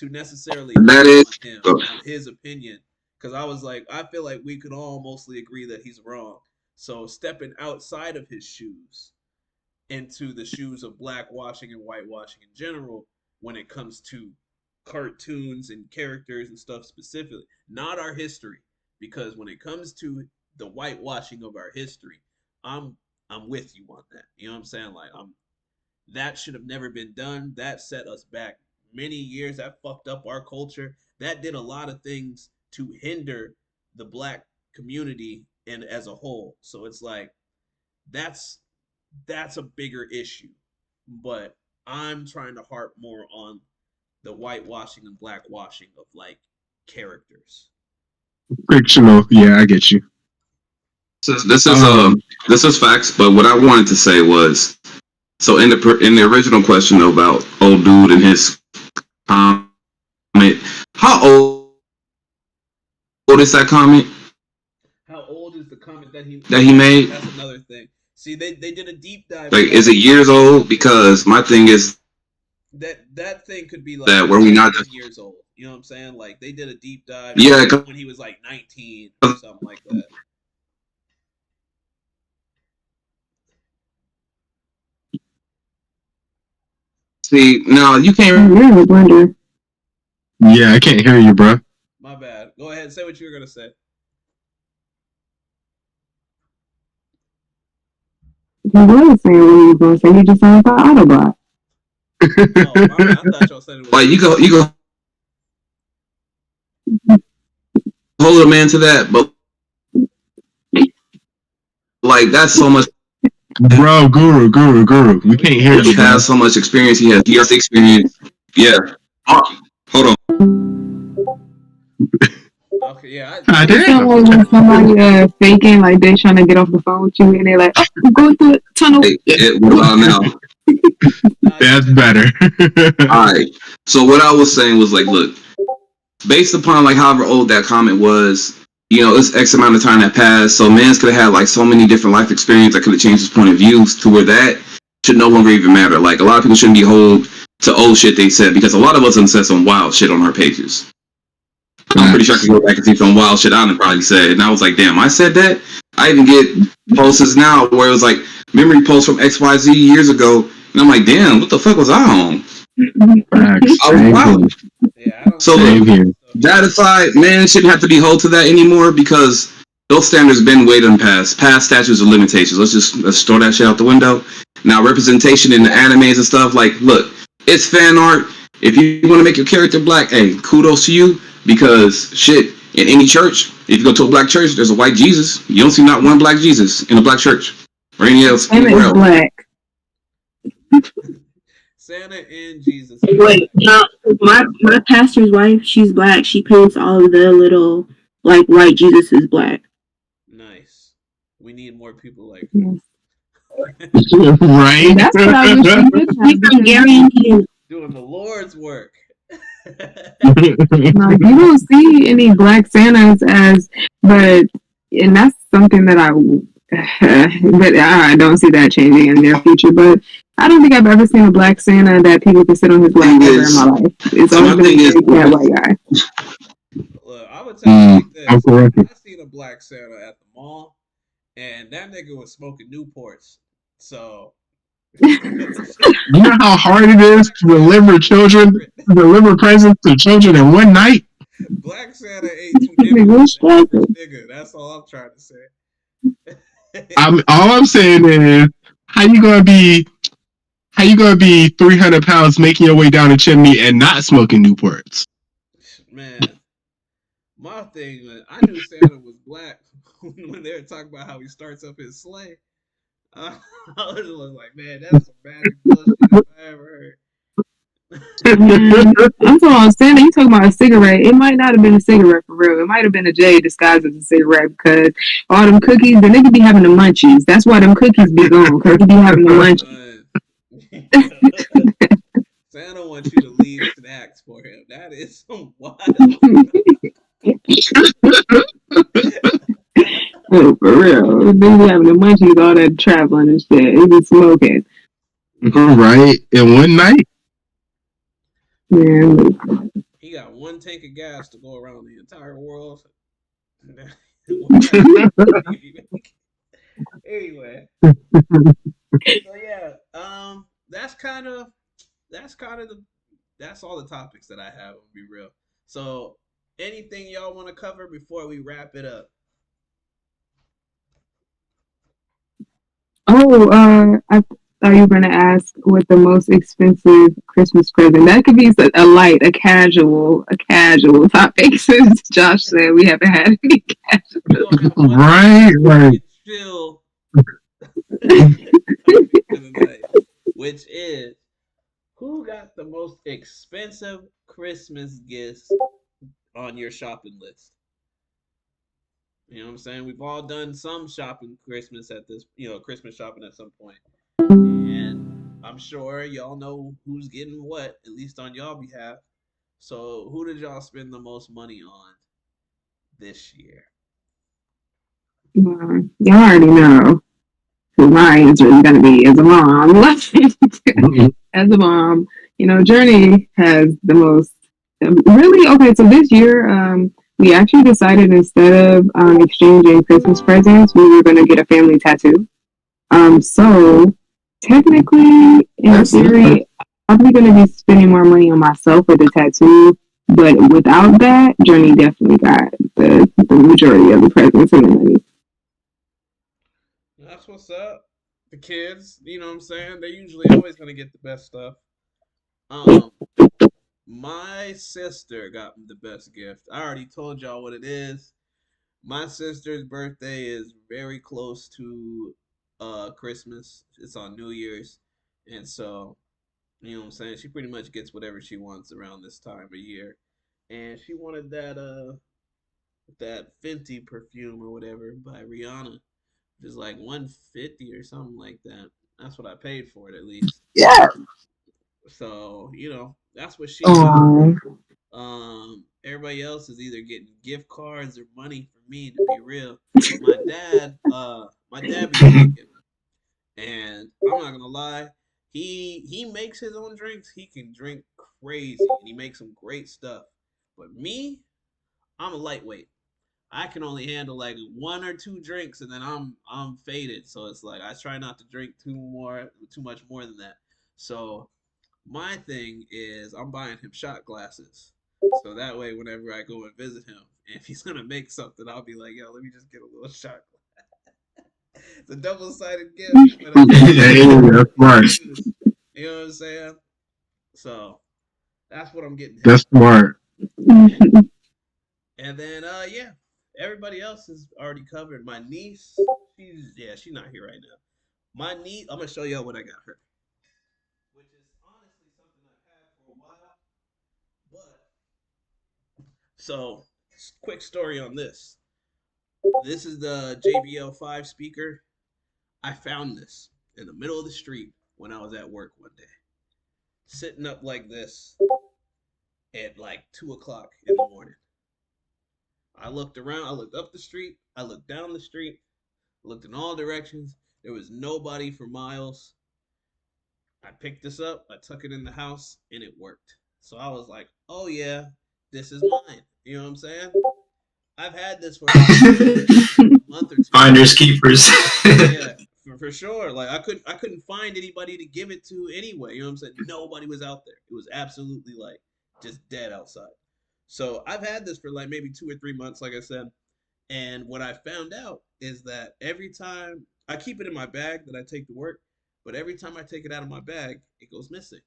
necessarily That hate is, on him on his opinion because I was like I feel like we could all mostly agree that he's wrong. So stepping outside of his shoes into the shoes of blackwashing and whitewashing in general when it comes to cartoons and characters and stuff specifically, not our history. Because when it comes to the whitewashing of our history, I'm I'm with you on that. You know what I'm saying? Like that should have never been done. That set us back many years. That fucked up our culture. That did a lot of things to hinder the black community and as a whole. So it's like that's that's a bigger issue. But I'm trying to harp more on the whitewashing and blackwashing of like characters. Fictional. Yeah, I get you. This is facts. But what I wanted to say was, so in the original question about old dude and his comment, how old is that comment How old is the comment that he made? That's another thing. See, they did a deep dive. Like, is it years old? Because my thing is that thing could be like that were we not 10 years old. You know what I'm saying? Like they did a deep dive yeah. when he was like 19 or something like that. See, no, you I can't. really wonder. Yeah, I can't hear you, bro. My bad. Go ahead. Say what you were gonna say. He was saying what he was going to say. He just sounded like Autobot. Oh, my bad. I thought y'all said it was Like you go hold a man to that, but like that's so much. Bro, Guru. We can't hear He you, bro. has so much experience. He has experience. Yeah. Hold on. Okay, yeah. I It did. sounds like when somebody faking, like they trying to get off the phone with you, and they're like, "Oh, I'm going through a tunnel." What about now? That's better. All right. So what I was saying was like, look, based upon like however old that comment was, you know, it's X amount of time that passed. So man's could have had like so many different life experiences that could have changed his point of views to where that should no longer even matter. Like a lot of people shouldn't be hold to old shit they said because a lot of us have said some wild shit on our pages. I'm pretty sure I can go back and see some wild shit I done probably said. And I was like, damn, I said that? I even get posts now where it was like memory posts from XYZ years ago. And I'm like, damn, what the fuck was I on? Facts. I was wild. Yeah, I don't So Same look, here. that aside, man shouldn't have to be held to that anymore because those standards been way done past statutes of limitations. Let's throw that shit out the window. Now representation in the animes and stuff, like look, it's fan art. If you want to make your character black, hey, kudos to you because shit, in any church, if you go to a black church, there's a white Jesus. You don't see not one black Jesus in a black church or any else. And Anywhere it's else. black. Santa and Jesus. Wait, no, my pastor's wife, she's black. She paints all of the little like white Jesus is black. Nice. We need more people like Yes. Right? That's what I wish we did She's have. Hungarian Indian. doing the Lord's work. Like, you don't see any black Santas and that's something that but I don't see that changing in the near future. But I don't think I've ever seen a black Santa that people can sit on his lap ever in my life. It's always been a big white guy. Look, I would tell you like this. I'm correct. I seen a black Santa at the mall, and that nigga was smoking Newports. So You know how hard it is to deliver presents to children in one night? Black Santa ain't too different than the average nigga. That's all I'm trying to say. All I'm saying is, how you gonna be 300 pounds making your way down a chimney and not smoking Newports? Man, my thing was, I knew Santa was black when they were talking about how he starts up his sleigh. I was like, man, that's some bad bullshit if I ever Man, I'm talking about Santa. You talking about a cigarette? It might not have been a cigarette for real. It might have been a J disguised as a cigarette because all them cookies, the nigga be having the munchies. That's why them cookies be gone because he be having the munchies. Santa wants you to leave snacks for him. That is some wild. Oh, for real, they be having the munchies, all that traveling and shit. He be smoking. Right. In one night. Man, He got one tank of gas to go around the entire world. Anyway, so yeah, that's kind of that's all the topics that I have. To be real. So, anything y'all want to cover before we wrap it up? oh, I thought you were gonna ask what the most expensive Christmas present. That could be a casual topic. Since Josh said we haven't had any We're gonna have one Right. Right. chill which is who got the most expensive Christmas gifts on your shopping list? You know what I'm saying? We've all done some shopping Christmas at this, Christmas shopping at some point. And I'm sure y'all know who's getting what, at least on y'all behalf. So, who did y'all spend the most money on this year? Y'all already know who my answer is gonna be as a mom. As a mom, Journey has the most. Really okay. So this year, we actually decided instead of exchanging Christmas presents, we were gonna get a family tattoo. So technically, in theory, I'm probably gonna be spending more money on myself for the tattoo. But without that, Journey definitely got the majority of the presents and the money. That's what's up. The kids, you know what I'm saying? They're usually always gonna get the best stuff. Um, my sister got me the best gift. I already told y'all what it is. My sister's birthday is very close to Christmas. It's on New Year's. And so, you know what I'm saying? She pretty much gets whatever she wants around this time of year. And she wanted that Fenty perfume or whatever by Rihanna. Just like 150 or something like that. That's what I paid for it at least. Yeah. So, that's what she got. Oh, Everybody else is either getting gift cards or money for me, to be real. But my dad be drinking, and I'm not gonna lie, he makes his own drinks. He can drink crazy, and he makes some great stuff. But me, I'm a lightweight. I can only handle like one or two drinks, and then I'm faded. So it's like I try not to drink too much more than that. So my thing is I'm buying him shot glasses. So that way, whenever I go and visit him, if he's gonna make something, I'll be like, yo, let me just get a little shot glass. It's a double-sided gift, but That's smart. you know what I'm saying? So that's what I'm getting him. That's smart. And then yeah, everybody else is already covered. My niece, she's not here right now. My niece, I'm gonna show y'all what I got her, which is honestly something I've had for a while. But so, quick story on this. This is the JBL 5 speaker. I found this in the middle of the street when I was at work one day, sitting up like this at like 2 o'clock in the morning. I looked around, I looked up the street, I looked down the street, looked in all directions. There was nobody for miles. I picked this up, I took it in the house, and it worked. So I was like, oh yeah, this is mine. You know what I'm saying? I've had this for a month or two. Finders keepers. Yeah, for sure. Like I couldn't find anybody to give it to anyway. You know what I'm saying? Nobody was out there. It was absolutely like just dead outside. So I've had this for like maybe 2 or 3 months, like I said. And what I found out is that every time I keep it in my bag that I take to work, but every time I take it out of my bag, it goes missing.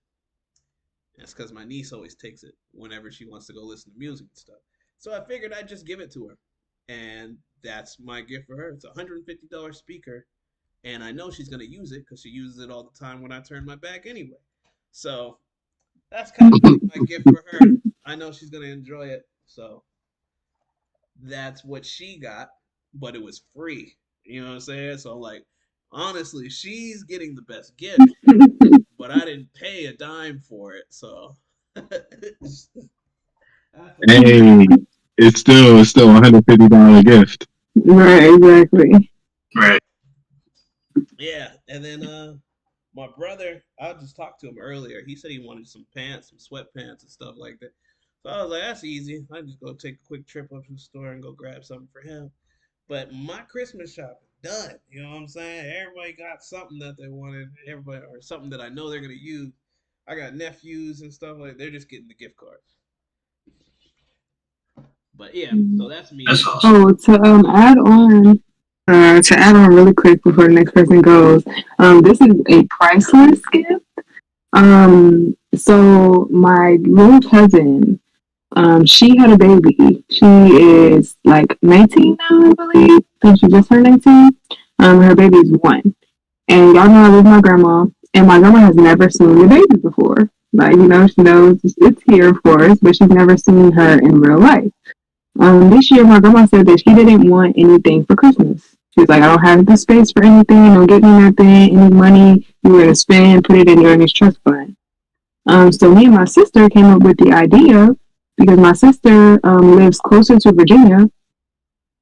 That's because my niece always takes it whenever she wants to go listen to music and stuff. So I figured I'd just give it to her. And that's my gift for her. It's a $150 speaker. And I know she's going to use it because she uses it all the time when I turn my back anyway. So That's kind of my gift for her. I know she's gonna enjoy it, so that's what she got. But it was free. You know what I'm saying? So like, honestly, she's getting the best gift, but I didn't pay a dime for it. So Hey, it's still $150 gift. Right, exactly. Right. yeah, and then my brother, I just talked to him earlier. He said he wanted some pants, some sweatpants and stuff like that. So I was like, that's easy. I just go take a quick trip up to the store and go grab something for him. But my Christmas shopping done. You know what I'm saying? Everybody got something that they wanted. Everybody or something that I know they're gonna use. I got nephews and stuff like they're just getting the gift cards. But yeah, so that's me. That's awesome. Oh, to add on really quick before the next person goes, this is a priceless gift. So my little cousin, she had a baby. She is like 19 now, I believe. So she just turned 19. Her baby is 1. And y'all know I live with my grandma, and my grandma has never seen the baby before. Like, she knows it's here, of course, but she's never seen her in real life. This year, my grandma said that she didn't want anything for Christmas. She was like, I don't have the space for anything. Don't get me nothing. Any money you were to spend, put it in your earnings trust fund. So me and my sister came up with the idea, because my sister lives closer to Virginia,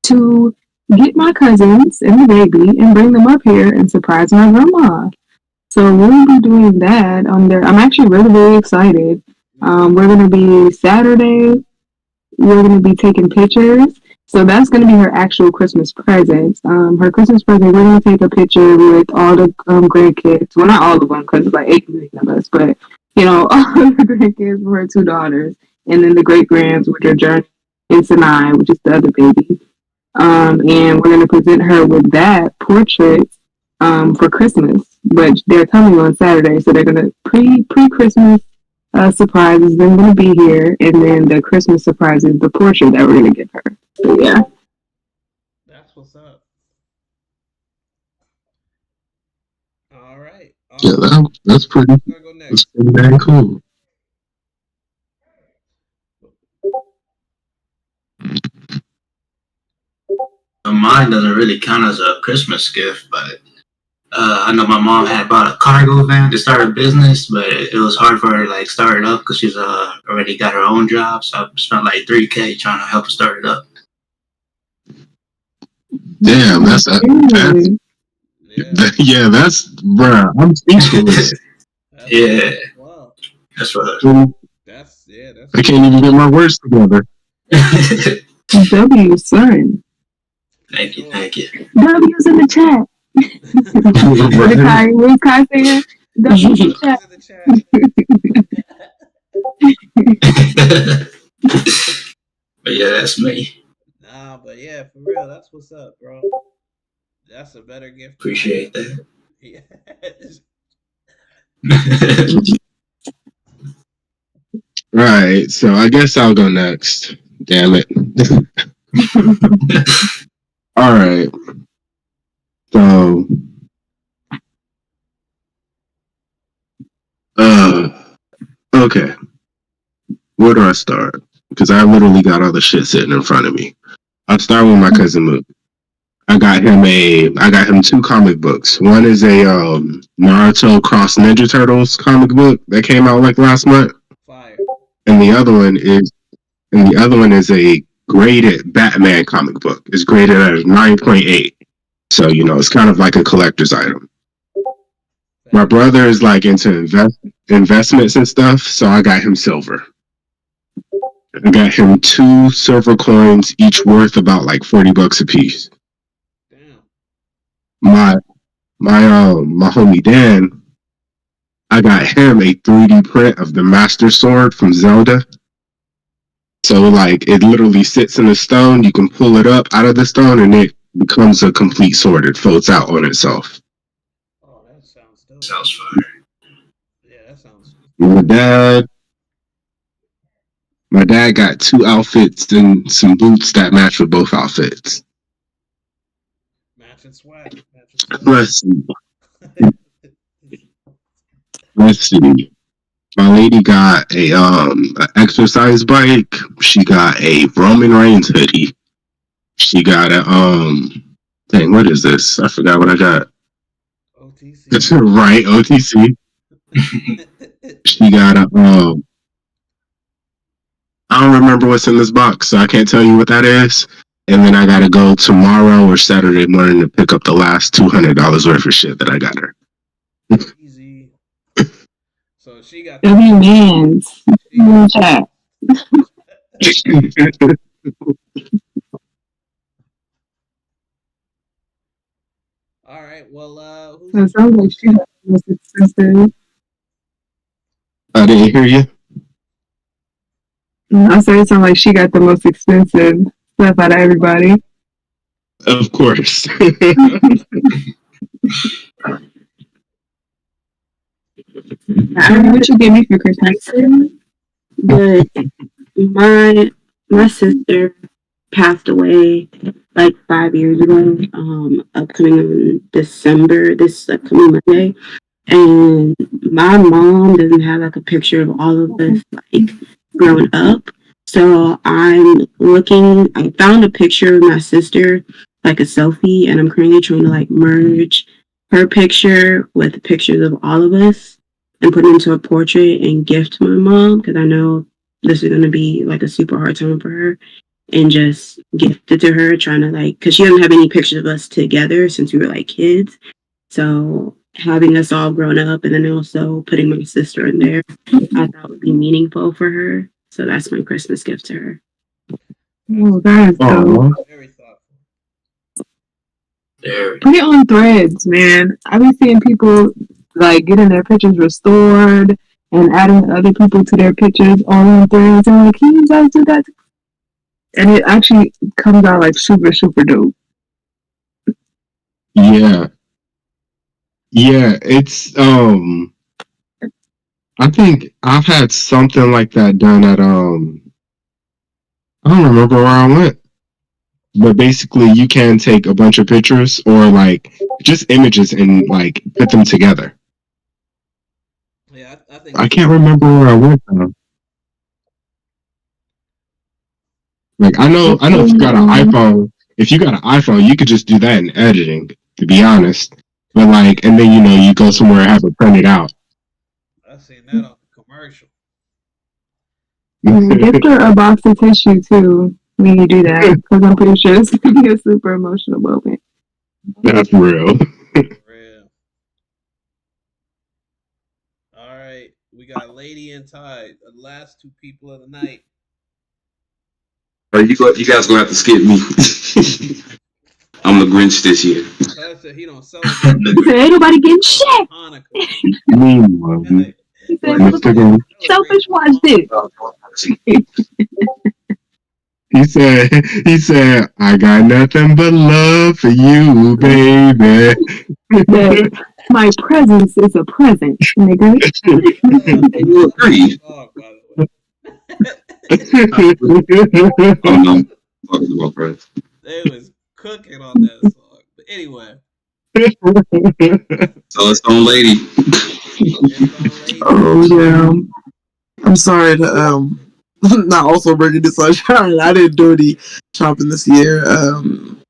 to get my cousins and the baby and bring them up here and surprise my grandma. So we'll be doing that on there. I'm actually really, really excited. We're going to be Saturday. We're going to be taking pictures. So that's going to be her actual Christmas present. Her Christmas present, we're going to take a picture with all the grandkids. Well, not all of them, because it's like 8 million of us, but, all the grandkids for her 2 daughters. And then the great-grands, which are Journey and Sinai, which is the other baby. And we're going to present her with that portrait for Christmas. But they're coming on Saturday, so they're going to pre-Christmas surprise is then going to be here, and then the Christmas surprise is the portrait that we're going to give her. So, yeah. That's what's up. All right. Yeah, that's pretty. Go next. That's pretty dang cool. Mine doesn't really count as a Christmas gift, but I know my mom had bought a cargo van to start a business, but it was hard for her to like start it up because she's already got her own job. So I spent like $3,000 trying to help her start it up. Damn, that's yeah, that's bruh. I'm speechless. Yeah, Wow. that's what. That's I can't even get my words together. W, son. Thank you. W's in the chat. What is Kai saying? W's in the chat. But yeah, that's me. Nah, but yeah, for real, that's what's up, bro. That's a better gift. Appreciate that. Yeah. Right, so I guess I'll go next. Damn it. All right. So, okay. Where do I start? Because I literally got all the shit sitting in front of me. I'll start with my cousin Mook. I got him 2 comic books. One is a Naruto Cross Ninja Turtles comic book that came out like last month. Fire. And the other one is a graded Batman comic book. It's graded at a 9.8. So, it's kind of like a collector's item. My brother is like into investments and stuff, so I got him silver. I got him 2 silver coins, each worth about like $40 a piece. Damn. My homie Dan, I got him a 3D print of the Master Sword from Zelda. So like it literally sits in the stone. You can pull it up out of the stone, and it becomes a complete sword. It folds out on itself. Oh, that sounds dope. Sounds fire. Yeah, that sounds. My dad got 2 outfits and some boots that match with both outfits. Matching swag. Let's see. My lady got a exercise bike. She got a Roman Reigns hoodie. She got a dang, what is this? I forgot what I got. OTC. Right, OTC. She got a I don't remember what's in this box, so I can't tell you what that is. And then I gotta go tomorrow or Saturday morning to pick up the last $200 worth of shit that I got her. Easy. So she got W Mans. Chat. All right. Well, So it sounds like she got the most expensive. I didn't hear you. I said it sounds like she got the most expensive stuff out of everybody. Of course. What you gave me for Christmas? Good. My sister passed away like 5 years ago. Upcoming on December, this upcoming Monday. And my mom doesn't have like a picture of all of us like growing up. So I found a picture of my sister, like a selfie, and I'm currently trying to like merge her picture with pictures of all of us and put it into a portrait and gift to my mom because I know this is going to be like a super hard time for her and just gift it to her, trying to like, because she doesn't have any pictures of us together since we were like kids. So having us all grown up and then also putting my sister in there, I thought would be meaningful for her. So that's my Christmas gift to her. Oh, that is dope. Very thoughtful. Put it on Threads, man. I've been seeing people like getting their pictures restored and adding other people to their pictures all on Threads. I'm like, can you guys do that? And it actually comes out like super, super dope. Yeah. Yeah, it's I think I've had something like that done at I don't remember where I went. But basically you can take a bunch of pictures or like just images and like put them together. Yeah, I think I can't remember where I went now. Like I know if you got an iPhone, you could just do that in editing, to be honest. But like, and then you go somewhere and have it printed out. I seen that on the commercial. Gift her a box of tissue too when you do that, because I'm pretty sure it's gonna be a super emotional moment. That's real. Real. All right, we got Lady and Ty, the last two people of the night. You guys gonna have to skip me. I'm the Grinch this year. Ty said he don't celebrate. He said, ain't nobody getting shit. Hanukkah. He said, selfish, watch this. He said, I got nothing but love for you, baby. My presence is a present, nigga. You agree? Oh, by the way. Oh no, I'm talking about Prince. They was cooking on that song. But anyway. So it's on Lady. Oh yeah. I'm sorry to not also bring this sunshine. I didn't do any shopping this year.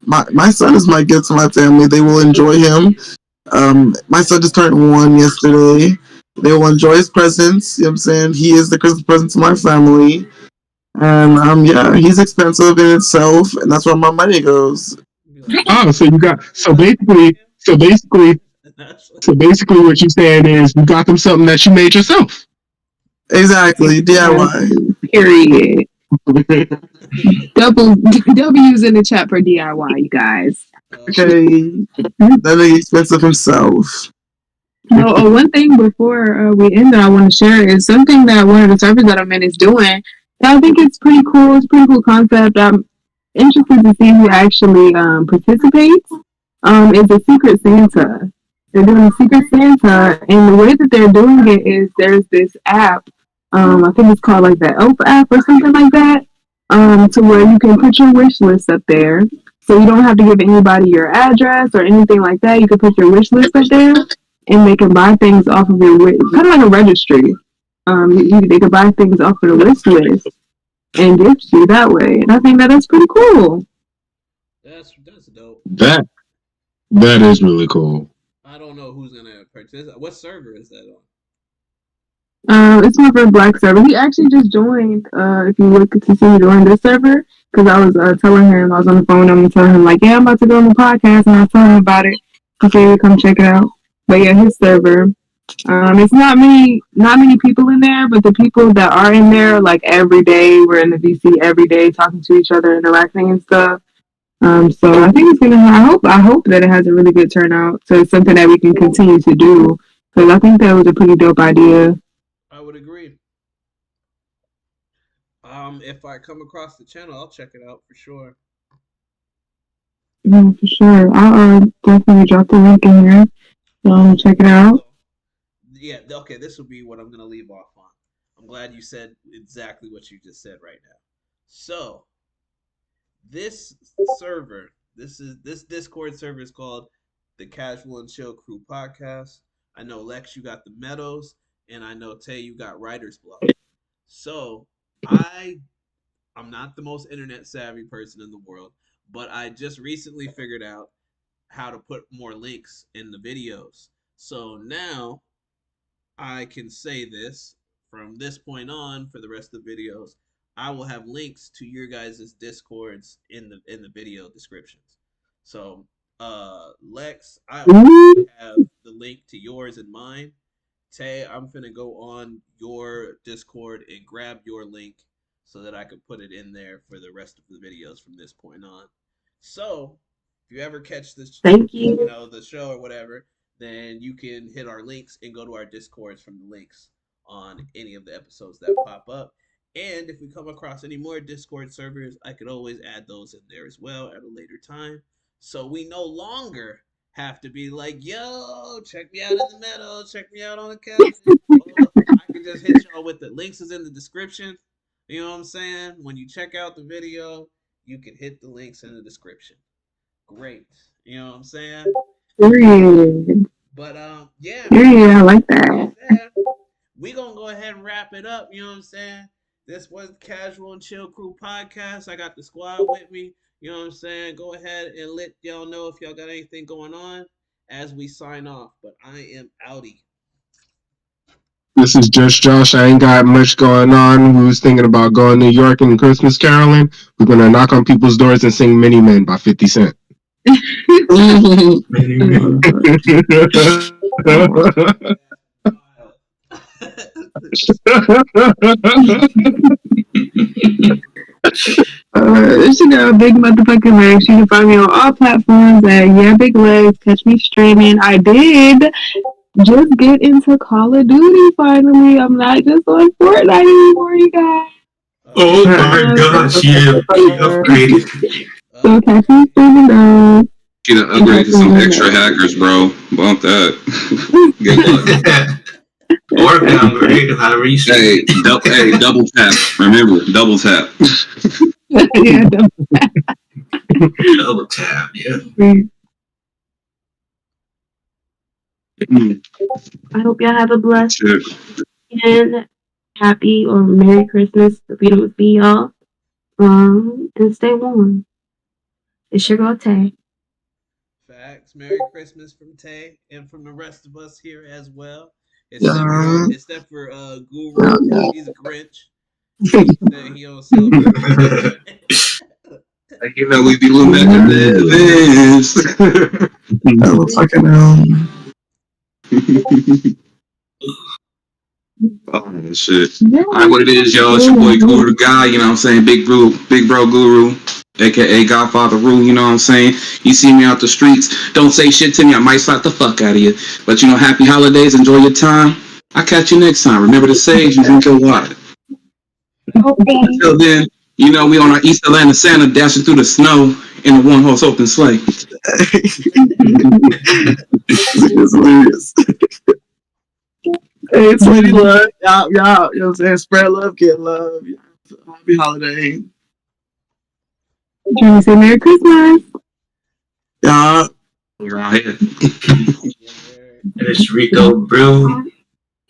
My son is my gift to my family. They will enjoy him. My son just turned 1 yesterday. They will enjoy his presents. You know what I'm saying? He is the Christmas present to my family. And yeah, he's expensive in itself, and that's where my money goes. Oh, so basically what you're saying is you got them something that you made yourself. Exactly, DIY. Period. Double W's in the chat for DIY, you guys. Okay, that nigga expensive himself. No, one thing before we end that I want to share is something that one of the servers that I'm in is doing. I think it's pretty cool. It's a pretty cool concept. I'm interested to see who actually participates. It's a Secret Santa. They're doing a Secret Santa, and the way that they're doing it is there's this app. I think it's called like the Elf app or something like that. To where you can put your wish list up there, so you don't have to give anybody your address or anything like that. You can put your wish list up there, and they can buy things off of your wish, kind of like a registry. they could buy things off of the wish list and gift you that way. And I think that's pretty cool. That's dope. That is really cool. I don't know who's gonna purchase. What server is that on? It's my friend Black server. He actually just joined. If you look to see, he joined this server because I was telling him I was on the phone. I'm telling him like, yeah, I'm about to go on the podcast, and I told him about it. He said, come check it out. But yeah, his server. It's not many people in there, but the people that are in there, like every day, we're in the VC every day, talking to each other, interacting and stuff. So I think it's gonna. I hope that it has a really good turnout. So it's something that we can continue to do because I think that was a pretty dope idea. I would agree. If I come across the channel, I'll check it out for sure. Yeah, for sure. I'll definitely drop the link in here. Check it out. Yeah, okay, this will be what I'm gonna leave off on. I'm glad you said exactly what you just said right now. So this server, this Discord server is called the Casual and Chill Crew Podcast. I know Lex, you got the Meadows, and I know Tay, you got Writer's Block. So I'm not the most internet savvy person in the world, but I just recently figured out how to put more links in the videos. So now I can say this from this point on for the rest of the videos. I will have links to your guys' Discords in the video descriptions. So Lex, I have the link to yours and mine. Tay, I'm finna go on your Discord and grab your link so that I could put it in there for the rest of the videos from this point on. So if you ever catch this, the show or whatever, then you can hit our links and go to our Discords from the links on any of the episodes that pop up. And if we come across any more Discord servers, I could always add those in there as well at a later time. So we no longer have to be like, yo, check me out in the meadow, check me out on the couch. I can just hit y'all with the links is in the description. You know what I'm saying? When you check out the video, you can hit the links in the description. Great. You know what I'm saying? Period. But yeah. Yeah, I like that. We gonna go ahead and wrap it up, you know what I'm saying? This was Casual and Chill Crew Podcast. I got the squad with me. You know what I'm saying? Go ahead and let y'all know if y'all got anything going on as we sign off. But I am outie. This is just Josh. I ain't got much going on. We was thinking about going to New York and Christmas caroling. We're gonna knock on people's doors and sing "Many Men" by 50 Cent. It's big motherfucking legs. You can find me on all platforms at Yeah Big Legs. Catch me streaming. I did just get into Call of Duty finally. I'm not just on Fortnite anymore, you guys. Oh my gosh, yeah, upgraded. So catch me streaming though. Get an upgrade to some extra hackers, bro. Bump that. Good luck. Or downgrade, however you say. Hey, double tap. Remember, double tap. Yeah, Double tap, yeah. I hope y'all have a blessed and happy or Merry Christmas if we don't see y'all. And stay warm. It's your girl Tay. Facts. Merry Christmas from Tay and from the rest of us here as well. Except for Guru. He's a Grinch. He don't celebrate. You know we be looking at this. Fucking Oh shit! Alright, what it is, y'all? It's your boy Guru the Guy. You know what I'm saying? Big bro Guru, aka Godfather Rule. You know what I'm saying? You see me out the streets, don't say shit to me. I might slap the fuck out of you. But happy holidays. Enjoy your time. I'll catch you next time. Remember to sage and drink your water. Until then, we on our East Atlanta Santa dashing through the snow in a one-horse open sleigh. It's hilarious. Hey, it's Lady Love. Y'all, you know what I'm saying? Spread love, get love. Happy holiday. Trying to say Merry Christmas. Yeah. We're out here. And it's Rico Brew.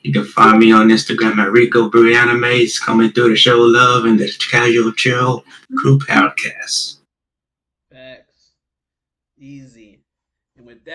You can find me on Instagram at Rico Brew Animes, coming through to show love and the Casual Chill Crew Podcast. Facts. Easy. And with that.